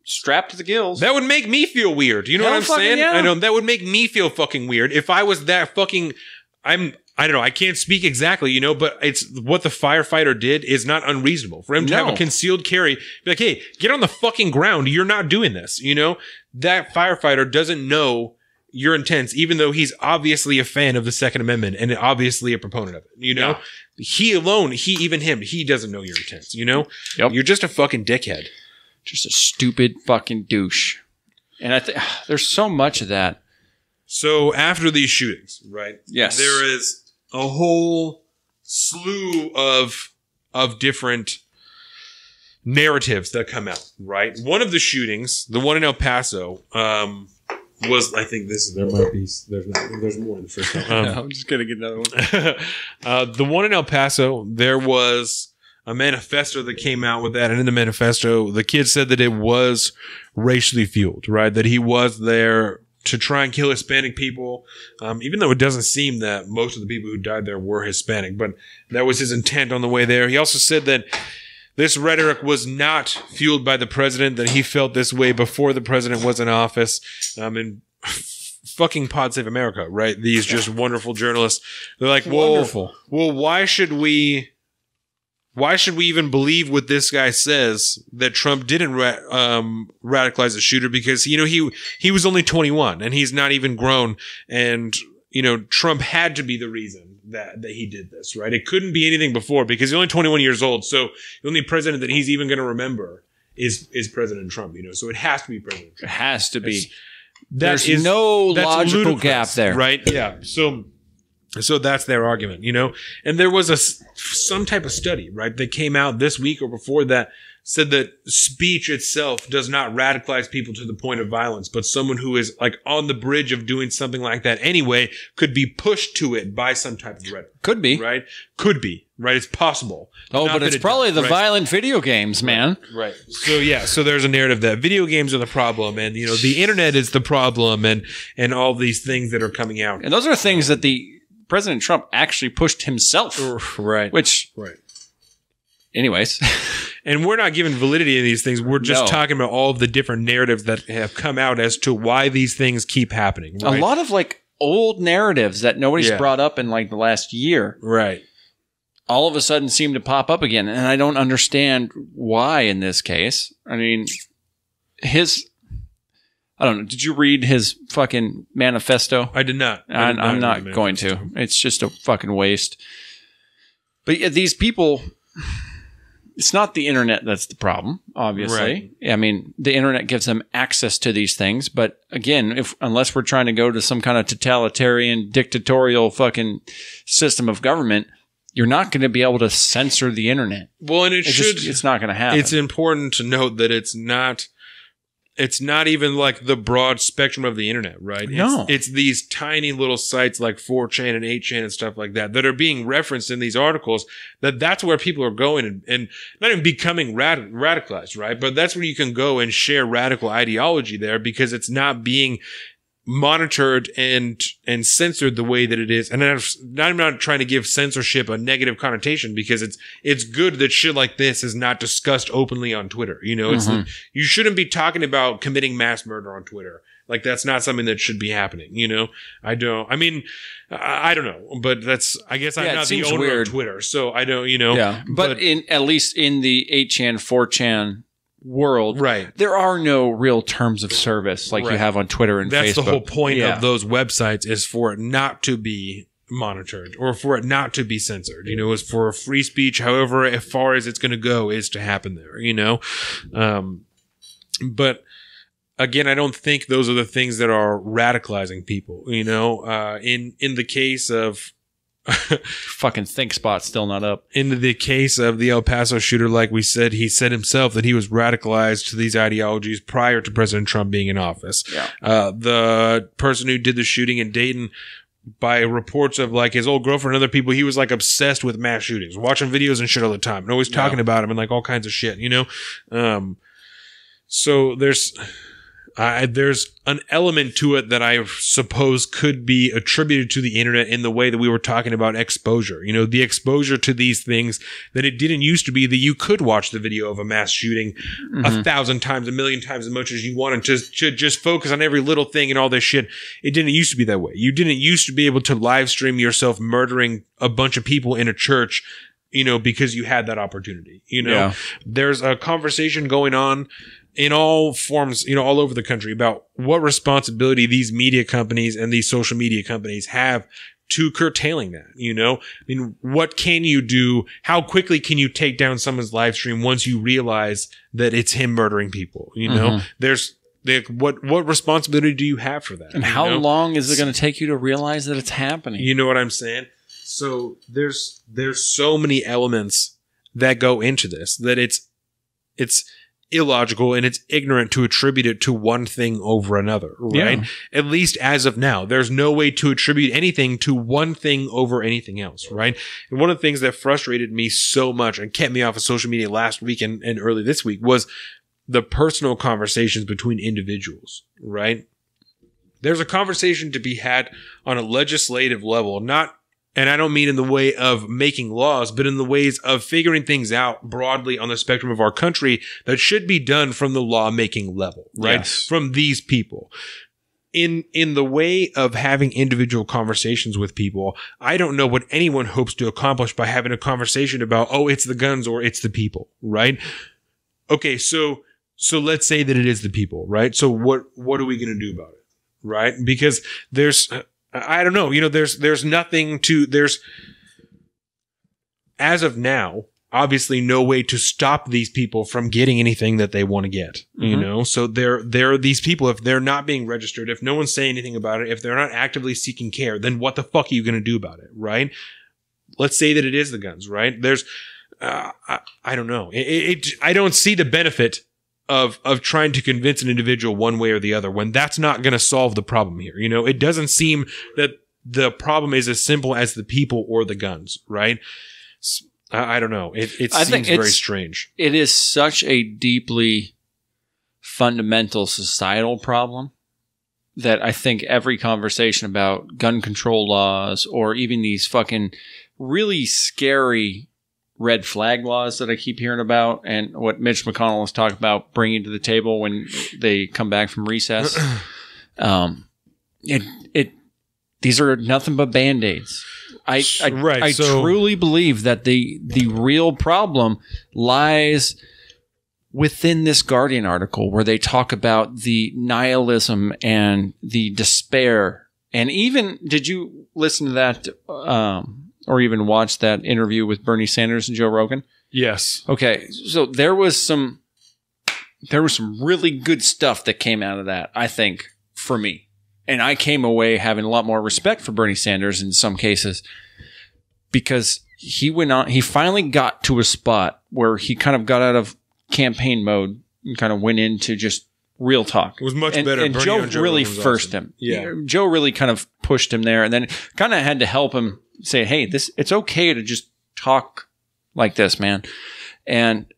strapped to the gills. That would make me feel weird. You know what I'm saying? Yeah. I know. That would make me feel fucking weird if I was that fucking... I don't know. I can't speak exactly, you know, but it's what the firefighter did is not unreasonable for him to have a concealed carry. Be like, hey, get on the fucking ground. You're not doing this. You know, that firefighter doesn't know your intents, even though he's obviously a fan of the Second Amendment and obviously a proponent of it. You know, he doesn't know your intents. You know, you're just a fucking dickhead, just a stupid fucking douche. And I think there's so much of that. So after these shootings, right? Yes, there is a whole slew of different narratives that come out, right? One of the shootings, the one in El Paso, was, I think there might be, there's more in the first one. I'm just going to get another one. The one in El Paso, there was a manifesto that came out with that. And in the manifesto, the kid said that it was racially fueled, right? That he was there to try and kill Hispanic people, even though it doesn't seem that most of the people who died there were Hispanic, but that was his intent on the way there. He also said that this rhetoric was not fueled by the president, that he felt this way before the president was in office, and fucking Pod Save America, right? These just wonderful journalists. They're like, well, why should we even believe what this guy says that Trump didn't radicalize the shooter? Because, you know, he was only 21 and he's not even grown. And, you know, Trump had to be the reason that he did this, right? It couldn't be anything before because he's only 21 years old. So the only president that he's even going to remember is President Trump, you know? So it has to be President Trump. It has to be. That's no logical gap there. Right? Yeah. So that's their argument, you know? And there was some type of study, right, that came out this week or before that said that speech itself does not radicalize people to the point of violence, but someone who is like on the bridge of doing something like that anyway could be pushed to it by some type of rhetoric. Could be. Right? Could be. Right? It's possible. Oh, but it's probably the violent video games, man. Right. So there's a narrative that video games are the problem and, you know, the internet is the problem and all these things that are coming out. And those are things that President Trump actually pushed himself. Right. Anyways. And we're not giving validity to these things. We're just talking about all of the different narratives that have come out as to why these things keep happening. Right? A lot of like old narratives that nobody's brought up in like the last year. Right. All of a sudden seem to pop up again. And I don't understand why in this case. I mean, I don't know. Did you read his fucking manifesto? I did not. I'm not going to. It's just a fucking waste. But yeah, these people, It's not the internet that's the problem, obviously. Right. I mean, the internet gives them access to these things. But again, unless we're trying to go to some kind of totalitarian, dictatorial fucking system of government, you're not going to be able to censor the internet. Well, and it's not going to happen. It's important to note that it's not even like the broad spectrum of the internet, right? No. It's these tiny little sites like 4chan and 8chan and stuff like that are being referenced in these articles, that's where people are going and not even becoming radicalized, right? But that's where you can go and share radical ideology there because it's not being monitored and censored the way that it is. And I'm not trying to give censorship a negative connotation because it's good that shit like this is not discussed openly on Twitter. You know, you shouldn't be talking about committing mass murder on Twitter. Like that's not something that should be happening. You know, I don't know, but I guess I'm not the owner of Twitter. So I don't, you know, yeah, but at least in the 8chan, 4chan world, right, there are no real terms of service like you have on Twitter and that's Facebook. The whole point of those websites is for it not to be monitored or for it not to be censored. You know, is for free speech, however as far as it's going to go is to happen there, you know. But again, I don't think those are the things that are radicalizing people, you know. In the case of fucking think spot still not up. In the case of the El Paso shooter, like we said, he said himself that he was radicalized to these ideologies prior to President Trump being in office. Yeah. The person who did the shooting in Dayton, by reports of like his old girlfriend and other people, he was like obsessed with mass shootings, watching videos and shit all the time and always talking about him and like all kinds of shit, you know? So there's an element to it that I suppose could be attributed to the internet in the way that we were talking about exposure. You know, the exposure to these things that it didn't used to be that you could watch the video of a mass shooting 1,000 times, 1,000,000 times as much as you wanted to just focus on every little thing and all this shit. It didn't used to be that way. You didn't used to be able to live stream yourself murdering a bunch of people in a church, you know, because you had that opportunity. You know, there's a conversation going on in all forms, you know, all over the country about what responsibility these media companies and these social media companies have to curtailing that, you know? I mean, what can you do? How quickly can you take down someone's live stream once you realize that it's him murdering people? You know, what responsibility do you have for that? And how long is it going to take you to realize that it's happening? You know what I'm saying? So there's so many elements that go into this that it's illogical and it's ignorant to attribute it to one thing over another, right? Yeah. At least as of now, there's no way to attribute anything to one thing over anything else, right? And one of the things that frustrated me so much and kept me off of social media last week and early this week was the personal conversations between individuals, right? There's a conversation to be had on a legislative level, and I don't mean in the way of making laws, but in the ways of figuring things out broadly on the spectrum of our country that should be done from the lawmaking level, right? Yes. From these people. In the way of having individual conversations with people, I don't know what anyone hopes to accomplish by having a conversation about, oh, it's the guns or it's the people, right? Okay, so let's say that it is the people, right? So what are we going to do about it, right? Because I don't know. You know, there's nothing there's, as of now, obviously no way to stop these people from getting anything that they want to get, you know? So there are these people, if they're not being registered, if no one's saying anything about it, if they're not actively seeking care, then what the fuck are you going to do about it, right? Let's say that it is the guns, right? There's, I don't know. I don't see the benefit of trying to convince an individual one way or the other when that's not going to solve the problem here. You know, it doesn't seem that the problem is as simple as the people or the guns, right? I don't know. It seems very strange. It is such a deeply fundamental societal problem that I think every conversation about gun control laws or even these fucking really scary red flag laws that I keep hearing about and what Mitch McConnell was talking about bringing to the table when they come back from recess. These are nothing but Band-Aids. I truly believe that the real problem lies within this Guardian article where they talk about the nihilism and the despair. And even, did you listen to that or even watch that interview with Bernie Sanders and Joe Rogan? Yes. Okay, so there was some really good stuff that came out of that, I think, for me. And I came away having a lot more respect for Bernie Sanders in some cases because he finally got to a spot where he kind of got out of campaign mode and kind of went into just real talk. It was much better. And Joe really first him. Yeah. Joe really kind of pushed him there and then kind of had to help him say, hey, it's okay to just talk like this, man. And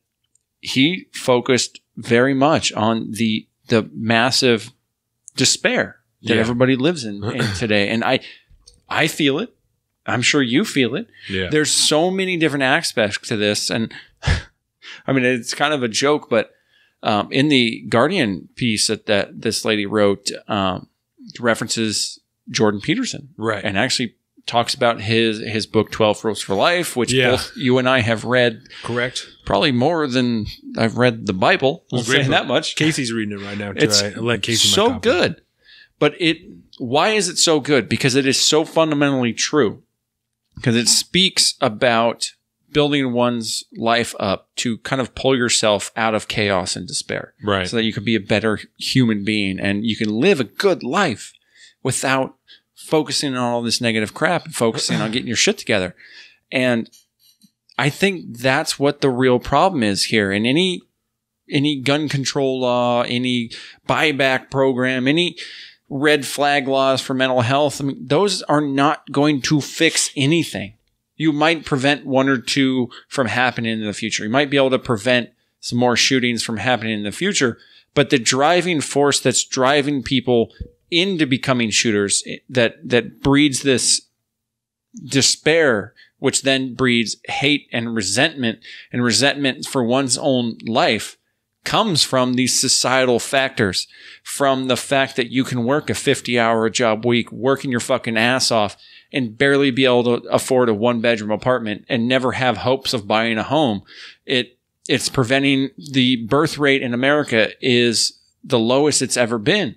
he focused very much on the massive despair that everybody lives in today. And I feel it. I'm sure you feel it. Yeah. There's so many different aspects to this. And I mean, it's kind of a joke, but in the Guardian piece that this lady wrote, references Jordan Peterson. Right. And actually talks about his book, 12 Rules for Life, which both you and I have read. Correct. Probably more than I've read the Bible. I'll say that much. Casey's reading it right now. Too. It's I let Casey so good. But why is it so good? Because it is so fundamentally true. Because it speaks about building one's life up to kind of pull yourself out of chaos and despair. Right. So that you can be a better human being and you can live a good life without focusing on all this negative crap and focusing on getting your shit together. And I think that's what the real problem is here. And any gun control law, any buyback program, any red flag laws for mental health, I mean, those are not going to fix anything. You might prevent one or two from happening in the future. You might be able to prevent some more shootings from happening in the future. But the driving force that's driving people into becoming shooters, that breeds this despair, which then breeds hate and resentment for one's own life, comes from these societal factors, from the fact that you can work a 50-hour job week, working your fucking ass off, and barely be able to afford a one-bedroom apartment and never have hopes of buying a home. It's preventing the birth rate in America is the lowest it's ever been.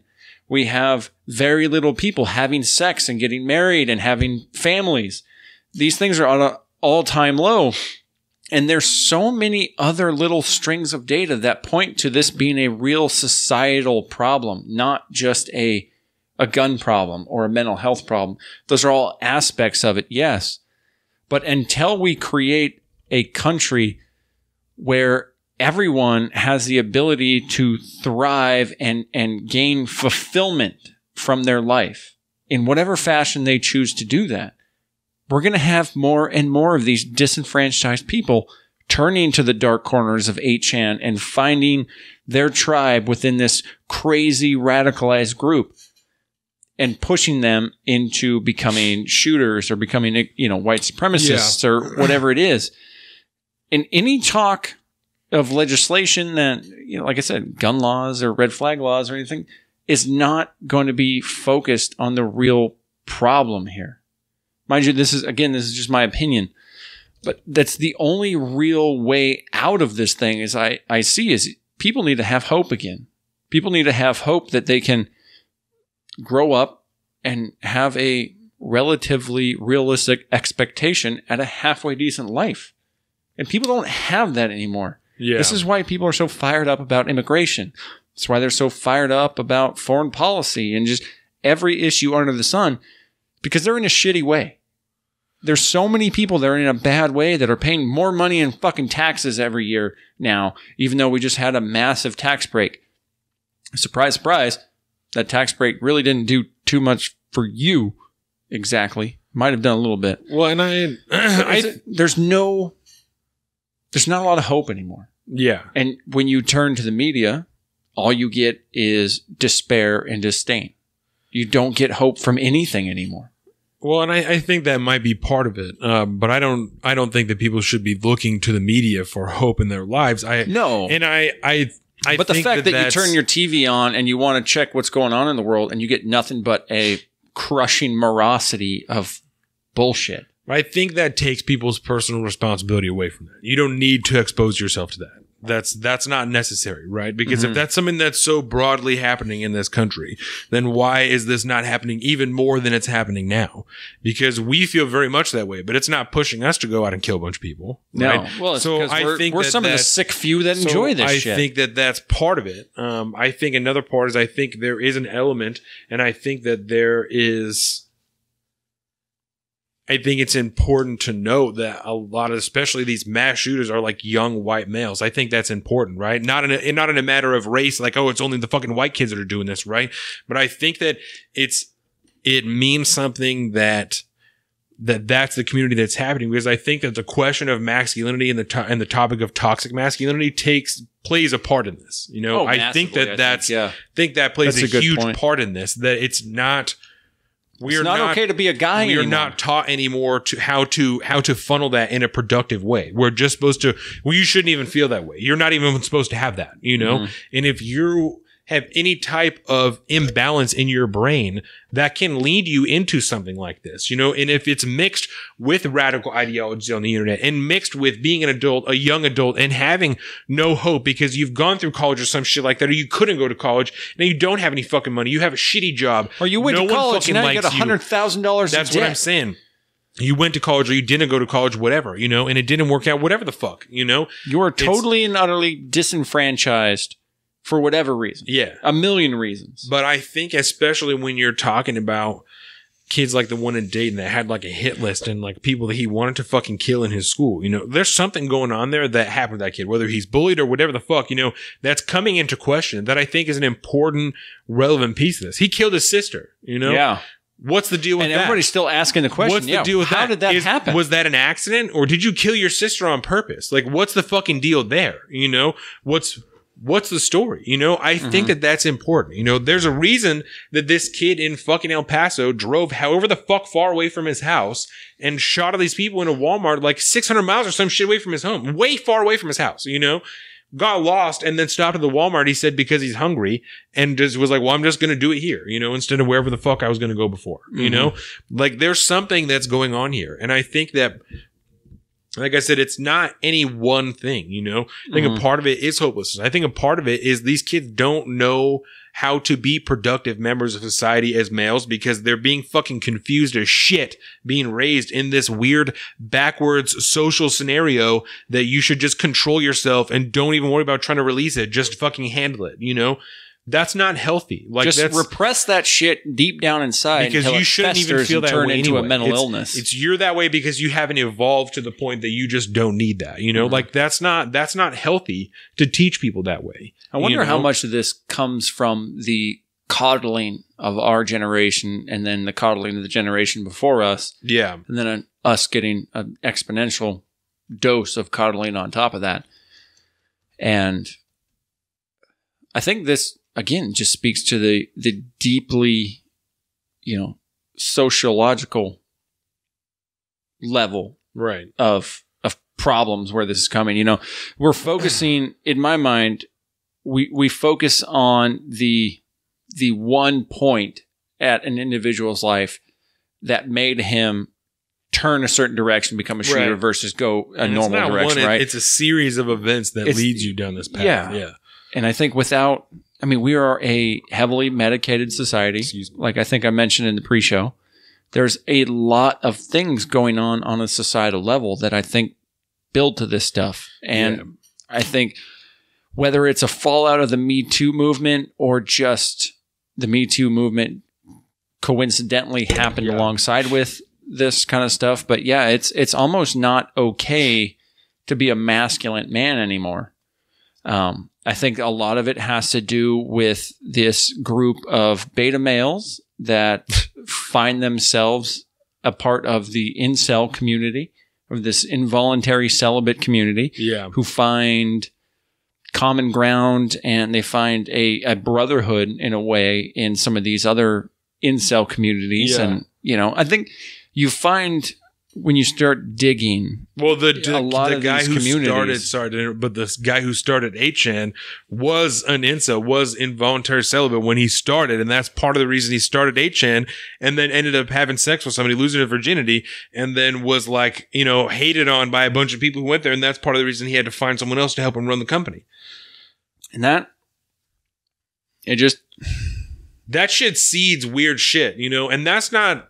We have very little people having sex and getting married and having families. These things are on an all-time low. And there's so many other little strings of data that point to this being a real societal problem, not just a gun problem or a mental health problem. Those are all aspects of it, yes. But until we create a country where everyone has the ability to thrive and gain fulfillment from their life in whatever fashion they choose to do that, we're going to have more and more of these disenfranchised people turning to the dark corners of 8chan and finding their tribe within this crazy radicalized group and pushing them into becoming shooters or becoming, white supremacists or whatever it is. In any talk of legislation that, like I said, gun laws or red flag laws or anything is not going to be focused on the real problem here. Mind you, this is just my opinion, but that's the only real way out of this thing is I see is people need to have hope again. People need to have hope that they can grow up and have a relatively realistic expectation at a halfway decent life. And people don't have that anymore. Yeah. This is why people are so fired up about immigration. That's why they're so fired up about foreign policy and just every issue under the sun, because they're in a shitty way. There's so many people that are in a bad way that are paying more money in fucking taxes every year now, even though we just had a massive tax break. Surprise, surprise. That tax break really didn't do too much for you. Exactly. Might have done a little bit. Well, and there's not a lot of hope anymore. Yeah. And when you turn to the media, all you get is despair and disdain. You don't get hope from anything anymore. Well, and I think that might be part of it, but I don't think that people should be looking to the media for hope in their lives. No, and but the fact that you turn your TV on and you want to check what's going on in the world and you get nothing but a crushing morosity of bullshit. I think that takes people's personal responsibility away from that. You don't need to expose yourself to that. That's not necessary, right? Because if that's something that's so broadly happening in this country, then why is this not happening even more than it's happening now? Because we feel very much that way, but it's not pushing us to go out and kill a bunch of people. Right? No, well, it's because we're some of the sick few that enjoy this shit. I think that's part of it. I think another part is I think there is an element, and I think that there is. I think it's important to note that a lot of, especially these mass shooters, are like young white males. I think that's important, right? Not in a matter of race, like, oh, it's only the fucking white kids that are doing this, right? But I think that it means something that's the community that's happening, because I think that the question of masculinity and the topic of toxic masculinity plays a part in this. You know, I think that plays a huge part in this. That it's not. It's not okay to be a guy anymore. We are not taught anymore how to funnel that in a productive way. We're just supposed to. Well, you shouldn't even feel that way. You're not even supposed to have that, you know. And if you have any type of imbalance in your brain, that can lead you into something like this, you know. And if it's mixed with radical ideology on the internet, and mixed with being a young adult, and having no hope because you've gone through college or some shit like that, or you couldn't go to college, and you don't have any fucking money, you have a shitty job, or you went to college and now you got $100,000. That's what I'm saying. You went to college, or you didn't go to college, whatever, you know, and it didn't work out, whatever the fuck, you know. You are totally and utterly disenfranchised. For whatever reason. Yeah. A million reasons. But I think especially when you're talking about kids like the one in Dayton that had like a hit list and like people that he wanted to fucking kill in his school, you know, there's something going on there that happened to that kid, whether he's bullied or whatever the fuck, you know, that's coming into question, that I think is an important, relevant piece of this. He killed his sister, you know? Yeah. What's the deal with that? And everybody's still asking the question. What's the deal with that? How did that happen? Was that an accident, or did you kill your sister on purpose? Like, what's the fucking deal there? You know, what's the story? You know, I think that's important. You know, there's a reason that this kid in fucking El Paso drove however the fuck far away from his house and shot all these people in a Walmart like 600 miles or some shit away from his home, way far away from his house, you know, got lost and then stopped at the Walmart, he said, because he's hungry, and just was like, well, I'm just going to do it here, you know, instead of wherever the fuck I was going to go before, you know, like there's something that's going on here. And I think that, like I said, it's not any one thing, you know? I think a part of it is hopelessness. I think a part of it is these kids don't know how to be productive members of society as males, because they're being fucking confused as shit, being raised in this weird backwards social scenario that you should just control yourself and don't even worry about trying to release it. Just fucking handle it, you know? That's not healthy. Like, just repress that shit deep down inside, because you shouldn't even feel that way into a mental illness. You're that way because you haven't evolved to the point that you just don't need that. You know, like that's not healthy to teach people that way. I wonder how much of this comes from the coddling of our generation, and then the coddling of the generation before us. Yeah, and then us getting an exponential dose of coddling on top of that. And I think this, again, just speaks to the deeply, you know, sociological level of problems where this is coming. You know, we're focusing, in my mind, we focus on the one point at an individual's life that made him turn a certain direction, become a shooter versus go a normal direction, right? It's a series of events that leads you down this path. Yeah. And I think we are a heavily medicated society. Like I think I mentioned in the pre-show, there's a lot of things going on a societal level that I think build to this stuff. And I think whether it's a fallout of the Me Too movement, or just the Me Too movement coincidentally happened alongside with this kind of stuff. But yeah, it's almost not okay to be a masculine man anymore. I think a lot of it has to do with this group of beta males that find themselves a part of the incel community, or this involuntary celibate community, who find common ground, and they find a brotherhood in a way in some of these other incel communities. And, you know, I think you find when you start digging, well, the guy who started 8chan was an incel, was involuntary celibate when he started, and that's part of the reason he started 8chan, and then ended up having sex with somebody, losing his virginity, and then was like, you know, hated on by a bunch of people who went there, and that's part of the reason he had to find someone else to help him run the company. And that shit seeds weird shit, you know, and that's not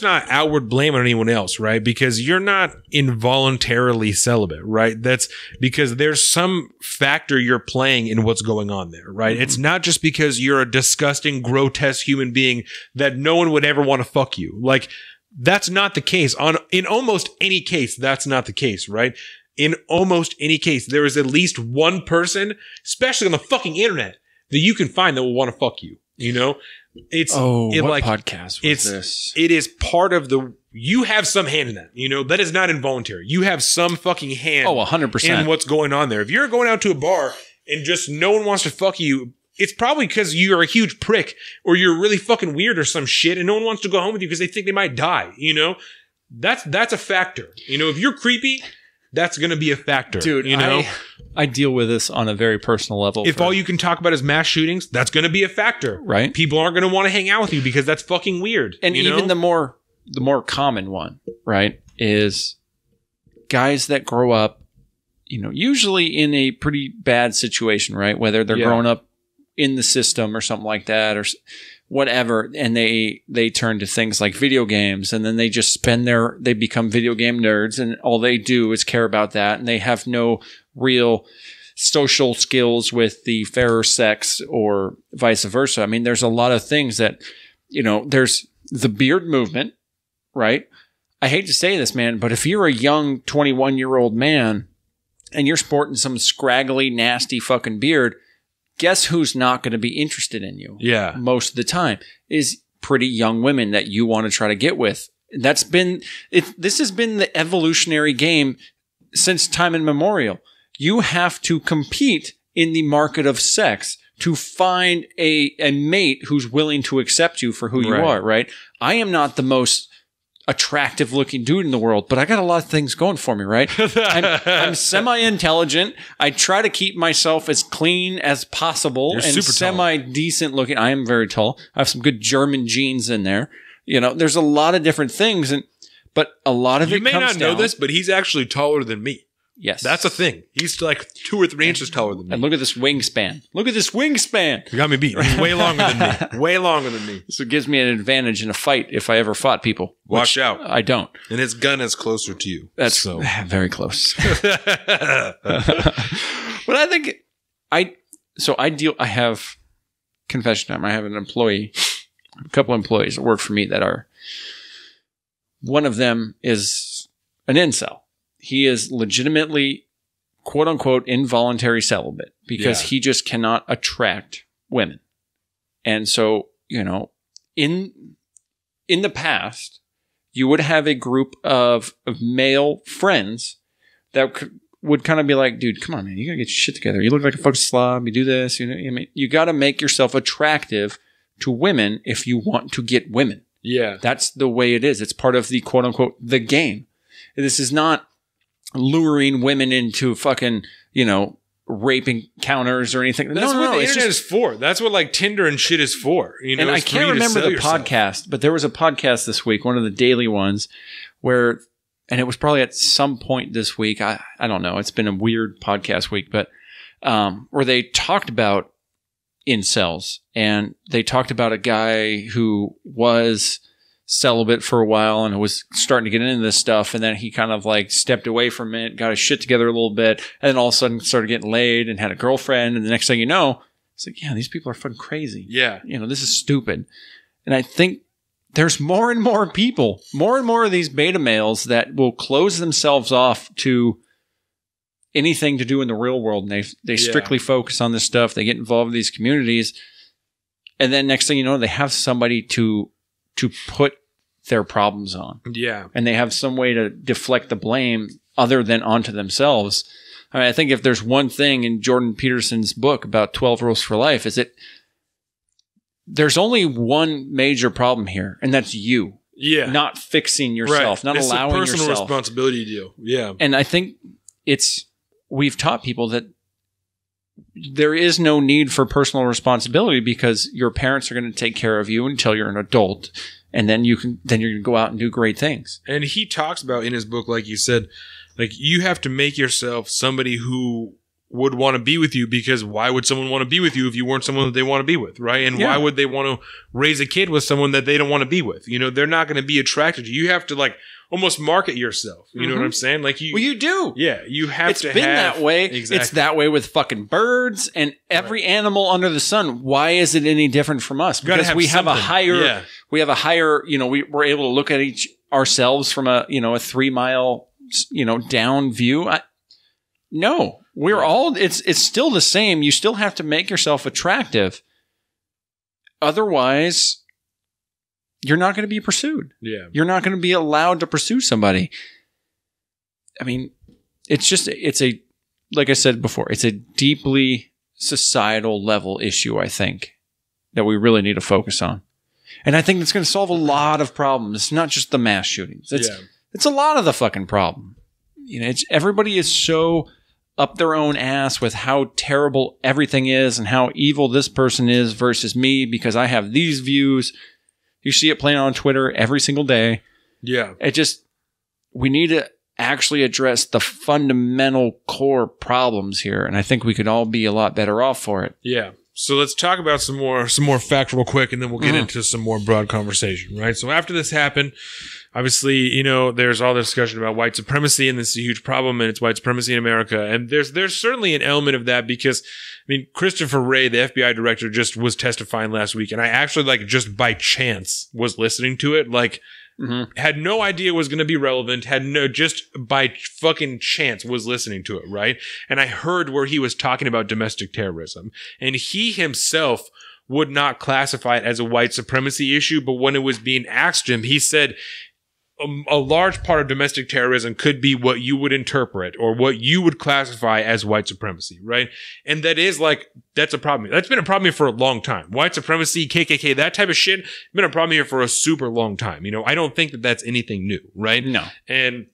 outward blame on anyone else, right? Because you're not involuntarily celibate, right? That's because there's some factor you're playing in what's going on there, right? Mm-hmm. It's not just because you're a disgusting, grotesque human being that no one would ever want to fuck you. Like, that's not the case. In almost any case, that's not the case, right? In almost any case, there is at least one person, especially on the fucking internet, that you can find that will want to fuck you, you know? What podcast was this? It is part of you have some hand in that, you know, that is not involuntary. You have some fucking hand 100% in what's going on there. If you're going out to a bar and just no one wants to fuck you, it's probably because you're a huge prick or you're really fucking weird or some shit and no one wants to go home with you because they think they might die, you know? That's a factor. You know, if you're creepy, that's going to be a factor. Dude, you know? I deal with this on a very personal level. If all you can talk about is mass shootings, that's going to be a factor. Right. People aren't going to want to hang out with you because that's fucking weird. And even the more common one, right, is guys that grow up, you know, usually in a pretty bad situation, right? Whether they're growing up in the system or something like that or whatever, and they turn to things like video games, and then they just they become video game nerds, and all they do is care about that, and they have no real social skills with the fairer sex or vice versa. I mean, there's a lot of things that, you know, there's the beard movement, right? I hate to say this, man, but if you're a young 21-year-old man and you're sporting some scraggly, nasty fucking beard, guess who's not going to be interested in you? Yeah. Most of the time is pretty young women that you want to try to get with. This has been the evolutionary game since time immemorial. You have to compete in the market of sex to find a mate who's willing to accept you for who you are, right? I am not the most attractive looking dude in the world, but I got a lot of things going for me, right? I'm semi-intelligent. I try to keep myself as clean as possible. You're and semi-decent looking. I am very tall. I have some good German genes in there. You know, there's a lot of different things, but a lot of it comes down. You may not know this, but he's actually taller than me. Yes. That's a thing. He's like 2 or 3 inches taller than me. And look at this wingspan. You got me beat. He's way longer than me. Way longer than me. So it gives me an advantage in a fight if I ever fought people. Watch out. I don't. And his gun is closer to you. That's very close. But I think I have confession time. I have a couple employees that work for me that are, one of them is an incel. He is legitimately, quote unquote, involuntary celibate because he just cannot attract women. And so, you know, in the past, you would have a group of male friends that would kind of be like, dude, come on, man, you gotta get your shit together. You look like a fucking slob. You do this. You know, I mean, you got to make yourself attractive to women if you want to get women. Yeah. That's the way it is. It's part of the quote unquote, the game. This is not luring women into fucking, you know, rape encounters or anything. That's what the internet is for. That's what like Tinder and shit is for. You know, and I can't remember the podcast, but there was a podcast this week, one of the daily ones, where, and it was probably at some point this week. I don't know. It's been a weird podcast week, but where they talked about incels, and they talked about a guy who was celibate for a while and was starting to get into this stuff, and then he kind of like stepped away from it, got his shit together a little bit, and then all of a sudden started getting laid and had a girlfriend, and the next thing you know, it's like, yeah, these people are fucking crazy. Yeah. You know, this is stupid. And I think there's more and more people, more and more of these beta males that will close themselves off to anything to do in the real world, and they strictly focus on this stuff. They get involved in these communities, and then next thing you know, they have somebody to put their problems on. Yeah. And they have some way to deflect the blame other than onto themselves. I mean, I think if there's one thing in Jordan Peterson's book about 12 Rules for Life, is that there's only one major problem here, and that's you. not fixing yourself, not it's allowing a personal yourself. responsibility deal. Yeah. And I think we've taught people that there is no need for personal responsibility because your parents are going to take care of you until you're an adult. And then you're going to go out and do great things. And he talks about in his book, like you said, like you have to make yourself somebody who would want to be with you, because why would someone want to be with you if you weren't someone that they want to be with, right? And why would they want to raise a kid with someone that they don't want to be with? You know, they're not going to be attracted to you. You have to like almost market yourself. You know what I'm saying? Like you do. Yeah, you have it's been that way. Exactly. It's that way with fucking birds and every animal under the sun. Why is it any different from us? Because we have a higher, you know, we're able to look at ourselves from a 3 mile, down view. No, we're all, it's still the same. You still have to make yourself attractive. Otherwise, you're not going to be pursued. Yeah. You're not going to be allowed to pursue somebody. I mean, like I said before, it's a deeply societal level issue, I think, that we really need to focus on. And I think it's going to solve a lot of problems. It's not just the mass shootings. It's a lot of the fucking problem. You know, everybody is so up their own ass with how terrible everything is and how evil this person is versus me because I have these views. You see it playing on Twitter every single day. Yeah. We need to actually address the fundamental core problems here. And I think we could all be a lot better off for it. Yeah. So let's talk about some more facts real quick, and then we'll get into some more broad conversation, right? So after this happened, obviously, there's all this discussion about white supremacy, and this is a huge problem, and it's white supremacy in America. And there's certainly an element of that because, Christopher Wray, the FBI director, just was testifying last week, and I actually, just by chance was listening to it, had no idea it was going to be relevant, just by fucking chance was listening to it, right? And I heard where he was talking about domestic terrorism, and he himself would not classify it as a white supremacy issue, but when it was being asked him, he said a large part of domestic terrorism could be what you would interpret or what you would classify as white supremacy, right? And that is that's a problem. That's been a problem here for a long time. White supremacy, KKK, that type of shit, been a problem here for a super long time. I don't think that that's anything new, right? No. And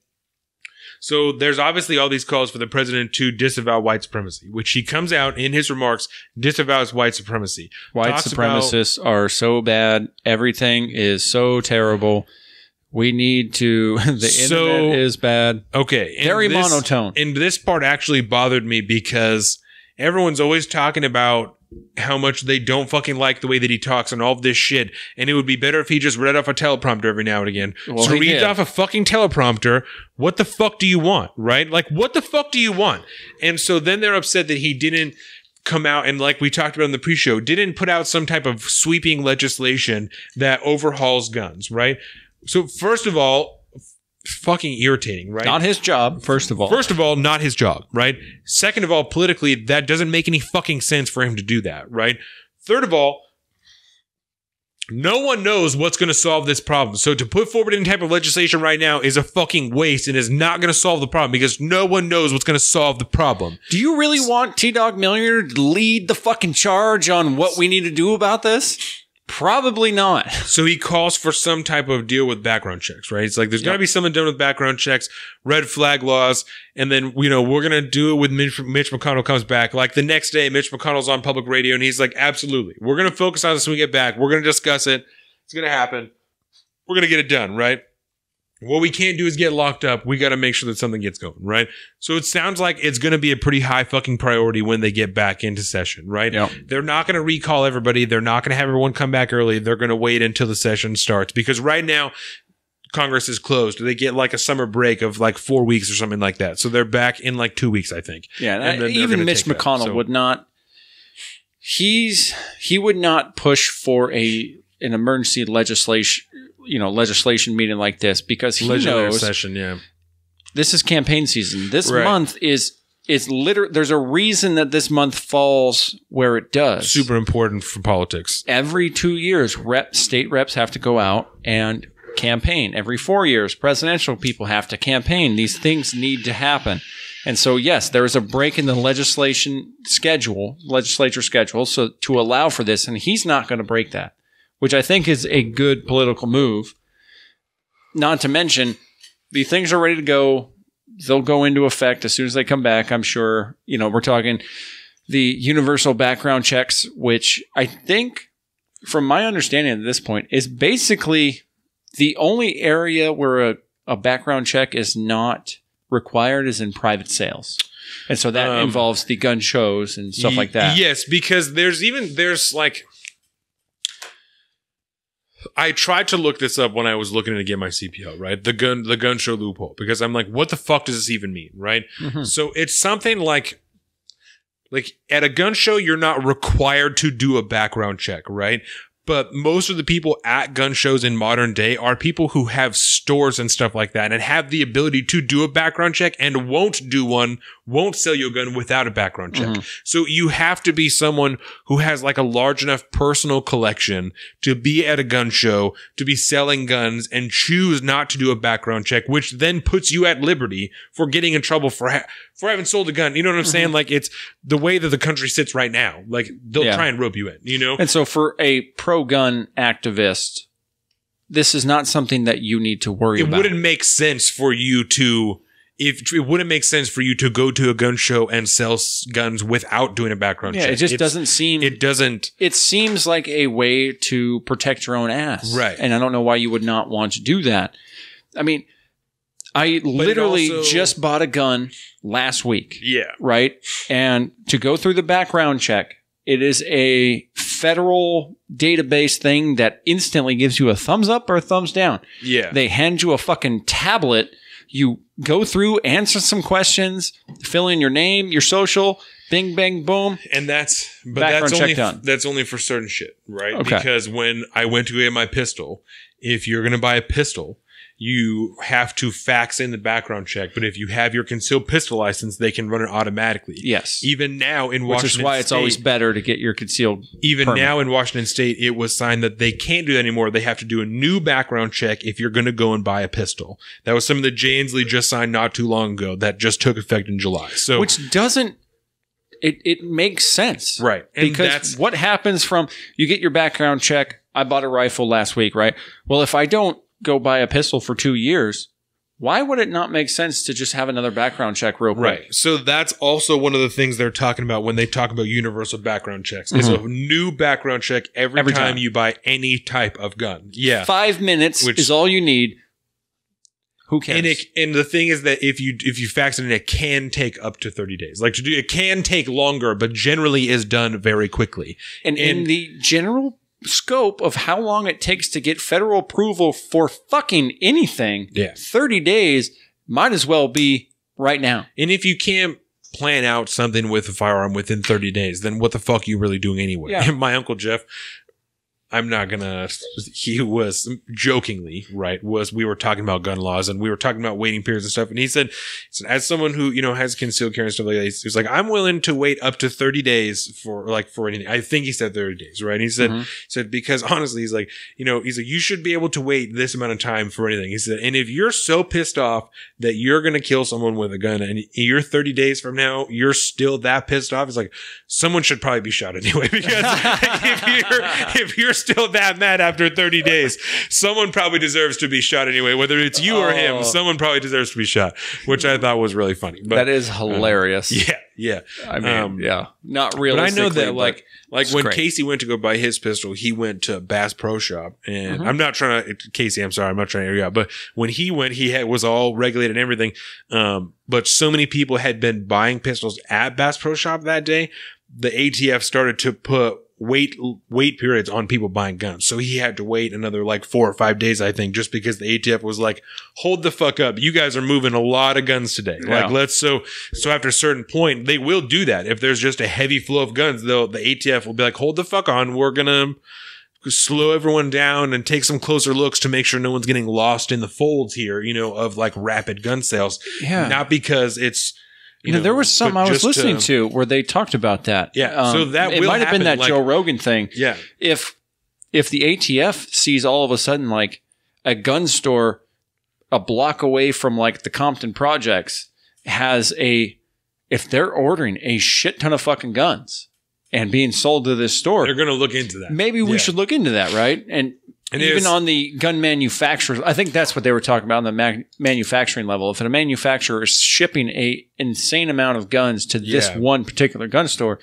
so there's obviously all these calls for the president to disavow white supremacy, which he comes out in his remarks, disavows white supremacy. White supremacists are so bad. Everything is so terrible. We need to, internet is bad. Okay. Very monotone. And this part actually bothered me because everyone's always talking about how much they don't fucking like the way that he talks and all of this shit. And it would be better if he just read off a teleprompter every now and again. Well, so read off a fucking teleprompter. What the fuck do you want? Right? What the fuck do you want? And so then they're upset that he didn't come out and, like we talked about in the pre-show, didn't put out some type of sweeping legislation that overhauls guns, right? So first of all, fucking irritating, right? Not his job, first of all. First of all, not his job, right? Second of all, politically, that doesn't make any fucking sense for him to do that, right? Third of all, no one knows what's going to solve this problem. So to put forward any type of legislation right now is a fucking waste and is not going to solve the problem because no one knows what's going to solve the problem. Do you really want T-Dog Millionaire to lead the fucking charge on what we need to do about this? Probably not. So he calls for some type of deal with background checks, right? It's like there's got to be something done with background checks, red flag laws, and then, we're going to do it with Mitch McConnell comes back. Like the next day, Mitch McConnell's on public radio, and he's like, absolutely. We're going to focus on this when we get back. We're going to discuss it. It's going to happen. We're going to get it done, right? What we can't do is get locked up. We got to make sure that something gets going, right? So it sounds like it's going to be a pretty high fucking priority when they get back into session, right? Yep. They're not going to recall everybody. They're not going to have everyone come back early. They're going to wait until the session starts because right now Congress is closed. They get like a summer break of like 4 weeks or something like that. So they're back in like 2 weeks, I think. Yeah. And even Mitch McConnell would not, he would not push for an emergency legislation meeting like this because he knows session, this is campaign season. This month is literally, there's a reason that this month falls where it does. Super important for politics. Every 2 years, state reps have to go out and campaign. Every 4 years, presidential people have to campaign. These things need to happen. And so, yes, there is a break in the legislature schedule, so to allow for this, and he's not going to break that, which I think is a good political move. not to mention, the things are ready to go. They'll go into effect as soon as they come back, I'm sure. You know, we're talking the universal background checks, which I think, from my understanding at this point, is basically the only area where a background check is not required is in private sales. And so that involves the gun shows and stuff like that. Yes, because there's like, I tried to look this up when I was looking to get my CPO, right? The gun show loophole, because I'm like, what the fuck does this even mean, right? Mm-hmm. So it's something like at a gun show, you're not required to do a background check, right? But most of the people at gun shows in modern day are people who have stores and stuff like that and have the ability to do a background check and won't sell you a gun without a background check. Mm-hmm. So you have to be someone who has like a large enough personal collection to be at a gun show, to be selling guns, and choose not to do a background check, which then puts you at liberty for getting in trouble for having sold a gun. You know what I'm saying? Mm-hmm. Like, it's the way that the country sits right now. Like, they'll try and rope you in, you know? And so for a pro-gun activist, this is not something that you need to worry about. It wouldn't make sense for you to... It wouldn't make sense for you to go to a gun show and sell guns without doing a background check. It just doesn't seem... It doesn't... It seems like a way to protect your own ass. Right. And I don't know why you would not want to do that. I mean, I literally just bought a gun last week. Yeah. Right? And to go through the background check, it is a federal database thing that instantly gives you a thumbs up or a thumbs down. Yeah. They hand you a fucking tablet. You go through, answer some questions, fill in your name, your social, bing, bang, boom. And that's only for certain shit, right? Okay. Because when I went to get my pistol, if you're going to buy a pistol, you have to fax in the background check. But if you have your concealed pistol license, they can run it automatically. Yes. Even now in Washington State. Which is why it's always better to get your concealed permit. Now in Washington State, it was signed that they can't do that anymore. They have to do a new background check if you're going to go and buy a pistol. That was something that Jay Inslee just signed not too long ago. That just took effect in July. So, which doesn't... It makes sense. Right. And because what happens from... You get your background check. I bought a rifle last week, right? Well, if I don't go buy a pistol for 2 years, why would it not make sense to just have another background check real quick? Right. So that's also one of the things they're talking about when they talk about universal background checks. It's a new background check every time you buy any type of gun. Yeah. 5 minutes is all you need. Who cares? And the thing is that if you fax it in, it can take up to 30 days. Like, it can take longer, but generally is done very quickly. And in the general scope of how long it takes to get federal approval for fucking anything, 30 days might as well be right now. And if you can't plan out something with a firearm within 30 days, then what the fuck are you really doing anyway? Yeah. My Uncle Jeff, I'm not gonna, he was jokingly, right, we were talking about gun laws and we were talking about waiting periods and stuff. And he said as someone who, has concealed carry and stuff like that, he's like, I'm willing to wait up to 30 days for anything. I think he said 30 days, right? And he said, because honestly, he's like, you should be able to wait this amount of time for anything. He said, and if you're so pissed off that you're going to kill someone with a gun and you're 30 days from now, you're still that pissed off. It's like, someone should probably be shot anyway, because if you're still that mad after 30 days, someone probably deserves to be shot anyway, whether it's you or him. Someone probably deserves to be shot, which I thought was really funny. But that is hilarious. Yeah. I mean, not realistically. But I know that like when great. Casey went to go buy his pistol, he went to Bass Pro Shop, and I'm not trying to, Casey, I'm sorry, I'm not trying to air you out, but when he went, was all regulated and everything. But so many people had been buying pistols at Bass Pro Shop that day, the ATF started to put wait periods on people buying guns. So he had to wait another 4 or 5 days, I think, just because the ATF was like, hold the fuck up. You guys are moving a lot of guns today. Yeah. So after a certain point, they will do that. If there's just a heavy flow of guns, the ATF will be like, hold the fuck on. We're going to slow everyone down and take some closer looks to make sure no one's getting lost in the folds here, of rapid gun sales. Yeah. Not because it's, there was something I was listening to where they talked about that. Yeah. So that it might have been that Joe Rogan thing. Yeah. If the ATF sees all of a sudden a gun store a block away from the Compton projects if they're ordering a shit ton of fucking guns and being sold to this store, they're going to look into that. Maybe we should look into that, right? And And even on the gun manufacturers, I think that's what they were talking about on the manufacturing level. If a manufacturer is shipping a insane amount of guns to this one particular gun store,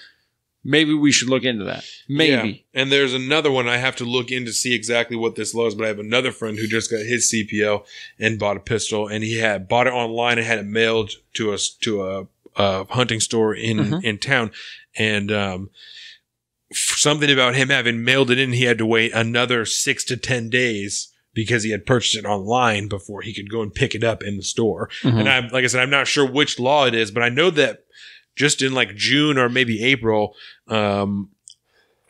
maybe we should look into that. Maybe. Yeah. And there's another one I have to look into to see exactly what this law is, but I have another friend who just got his CPO and bought a pistol, and he had bought it online and had it mailed to a hunting store in town. And something about him having mailed it in, he had to wait another 6 to 10 days because he had purchased it online before he could go and pick it up in the store. And like I said, I'm not sure which law it is, but I know that just in like June or maybe April, Jay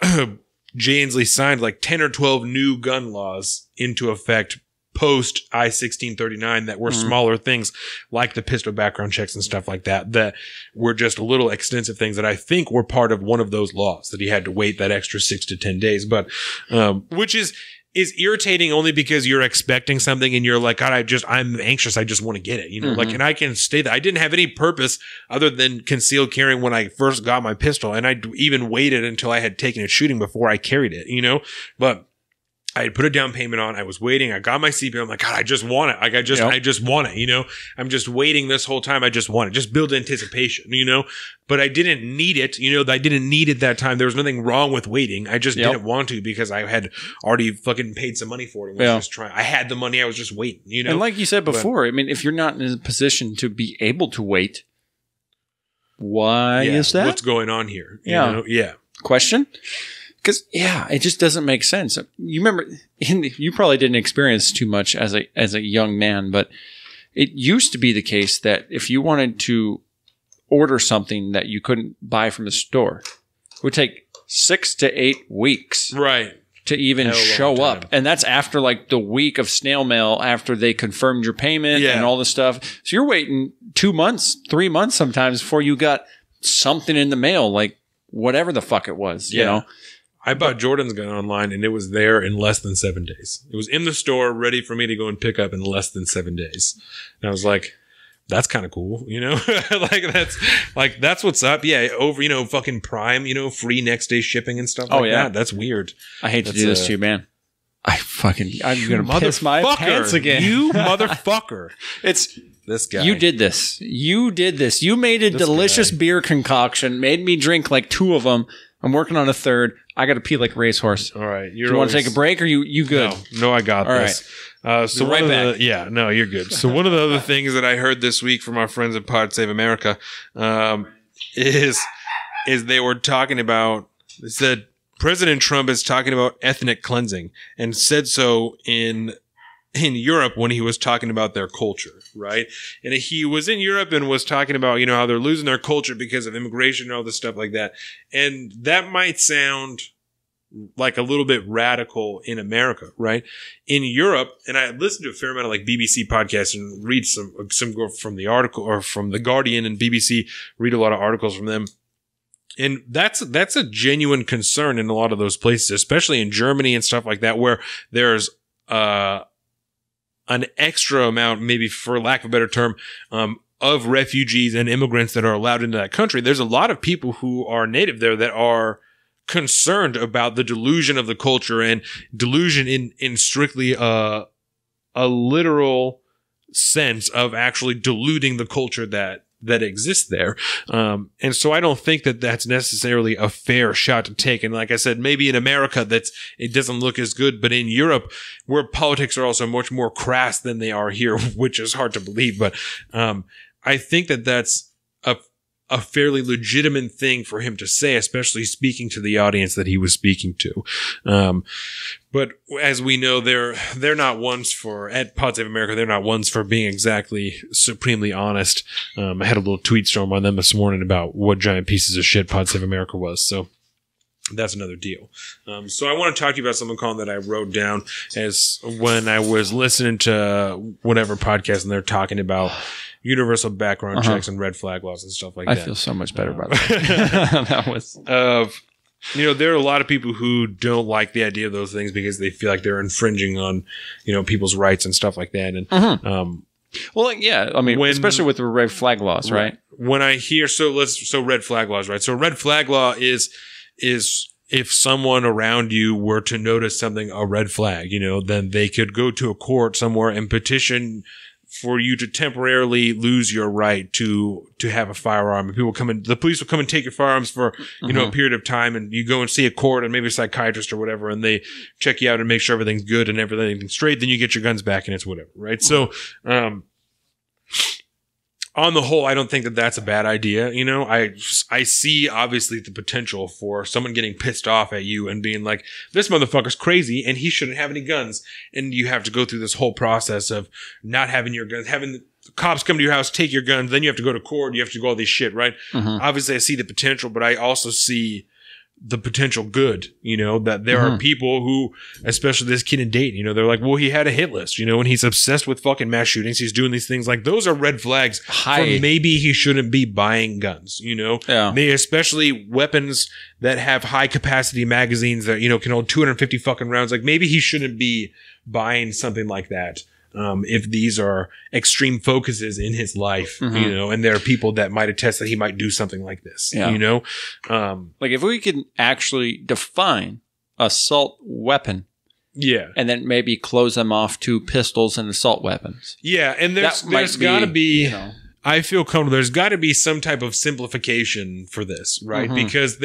Inslee signed like 10 or 12 new gun laws into effect post I-1639 that were smaller things like the pistol background checks and stuff like that, that were just little extensive things that I think were part of one of those laws that he had to wait that extra 6 to 10 days. But, which is irritating only because you're expecting something and you're like, God, I'm anxious. I just want to get it, you know, like, and I can stay that I didn't have any purpose other than concealed carrying when I first got my pistol. And I even waited until I had taken it shooting before I carried it, you know, but I had put a down payment on. I was waiting. I got my CPO. I'm like, God, I just want it. Like, I just want it, you know? I'm just waiting this whole time. I just want it. Just build anticipation, you know? But I didn't need it. You know, I didn't need it that time. There was nothing wrong with waiting. I just didn't want to because I had already fucking paid some money for it. And was just trying. I had the money. I was just waiting, you know? And like you said before, I mean, if you're not in a position to be able to wait, why is that? What's going on here? You know? Yeah. Question? Because, it just doesn't make sense. You remember, you probably didn't experience too much as a young man, but it used to be the case that if you wanted to order something that you couldn't buy from the store, it would take 6 to 8 weeks. Right. To even show up. And that's after like the week of snail mail after they confirmed your payment and all this stuff. So you're waiting 2 months, 3 months sometimes before you got something in the mail, like whatever the fuck it was, you know? I bought Jordan's gun online and it was there in less than 7 days. It was in the store ready for me to go and pick up in less than 7 days. And I was like, that's kind of cool, you know? that's what's up. Yeah, over, you know, fucking Prime, you know, free next day shipping and stuff like that. That's weird. I hate to do this to you, man. I'm going to piss my pants again. You motherfucker. It's this guy. You did this. You made a delicious beer concoction, made me drink like 2 of them. I'm working on a 3rd. I got to pee like a racehorse. All right. Do you want to take a break or you good? No, I got this. Right. So right back. You're good. So one of the other things that I heard this week from our friends at Pod Save America is they were talking about, they said President Trump is talking about ethnic cleansing and said so in Europe when he was talking about their culture, right? And he was in Europe and was talking about, you know, how they're losing their culture because of immigration and all this stuff like that. And that might sound like a little bit radical in America, right? In Europe, and I listened to a fair amount of like BBC podcasts and read some from the article or from The Guardian and BBC, read a lot of articles from them. And that's a genuine concern in a lot of those places, especially in Germany and stuff like that, where there's an extra amount, maybe for lack of a better term, of refugees and immigrants that are allowed into that country. There's a lot of people who are native there that are concerned about the delusion of the culture and delusion in strictly a literal sense of actually diluting the culture that exists there. And so I don't think that that's necessarily a fair shot to take. And like I said, maybe in America it doesn't look as good, but in Europe, where politics are also much more crass than they are here, which is hard to believe. But, I think that that's a fairly legitimate thing for him to say, especially speaking to the audience that he was speaking to. But as we know, they're not ones at Pod Save America, they're not ones for being exactly supremely honest. I had a little tweet storm on them this morning about what giant pieces of shit Pod Save America was. So that's another deal. So I want to talk to you about something, Colin, that I wrote down as when I was listening to whatever podcast and they're talking about universal background checks and red flag laws and stuff like that. I feel so much better about that. That was you know, there are a lot of people who don't like the idea of those things because they feel like they're infringing on, you know, people's rights and stuff like that. And well, yeah, I mean, especially with the red flag laws, right? When I hear so red flag laws, right? So red flag law is if someone around you were to notice something, a red flag, you know, then they could go to a court somewhere and petition for you to temporarily lose your right to have a firearm. And people come in, the police will come and take your firearms for, you know, a period of time, and you go and see a court and maybe a psychiatrist or whatever, and they check you out and make sure everything's good and everything's straight. Then you get your guns back and it's whatever, right? So, on the whole, I don't think that that's a bad idea. You know, I see obviously the potential for someone getting pissed off at you and being like, this motherfucker's crazy and he shouldn't have any guns. And you have to go through this whole process of not having your guns, having the cops come to your house, take your guns, then you have to go to court, you have to go all this shit, right? Obviously, I see the potential, but I also see the potential good, you know, that there are people who, especially this kid in Dayton, you know, they're like, well, he had a hit list, you know, and he's obsessed with fucking mass shootings. He's doing these things. Like, those are red flags for maybe he shouldn't be buying guns, you know? Yeah. Especially weapons that have high capacity magazines that, you know, can hold 250 fucking rounds. Like, maybe he shouldn't be buying something like that. If these are extreme focuses in his life, you know, and there are people that might attest that he might do something like this, you know? Like, if we could actually define assault weapon, and then maybe close them off to pistols and assault weapons. Yeah, and there's got to be, you know, I feel comfortable, there's got to be some type of simplification for this, right? Because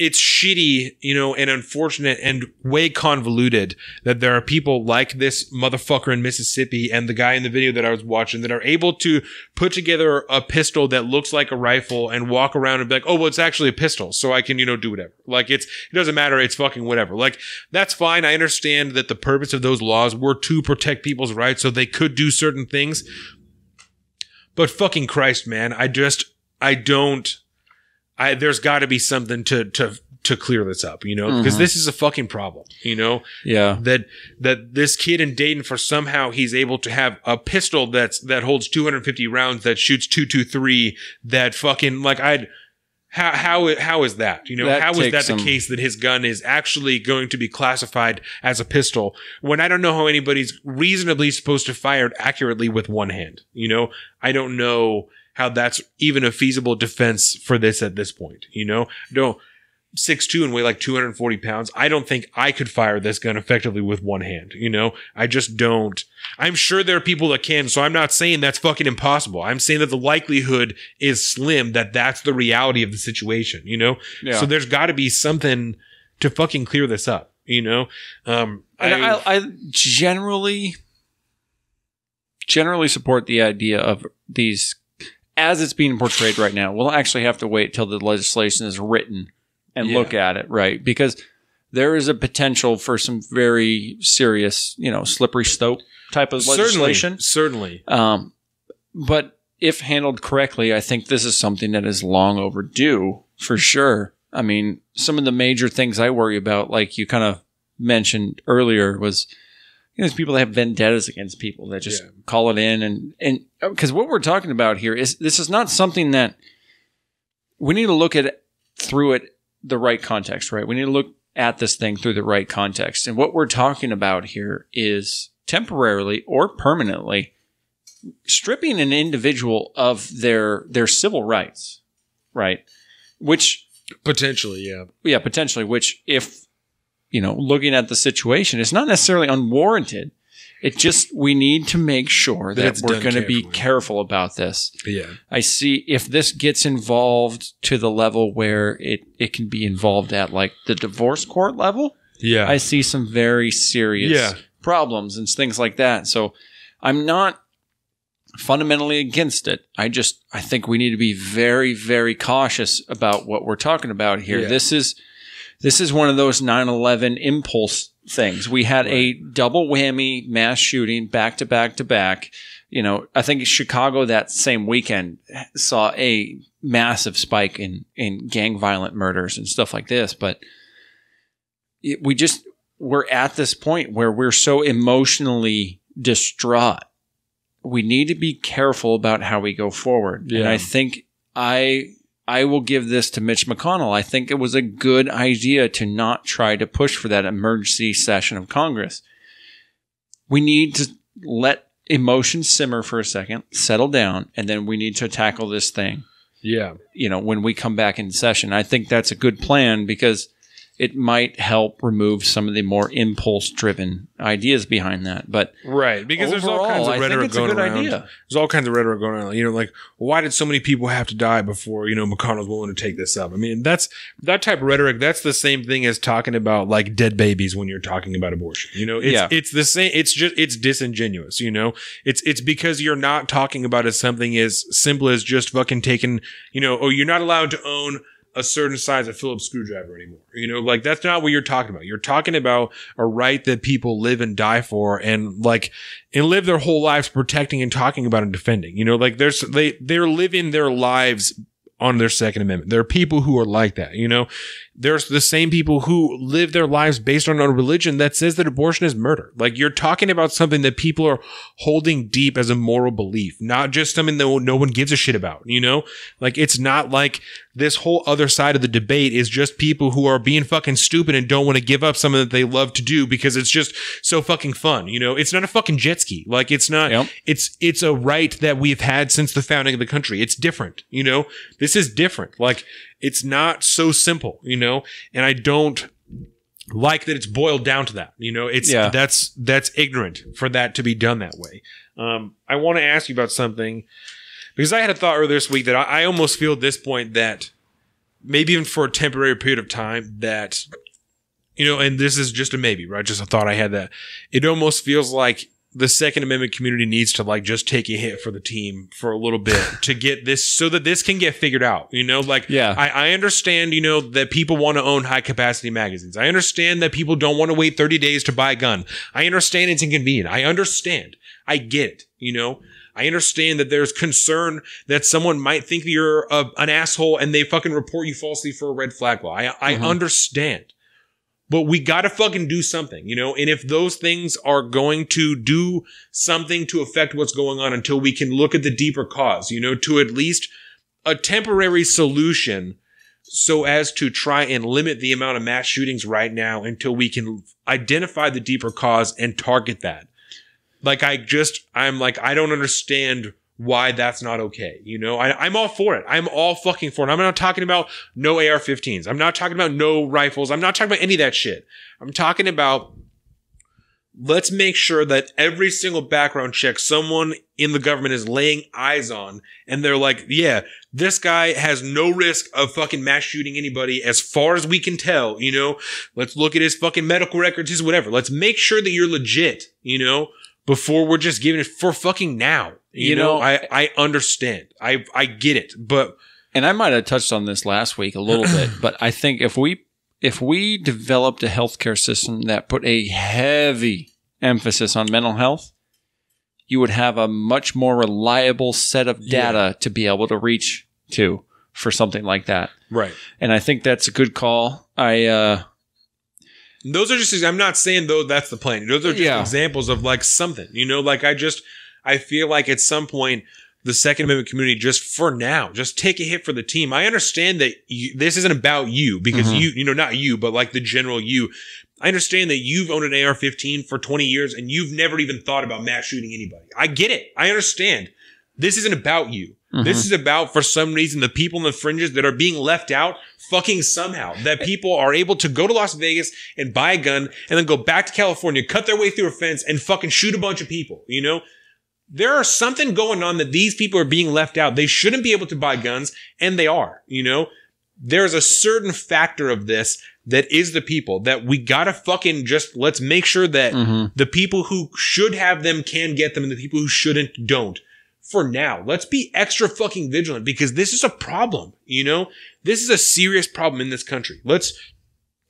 it's shitty, you know, and unfortunate and way convoluted that there are people like this motherfucker in Mississippi and the guy in the video that I was watching that are able to put together a pistol that looks like a rifle and walk around and be like, oh, well, it's actually a pistol, so I can, you know, do whatever. Like, it doesn't matter. It's fucking whatever. Like, that's fine. I understand that the purpose of those laws were to protect people's rights, so they could do certain things. But fucking Christ, man, there's got to be something to clear this up, you know, because this is a fucking problem, you know. Yeah. That this kid in Dayton, for somehow he's able to have a pistol that holds 250 rounds, that shoots 223, that fucking, like, how is that? You know, how is that the case that his gun is actually going to be classified as a pistol when I don't know how anybody's reasonably supposed to fire it accurately with one hand? You know, I don't know how that's even a feasible defense for this at this point, you know? 6'2" and weigh like 240 pounds. I don't think I could fire this gun effectively with one hand, you know? I just don't. I'm sure there are people that can, so I'm not saying that's fucking impossible. I'm saying that the likelihood is slim that that's the reality of the situation, you know? Yeah. So there's got to be something to fucking clear this up, you know? I generally support the idea of these as it's being portrayed right now. We'll actually have to wait till the legislation is written and look at it, right? Because there is a potential for some very serious, you know, slippery slope type of legislation. Certainly. But if handled correctly, I think this is something that is long overdue for sure. I mean, some of the major things I worry about, like you kind of mentioned earlier, was, you know, there's people that have vendettas against people that just call it in. And because what we're talking about here is, this is not something that we need to look at through it the right context, right? We need to look at this thing through the right context. And what we're talking about here is temporarily or permanently stripping an individual of their civil rights, right? Which potentially, potentially, which, if, you know, looking at the situation, it's not necessarily unwarranted. It just, we need to make sure that we're going to be careful about this. Yeah. I see if this gets involved to the level where it can be involved at, like, the divorce court level. Yeah. I see some very serious problems and things like that. So I'm not fundamentally against it. I think we need to be very, very cautious about what we're talking about here. Yeah. This is one of those 9/11 impulse things. We had a double whammy mass shooting back to back to back. You know, I think Chicago that same weekend saw a massive spike in gang violent murders and stuff like this. But we're at this point where we're so emotionally distraught. We need to be careful about how we go forward. Yeah. And I think I will give this to Mitch McConnell. I think it was a good idea to not try to push for that emergency session of Congress. We need to let emotions simmer for a second, settle down, and then we need to tackle this thing. Yeah. When we come back in session. I think that's a good plan because it might help remove some of the more impulse-driven ideas behind that. But right, because there's all kinds of rhetoric going around. There's all kinds of rhetoric going around. Like, why did so many people have to die before McConnell's willing to take this up? I mean, that's that type of rhetoric. That's the same thing as talking about like dead babies when you're talking about abortion. It's the same. It's disingenuous. It's because you're not talking about it something as simple as just fucking taking. You're not allowed to own a certain size of Phillips screwdriver anymore. Like that's not what you're talking about. You're talking about a right that people live and die for and live their whole lives protecting and talking about and defending. Like they're living their lives on their Second Amendment. There are people who are like that. There's the same people who live their lives based on a religion that says that abortion is murder. Like you're talking about something that people are holding deep as a moral belief, not just something that no one gives a shit about, Like it's not like this whole other side of the debate is just people who are being fucking stupid and don't want to give up something that they love to do because it's just so fucking fun. It's not a fucking jet ski. Like it's not, it's a right that we've had since the founding of the country. It's different, This is different. Like it's not so simple, and I don't like that it's boiled down to that, that's ignorant for that to be done that way. I want to ask you about something because I had a thought earlier this week that I almost feel at this point that maybe even for a temporary period of time that, and this is just a maybe, right? Just a thought I had that it almost feels like the Second Amendment community needs to just take a hit for the team for a little bit to get this so that this can get figured out. I understand, that people want to own high capacity magazines. I understand that people don't want to wait 30 days to buy a gun. I understand it's inconvenient. I understand. I get it. I understand that there's concern that someone might think that you're an asshole and they fucking report you falsely for a red flag law. I understand. But we gotta fucking do something, And if those things are going to do something to affect what's going on until we can look at the deeper cause, to at least a temporary solution so as to try and limit the amount of mass shootings right now until we can identify the deeper cause and target that. I don't understand why that's not okay. I'm all for it. I'm all fucking for it. I'm not talking about no AR-15s. I'm not talking about no rifles. I'm not talking about any of that shit. I'm talking about let's make sure that every single background check someone in the government is laying eyes on and they're like, yeah, this guy has no risk of fucking mass shooting anybody as far as we can tell, Let's look at his fucking medical records, his whatever. Let's make sure that you're legit, before we're just giving it for fucking now. I understand. I get it. And I might have touched on this last week a little bit, but I think if we developed a healthcare system that put a heavy emphasis on mental health, you would have a much more reliable set of data to be able to reach to for something like that. Right. And I think that's a good call. Those are just, I'm not saying though that's the plan. Those are just examples of something, I feel like at some point the Second Amendment community just for now, just take a hit for the team. I understand that this isn't about you because not you, but the general you. I understand that you've owned an AR-15 for 20 years and you've never even thought about mass shooting anybody. I get it. I understand. This isn't about you. This is about, for some reason, the people in the fringes that are being left out fucking somehow. That people are able to go to Las Vegas and buy a gun and then go back to California, cut their way through a fence and fucking shoot a bunch of people, There are something going on that these people are being left out. They shouldn't be able to buy guns, and they are, There's a certain factor of this that is the people that we gotta fucking just, let's make sure that the people who should have them can get them and the people who shouldn't don't. For now, let's be extra fucking vigilant because this is a problem, This is a serious problem in this country. Let's,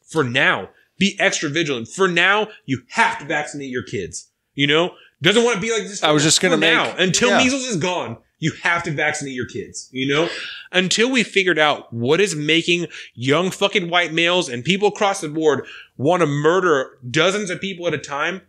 for now, be extra vigilant. For now, you have to vaccinate your kids, Doesn't want to be like this. I was just going to make... now. Until measles is gone, you have to vaccinate your kids, Until we figured out what is making young fucking white males and people across the board want to murder dozens of people at a time,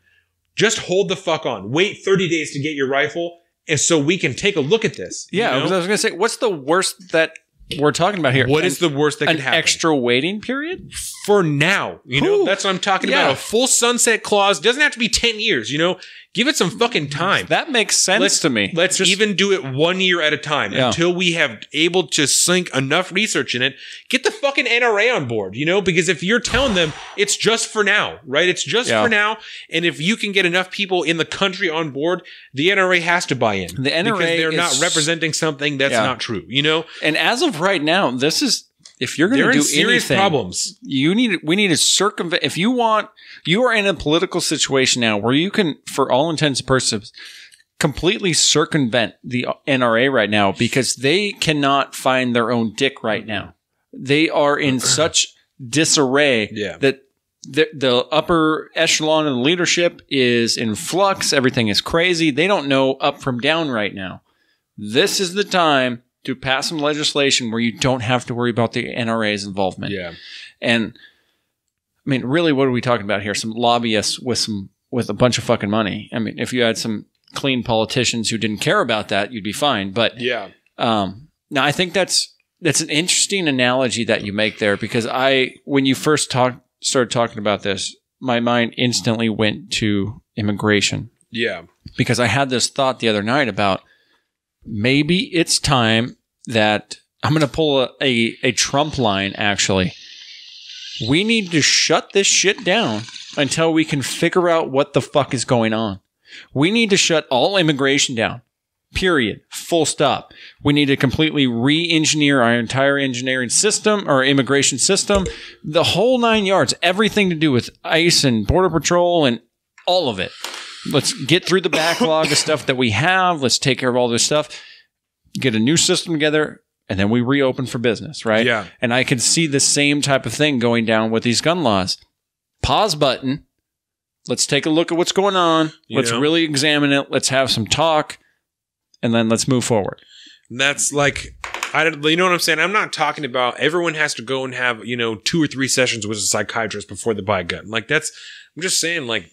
just hold the fuck on. Wait 30 days to get your rifle and so we can take a look at this. Yeah, I was going to say, what's the worst that we're talking about here. What is the worst that could happen? An extra waiting period? For now. You know, that's what I'm talking about. A full sunset clause. Doesn't have to be 10 years, you know? Give it some fucking time. That makes sense to me. Let's even do it 1 year at a time until we have able to sink enough research in it. Get the fucking NRA on board, you know? Because if you're telling them it's just for now, right? It's just for now. And if you can get enough people in the country on board, the NRA has to buy in. The NRA because they're not representing something that's not true, you know? And as of right now, this is... If you're going to do serious anything, problems. We need to circumvent. If you are in a political situation now where you can, for all intents and purposes, completely circumvent the NRA right now because they cannot find their own dick right now. They are in such disarray that the upper echelon of the leadership is in flux. Everything is crazy. They don't know up from down right now. This is the time to pass some legislation where you don't have to worry about the NRA's involvement. Yeah. And I mean, really, what are we talking about here? Some lobbyists with a bunch of fucking money. I mean, if you had some clean politicians who didn't care about that, you'd be fine. But now I think that's an interesting analogy that you make there because when you first started talking about this, my mind instantly went to immigration. Yeah. Because I had this thought the other night about maybe it's time that I'm going to pull a Trump line, actually. We need to shut this shit down until we can figure out what the fuck is going on. We need to shut all immigration down. Period. Full stop. We need to completely re-engineer our entire engineering system or immigration system. The whole 9 yards. Everything to do with ICE and Border Patrol and all of it. Let's get through the backlog of stuff that we have. Let's take care of all this stuff. Get a new system together, and then we reopen for business, right? Yeah. And I could see the same type of thing going down with these gun laws. Pause button. Let's take a look at what's going on. Let's really examine it. Let's have some talk, and then let's move forward. That's like, you know what I'm saying? I'm not talking about everyone has to go and have, 2 or 3 sessions with a psychiatrist before they buy a gun. Like I'm just saying, like,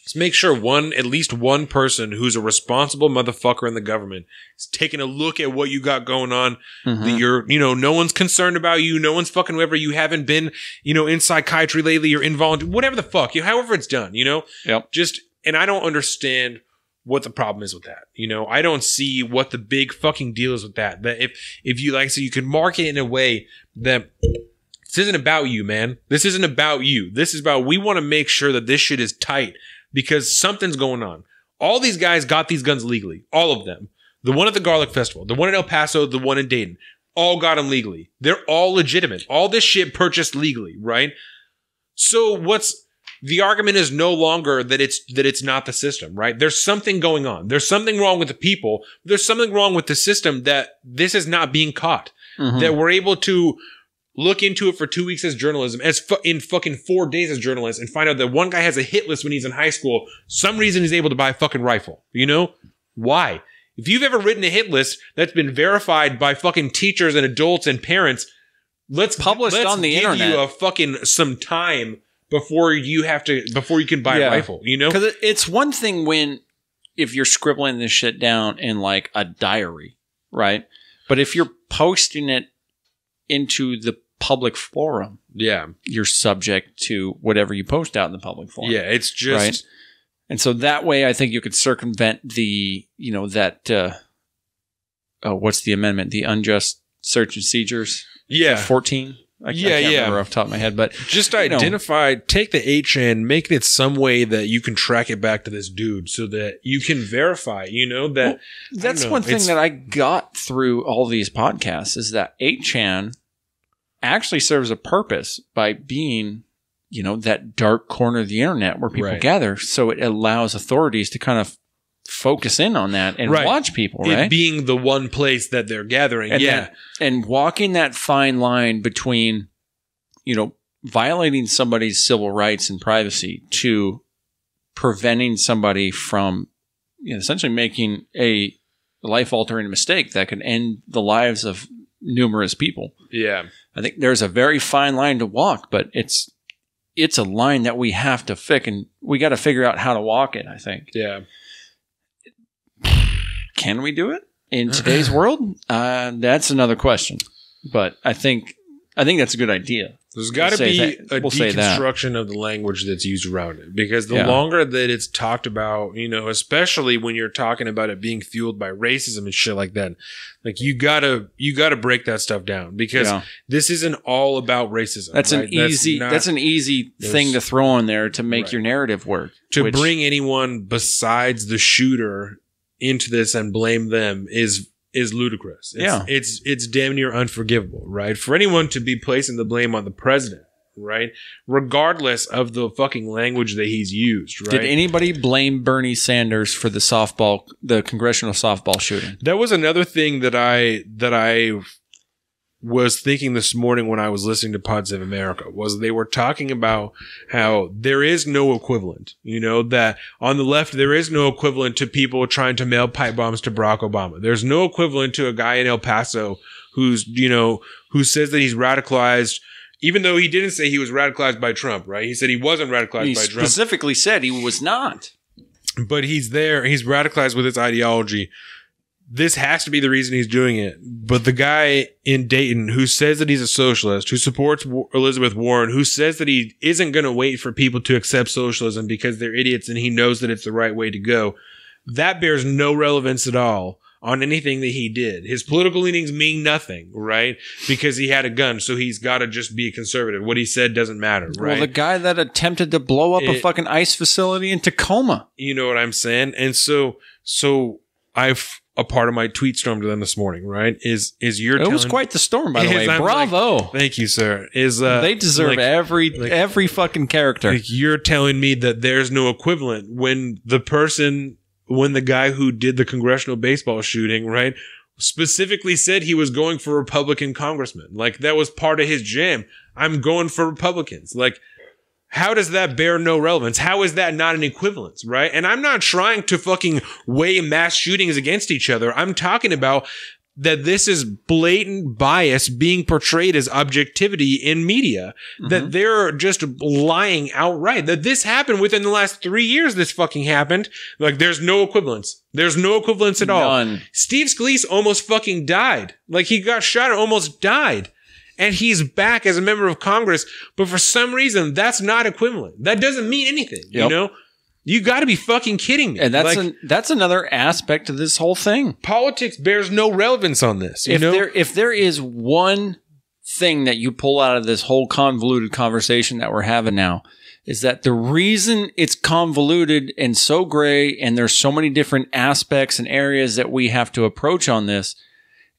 let's make sure at least one person who's a responsible motherfucker in the government is taking a look at what you got going on. That you're, no one's concerned about you. No one's fucking whoever. You haven't been, in psychiatry lately. You're involuntary, whatever the fuck, however it's done, Yep. And I don't understand what the problem is with that. I don't see what the big fucking deal is with that. That if you like, so you can market it in a way that this isn't about you, man. This isn't about you. This is about, we want to make sure that this shit is tight. Because something's going on. All these guys got these guns legally. All of them. The one at the Garlic Festival, the one in El Paso, the one in Dayton. All got them legally. They're all legitimate. All this shit purchased legally, right? So the argument is no longer that it's not the system, right? There's something going on. There's something wrong with the people. There's something wrong with the system that this is not being caught. That we're able to look into it for 2 weeks as journalism, in fucking 4 days as journalists, and find out that one guy has a hit list when he's in high school. Some reason he's able to buy a fucking rifle. Why? If you've ever written a hit list that's been verified by fucking teachers and adults and parents, let's on the internet. Give you a fucking some time before you can buy a rifle. Because it's one thing if you're scribbling this shit down in like a diary, right? But if you're posting it into the public forum, you're subject to whatever you post out in the public forum. Yeah, it's just right? And so that way I think you could circumvent the what's the amendment, the unjust search and seizures 14. I can't remember off the top of my head, but just identify, take the HN, make it some way that you can track it back to this dude so that you can verify, that. Well, that's one thing that I got through all these podcasts is that HN actually serves a purpose by being, that dark corner of the internet where people gather. So it allows authorities to kind of focus in on that and watch people, right? It being the one place that they're gathering. And walking that fine line between, violating somebody's civil rights and privacy to preventing somebody from essentially making a life-altering mistake that could end the lives of numerous people. Yeah. I think there's a very fine line to walk, but it's a line that we have to fix, and we got to figure out how to walk it, I think. Yeah. Can we do it in today's world? That's another question. But I think that's a good idea. There's got to be a deconstruction of the language that's used around it, because the longer that it's talked about, you know, especially when you're talking about it being fueled by racism and shit like that, like you gotta break that stuff down, because this isn't all about racism. That's an easy thing to throw in there to make your narrative work. To bring anyone besides the shooter into this and blame them is ludicrous. It's damn near unforgivable, right? For anyone to be placing the blame on the president, right? Regardless of the fucking language that he's used, right? Did anybody blame Bernie Sanders for the congressional softball shooting? That was another thing that I was thinking this morning when I was listening to Pods of America, was they were talking about how there is no equivalent, you know, that on the left, there is no equivalent to people trying to mail pipe bombs to Barack Obama. There's no equivalent to a guy in El Paso who says that he's radicalized, even though he didn't say he was radicalized by Trump, right? He said he wasn't radicalized by Trump. He specifically said he was not. But he's radicalized with his ideology. This has to be the reason he's doing it. But the guy in Dayton who says that he's a socialist, who supports Elizabeth Warren, who says that he isn't going to wait for people to accept socialism because they're idiots and he knows that it's the right way to go, that bears no relevance at all on anything that he did. His political leanings mean nothing, right? Because he had a gun, so he's got to just be a conservative. What he said doesn't matter, right? Well, the guy that attempted to blow up a fucking ICE facility in Tacoma. You know what I'm saying? And so a part of my tweet storm to them this morning, right? It was quite the storm, by the way. Bravo. Thank you, sir. They deserve every fucking character. Like, you're telling me that there's no equivalent when the guy who did the congressional baseball shooting, right, specifically said he was going for Republican congressmen. Like, that was part of his jam. I'm going for Republicans. Like, how does that bear no relevance? How is that not an equivalence, right? And I'm not trying to fucking weigh mass shootings against each other. I'm talking about that this is blatant bias being portrayed as objectivity in media, that they're just lying outright, that this happened within the last 3 years. This fucking happened. Like, there's no equivalence. There's no equivalence at all. None. Steve Scalise almost fucking died. Like, he got shot and almost died. And he's back as a member of Congress, but for some reason, that's not equivalent. That doesn't mean anything, you know? You got to be fucking kidding me. And that's another aspect of this whole thing. Politics bears no relevance on this. If there is one thing that you pull out of this whole convoluted conversation that we're having now, is that the reason it's convoluted and so gray, and there's so many different aspects and areas that we have to approach on this,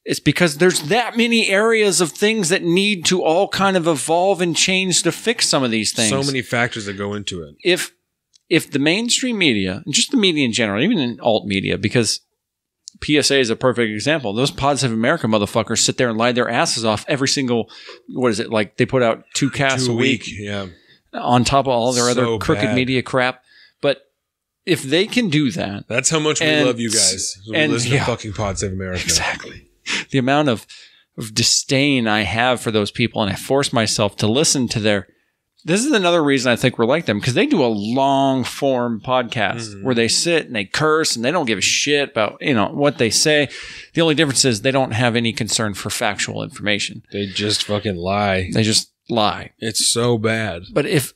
it's because there's that many areas of things that need to all kind of evolve and change to fix some of these things. So many factors that go into it. If the mainstream media, and just the media in general, even in alt media, because PSA is a perfect example. Those Pods of America motherfuckers sit there and lie their asses off every single, what is it, like they put out 2 casts a week. Yeah. On top of all their other crooked media crap. But if they can do that. That's how much we love you guys. We listen to fucking Pods of America. Exactly. The amount of disdain I have for those people, and I force myself to listen to this is another reason I think we're like them, because they do a long form podcast where they sit and they curse and they don't give a shit about, what they say. The only difference is they don't have any concern for factual information. They just fucking lie. They just lie. It's so bad. But if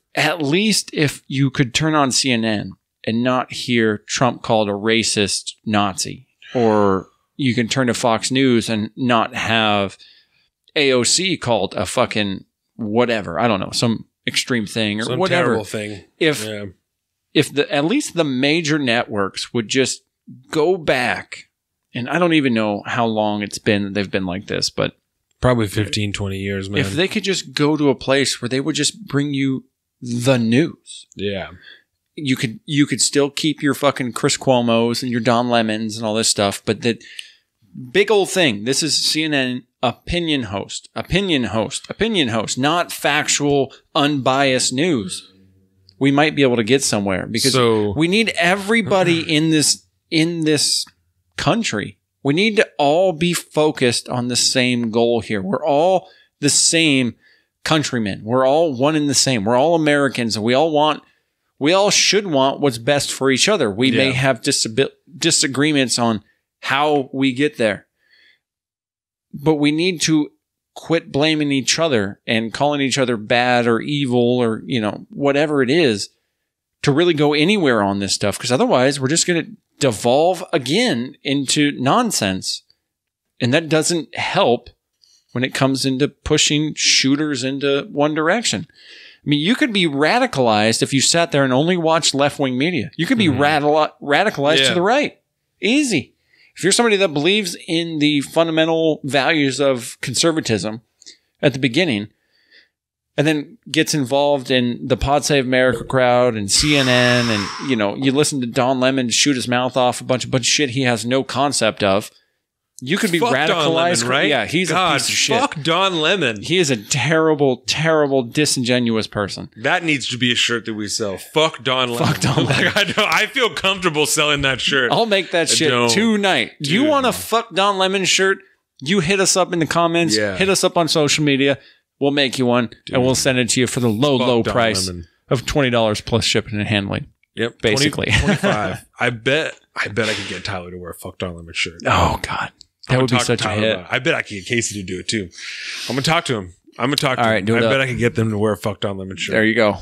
you could turn on CNN and not hear Trump called a racist Nazi, or you can turn to Fox News and not have AOC called a fucking whatever. I don't know, some extreme thing or some whatever. Terrible thing. If at least the major networks would just go back, and I don't even know how long it's been that they've been like this, but probably 15, 20 years, man. If they could just go to a place where they would just bring you the news. Yeah. You could still keep your fucking Chris Cuomo's and your Don Lemons and all this stuff, but that big old thing. This is CNN opinion host, not factual, unbiased news. We might be able to get somewhere because we need everybody in this country. We need to all be focused on the same goal here. We're all the same countrymen. We're all one and the same. We're all Americans, and we all should want what's best for each other. We may have disagreements on how we get there, but we need to quit blaming each other and calling each other bad or evil or, whatever it is, to really go anywhere on this stuff. Because otherwise, we're just going to devolve again into nonsense. And that doesn't help when it comes into pushing shooters into one direction. I mean, you could be radicalized if you sat there and only watched left-wing media. You could be radicalized to the right. Easy. If you're somebody that believes in the fundamental values of conservatism at the beginning and then gets involved in the Pod Save America crowd and CNN and, you listen to Don Lemon shoot his mouth off a bunch of shit he has no concept of, you could be radicalized. Don Lemon, right? Yeah, he's a piece of shit. Fuck Don Lemon. He is a terrible, terrible, disingenuous person. That needs to be a shirt that we sell. Fuck Don Lemon. Fuck Don Lemon. I feel comfortable selling that shirt. I'll make that shit tonight. Do you want a Fuck Don Lemon shirt? You hit us up in the comments. Yeah. Hit us up on social media. We'll make you one, and we'll send it to you for the low price of $20 plus shipping and handling. Yep, basically 25. I bet I could get Tyler to wear a Fuck Don Lemon shirt. Oh God. That would be such a hit. I bet I could get Casey to do it too. I'm going to talk to him. All right, do it. I bet I could get them to wear a Fuck Don Lemon shirt. There you go.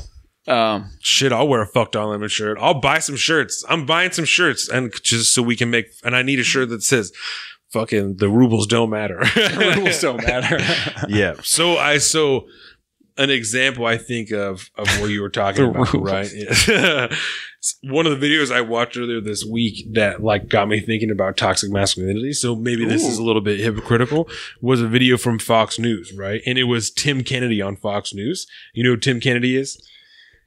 Shit, I'll wear a Fuck Don Lemon shirt. I'll buy some shirts. I'm buying some shirts, and just so we can make. And I need a shirt that says, "Fucking the rubles don't matter." The rubles don't matter. Yeah. So an example I think of what you were talking about, rubles. Right? Yeah. One of the videos I watched earlier this week that got me thinking about toxic masculinity, so maybe this is a little bit hypocritical, was a video from Fox News, right? And it was Tim Kennedy on Fox News. You know who Tim Kennedy is?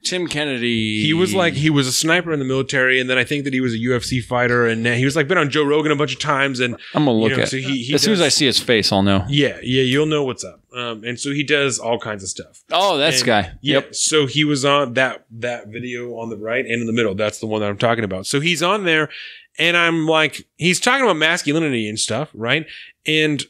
Tim Kennedy. He was a sniper in the military, and then I think that he was a UFC fighter, and he was been on Joe Rogan a bunch of times. And I'm gonna look at. So as soon as I see his face, I'll know. Yeah, you'll know what's up. And so he does all kinds of stuff. Oh, that's the guy. Yep. So he was on that video on the right and in the middle. That's the one that I'm talking about. So he's on there, and I'm like, he's talking about masculinity and stuff, right? And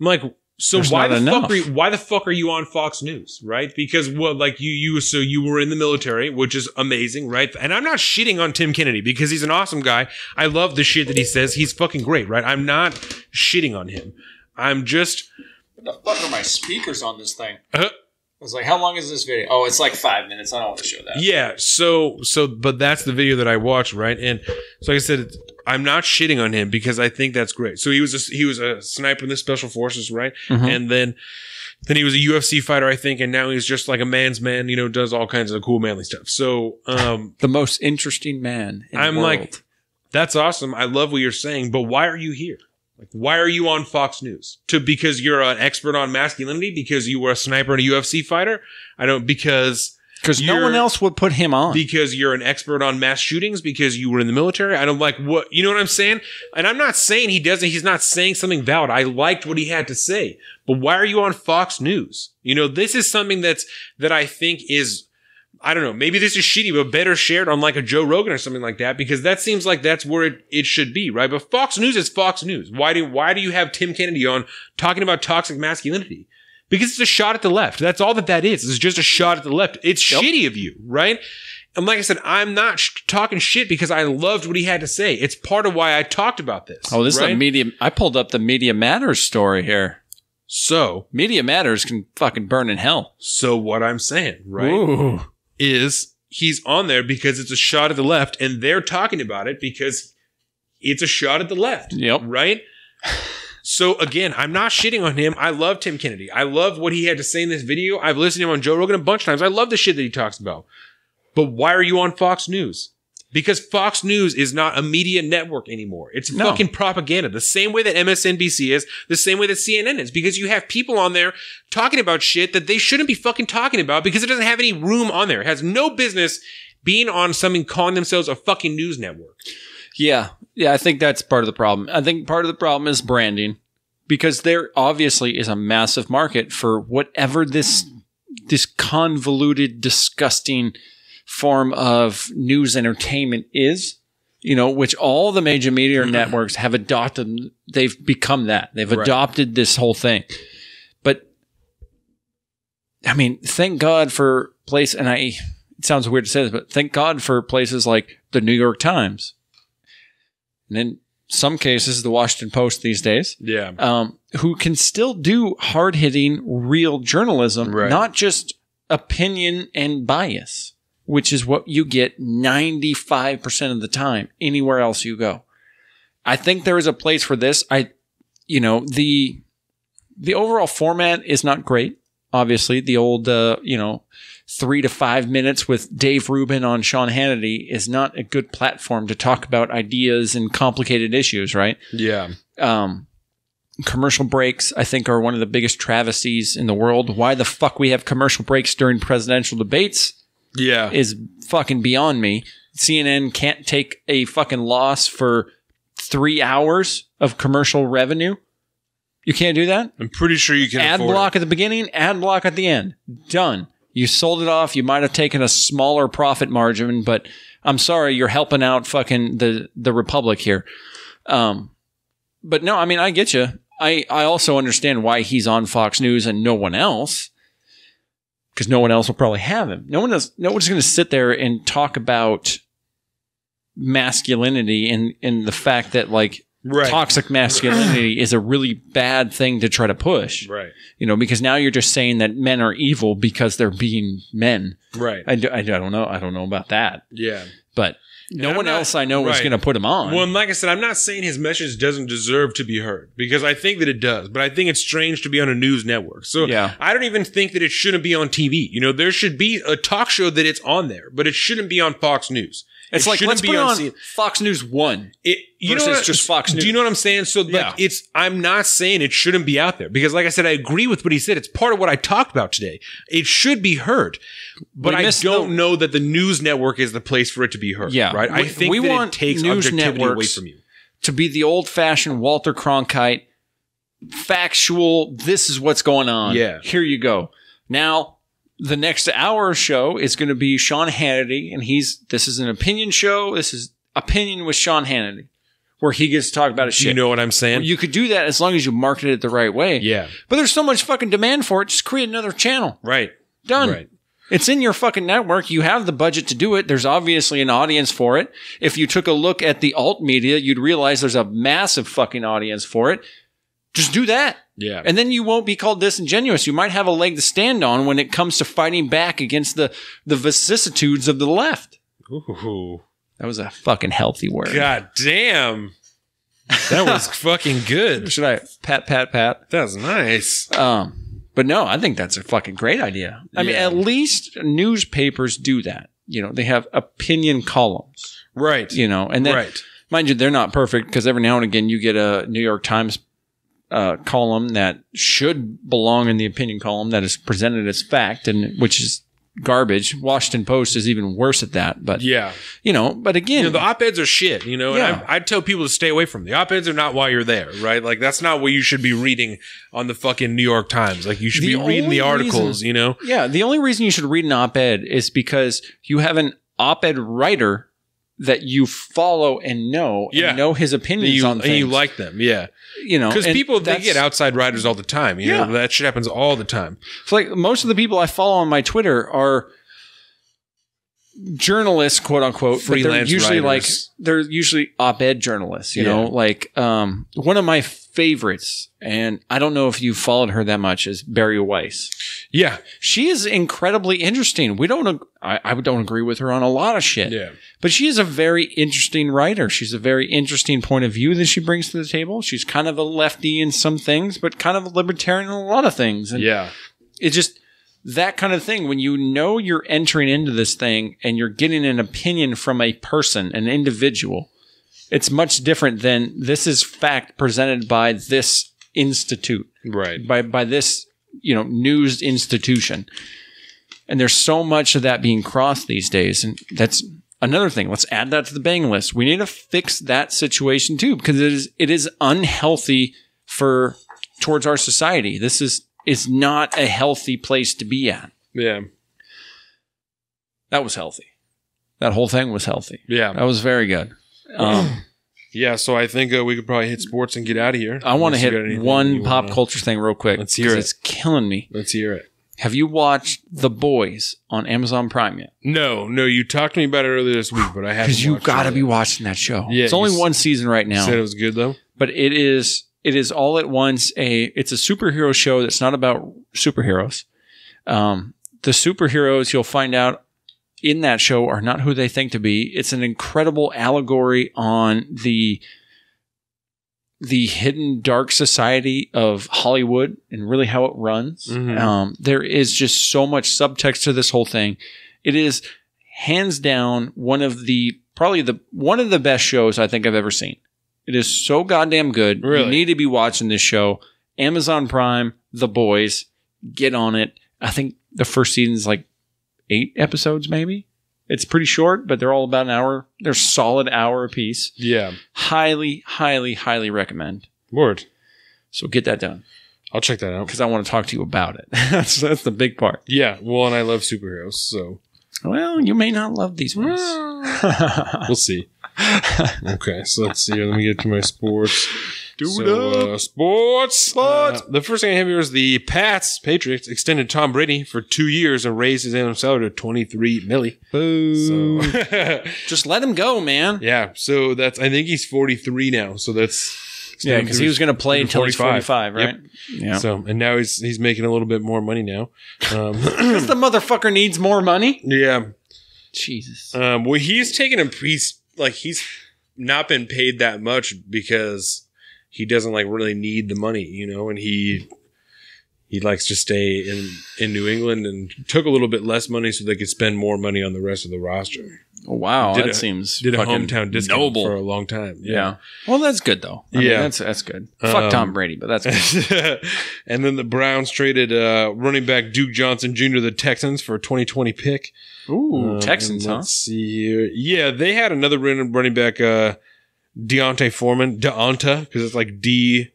I'm like, so why the fuck are you on Fox News, right? Because you were in the military, which is amazing, right? And I'm not shitting on Tim Kennedy because he's an awesome guy. I love the shit that he says. He's fucking great, right? I'm not shitting on him. I'm just. What the fuck are my speakers on this thing? I was like, how long is this video? Oh, it's 5 minutes. I don't want to show that. Yeah. But that's the video that I watched, right? And so like I said, I'm not shitting on him because I think that's great. So he was a sniper in the special forces, right? Mm-hmm. And then he was a UFC fighter, I think, and now he's just like a man's man, does all kinds of cool manly stuff. So the most interesting man in the world. I'm like, that's awesome. I love what you're saying, but why are you here? Why are you on Fox News? Because you're an expert on masculinity? Because you were a sniper and a UFC fighter? Because no one else would put him on. Because you're an expert on mass shootings? Because you were in the military? I don't like what, you know what I'm saying? And I'm not saying he's not saying something valid. I liked what he had to say. But why are you on Fox News? This is something that I think is, I don't know, maybe this is shitty, but better shared on a Joe Rogan or something like that, because that seems like that's where it should be, right? But Fox News is Fox News. Why do you have Tim Kennedy on talking about toxic masculinity? Because it's a shot at the left. That's all that is. It's just a shot at the left. It's shitty of you, right? And like I said, I'm not talking shit because I loved what he had to say. It's part of why I talked about this. Oh, this is a media. I pulled up the Media Matters story here. So Media Matters can fucking burn in hell. So what I'm saying, right, is he's on there because it's a shot at the left, and they're talking about it because it's a shot at the left. Yep. Right? So again, I'm not shitting on him. I love Tim Kennedy. I love what he had to say in this video. I've listened to him on Joe Rogan a bunch of times. I love the shit that he talks about. But why are you on Fox News? Because Fox News is not a media network anymore. It's fucking propaganda. The same way that MSNBC is, the same way that CNN is. Because you have people on there talking about shit that they shouldn't be fucking talking about because it doesn't have any room on there. It has no business being on something calling themselves a fucking news network. Yeah, I think that's part of the problem. I think part of the problem is branding, because there obviously is a massive market for whatever this convoluted, disgusting form of news entertainment is, which all the major media networks have adopted. They've become that. They've adopted this whole thing. But I mean, thank God for it sounds weird to say this, but thank God for places like the New York Times. And then some cases, the Washington Post these days. Yeah. Who can still do hard-hitting, real journalism, Right. not just opinion and bias, which is what you get 95% of the time anywhere else you go. I think there is a place for this. The overall format is not great. Obviously, the old, 3 to 5 minutes with Dave Rubin on Sean Hannity is not a good platform to talk about ideas and complicated issues, right? Yeah. Commercial breaks, I think, are one of the biggest travesties in the world. Why the fuck we have commercial breaks during presidential debates is fucking beyond me. CNN can't take a fucking loss for 3 hours of commercial revenue. You can't do that? I'm pretty sure you can ad afford block it. at the beginning, ad block at the end. Done. You sold it off. You might have taken a smaller profit margin, but I'm sorry, you're helping out fucking the Republic here. But no, I mean, I get you. I also understand why he's on Fox News and no one else, because no one else will probably have him. No one's going to sit there and talk about masculinity and the fact that like toxic masculinity is a really bad thing to try to push. Right. Because now you're just saying that men are evil because they're being men. Right. I don't know. I don't know about that. Yeah. But no one else I know is going to put him on. Well, and like I said, I'm not saying his message doesn't deserve to be heard, because I think that it does, but I think it's strange to be on a news network. So I don't even think that it shouldn't be on TV. There should be a talk show that it's on there, but it shouldn't be on Fox News. It's like, let's put on Fox News 1 versus just Fox News. Do you know what I'm saying? So I'm not saying it shouldn't be out there, because like I said, I agree with what he said. It's part of what I talked about today. It should be heard, but I don't know that the news network is the place for it to be heard. Yeah. Right. I think that it takes news objectivity away networks from you. To be the old-fashioned Walter Cronkite, factual, this is what's going on. Yeah. Here you go. Now, the next hour show is going to be Sean Hannity, and this is an opinion show. This is Opinion with Sean Hannity, where he gets to talk about his shit. You know what I'm saying? You could do that as long as you market it the right way. Yeah. But there's so much fucking demand for it, just create another channel. Right. Done. Right. It's in your fucking network. You have the budget to do it. There's obviously an audience for it. If you took a look at the alt media, you'd realize there's a massive fucking audience for it. Just do that. Yeah. And then you won't be called disingenuous. You might have a leg to stand on when it comes to fighting back against the vicissitudes of the left. Ooh. That was a fucking healthy word. God damn. That was fucking good. Should I pat? That was nice. But no, I think that's a fucking great idea. I mean, at least newspapers do that. They have opinion columns. Right. And then, mind you, they're not perfect, because every now and again you get a New York Times column that should belong in the opinion column that is presented as fact, and which is garbage. Washington Post is even worse at that. But but again, the op-eds are shit. And I'd tell people to stay away from them. The op-eds are not why you're there, right? Like, that's not what you should be reading on the fucking New York Times. Like, you should be reading the articles. Yeah, the only reason you should read an op-ed is because you have an op-ed writer that you follow and know his opinions on things. And you like them, because people, they get outside writers all the time. That shit happens all the time. It's like most of the people I follow on my Twitter are journalists, quote unquote, freelance writers. They're usually op-ed journalists. One of my favorites, and I don't know if you've followed her that much, is Barry Weiss. Yeah, she is incredibly interesting. I don't agree with her on a lot of shit. Yeah, but she is a very interesting writer. She's a very interesting point of view that she brings to the table. She's kind of a lefty in some things, but kind of a libertarian in a lot of things. And it's just that kind of thing. When you're entering into this thing and you're getting an opinion from a person, an individual, it's much different than this is fact presented by this institute, right? By this news institution. And there's so much of that being crossed these days, and that's another thing. Let's add that to the bang list. We need to fix that situation too, because it is unhealthy towards our society. This is not a healthy place to be at. Yeah. That was healthy. That whole thing was healthy. Yeah. That was very good. Yeah, so I think we could probably hit sports and get out of here. I want to hit one pop culture thing real quick. Let's hear it. It's killing me. Let's hear it. Have you watched The Boys on Amazon Prime yet? No, you talked to me about it earlier this week, but I haven't. Because you got to be watching that show. Yeah, it's only one season right now. You said it was good though, but it is all at once it's a superhero show that's not about superheroes. The superheroes you'll find out in that show are not who they think to be. It's an incredible allegory on the hidden dark society of Hollywood and really how it runs. Mm-hmm. There is just so much subtext to this whole thing. It is hands down one of the best shows I think I've ever seen. It is so goddamn good. Really? You need to be watching this show. Amazon Prime, The Boys, get on it. I think the first season's like 8 episodes, maybe. It's pretty short, but they're all about an hour. They're solid hour apiece. Yeah. Highly, highly, highly recommend. Word. So get that done. I'll check that out. Because I want to talk to you about it. That's the big part. Yeah. Well, and I love superheroes, so. Well, you may not love these ones. We'll see. Okay, so let's see here. Let me get to my sports. Sports. The first thing I have here is the Patriots extended Tom Brady for 2 years and raised his annual salary to $23 million. Boo. So. Just let him go, man. Yeah, so I think he's 43 now. So that's because he was going to play until he's 45, right? Yep. Yeah. So and now he's making a little bit more money now. Because the motherfucker needs more money. Yeah. Jesus. Well, he's not been paid that much because he doesn't really need the money, and he likes to stay in New England and took a little bit less money so they could spend more money on the rest of the roster. Oh, wow, that seems did a hometown discount noble for a long time. Yeah. Well, that's good though. I mean, that's good. Fuck Tom Brady, but that's good. And then the Browns traded running back Duke Johnson Jr. to the Texans for a 2020 pick. Ooh, Texans, huh? Let's see here. Yeah, they had another running back, Deonta Foreman, because it's like D''ONTA,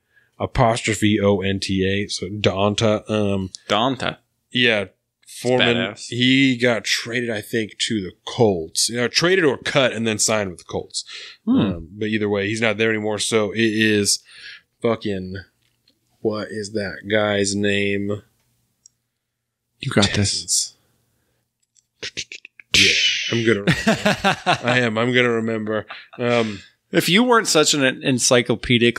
so Deonta. Deonta. Yeah, Foreman. He got traded, I think, to the Colts. Traded or cut and then signed with the Colts. But either way, he's not there anymore. So it is fucking. What is that guy's name? You got this. Yeah, I'm gonna remember. I'm gonna remember. If you weren't such an encyclopedia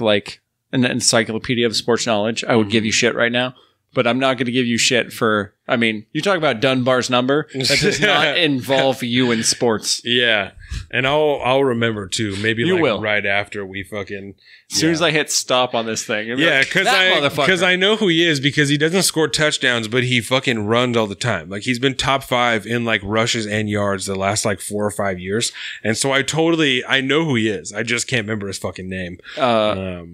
of sports knowledge, I would give you shit right now. But I'm not going to give you shit for. I mean, you talk about Dunbar's number. That does not involve you in sports. Yeah, and I'll remember too. Maybe you will right after we fucking. As soon as I hit stop on this thing. Yeah, because I know who he is because he doesn't score touchdowns, but he fucking runs all the time. Like he's been top 5 in rushes and yards the last 4 or 5 years, and so I know who he is. I just can't remember his fucking name.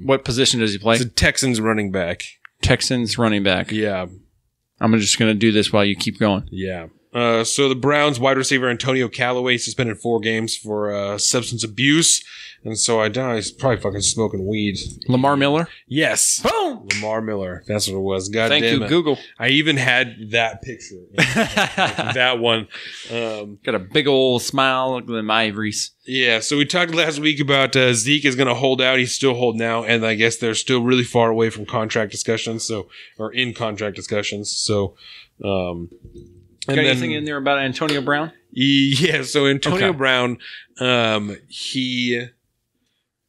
What position does he play? He's a Texans running back. Texans running back. Yeah. I'm just going to do this while you keep going. Yeah. So the Browns wide receiver Antonio Callaway suspended 4 games for substance abuse. And so he's probably fucking smoking weed. Lamar Miller? Yes. Boom! Lamar Miller. That's what it was. God Thank damn you, it. Google. I even had that picture. That one. Got a big old smile like them ivories. Yeah, so we talked last week about Zeke is going to hold out. He's still holding out, and I guess they're still really far away from contract discussions, or in contract discussions. So, got anything in there about Antonio Brown? Yeah, so Antonio Brown, he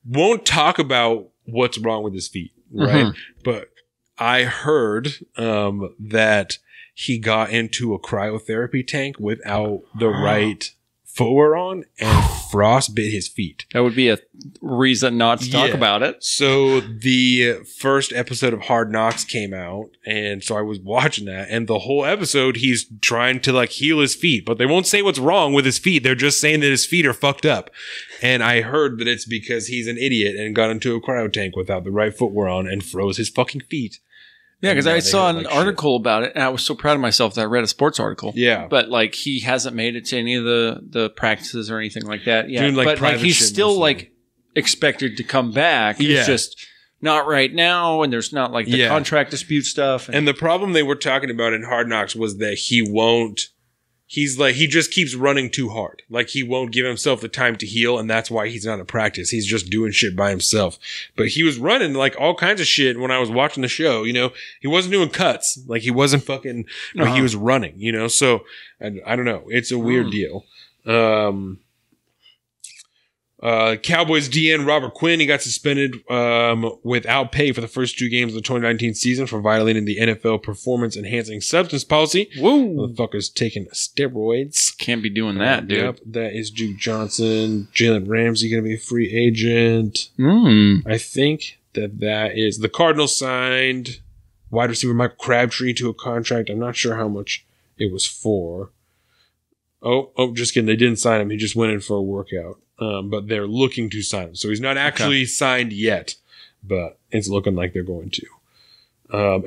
won't talk about what's wrong with his feet, right? Mm-hmm. But I heard that he got into a cryotherapy tank without the right footwear on, and frost bit his feet. That would be a reason not to talk about it. So the first episode of Hard Knocks came out, and so I was watching that, and the whole episode he's trying to heal his feet, but they won't say what's wrong with his feet. They're just saying that his feet are fucked up. And I heard that it's because he's an idiot and got into a cryo tank without the right footwear on and froze his fucking feet. Yeah, because I saw an article about it, and I was so proud of myself that I read a sports article. Yeah. But, he hasn't made it to any of the practices or anything like that yet. Doing, but, he's still, expected to come back. Yeah. It's just not right now, and there's not, the contract dispute stuff. And the problem they were talking about in Hard Knocks was that he won't he's like, he just keeps running too hard. Like, he won't give himself the time to heal, and that's why he's not in practice. He's just doing shit by himself. But he was running, like, all kinds of shit when I was watching the show, you know? He wasn't doing cuts. Like, he wasn't fucking, but he was running, you know? So, I don't know. It's a weird deal. Cowboys DN Robert Quinn, he got suspended without pay for the first 2 games of the 2019 season for violating the NFL performance-enhancing substance policy. Woo! Motherfucker's taking steroids. Can't be doing that, dude. Yep, that is Duke Johnson. Jalen Ramsey going to be a free agent. I think that is... The Cardinals signed wide receiver Michael Crabtree to a contract. I'm not sure how much it was for. Oh, just kidding. They didn't sign him. He just went in for a workout. But they're looking to sign him. So he's not actually signed yet, but it's looking like they're going to.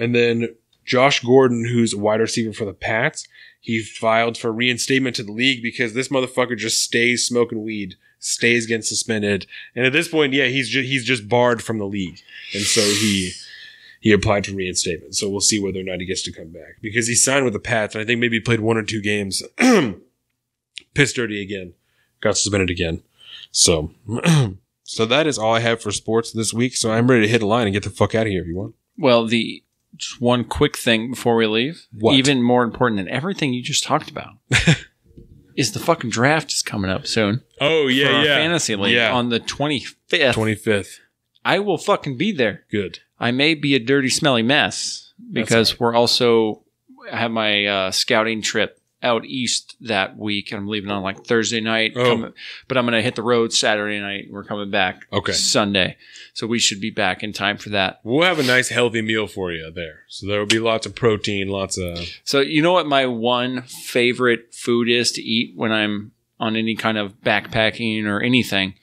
And then Josh Gordon, who's a wide receiver for the Pats, he filed for reinstatement to the league because this motherfucker just stays smoking weed, stays getting suspended. And at this point, yeah, he's just barred from the league. And so he applied for reinstatement. So we'll see whether or not he gets to come back because he signed with the Pats. And I think maybe he played 1 or 2 games. Pissed dirty again. Got suspended again. So that is all I have for sports this week. So I'm ready to hit a line and get the fuck out of here if you want. Well, just one quick thing before we leave. What? Even more important than everything you just talked about is the fucking draft is coming up soon. Oh, yeah, for our yeah. fantasy league on the 25th. 25th. I will fucking be there. Good. I may be a dirty, smelly mess because we're also I have my scouting trip out east that week. I'm leaving on like Thursday night, but I'm going to hit the road Saturday night. We're coming back Sunday. So we should be back in time for that. We'll have a nice healthy meal for you there. So there will be lots of protein, lots of... So you know what my one favorite food is to eat when I'm on any kind of backpacking or anything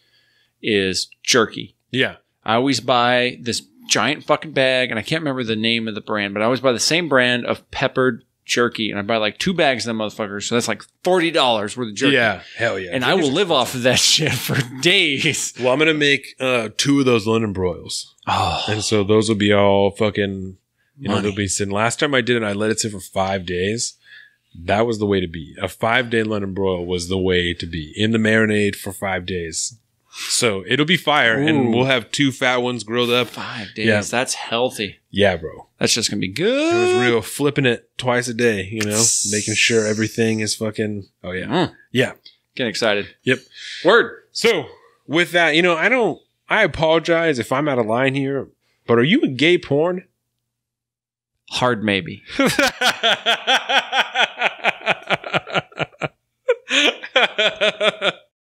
is jerky. Yeah. I always buy this giant fucking bag, and I can't remember the name of the brand, but I always buy the same brand of peppered jerky, and I buy like 2 bags of them motherfuckers, so that's like $40 worth of jerky. Yeah, hell yeah. And I will live off of that shit for days. Well, I'm going to make 2 of those London broils. Oh. And so those will be all fucking, you know, they'll be sitting. Last time I did it, I let it sit for 5 days. That was the way to be. A 5-day London broil was the way to be. In the marinade for 5 days. So it'll be fire, and we'll have 2 fat ones grilled up. 5 days. That's healthy. Yeah, bro. That's just going to be good. It was real flipping it twice a day, you know, making sure everything is fucking, oh yeah. Yeah. Getting excited. Yep. Word. So with that, you know, I apologize if I'm out of line here, but are you a gay porn? Hard maybe.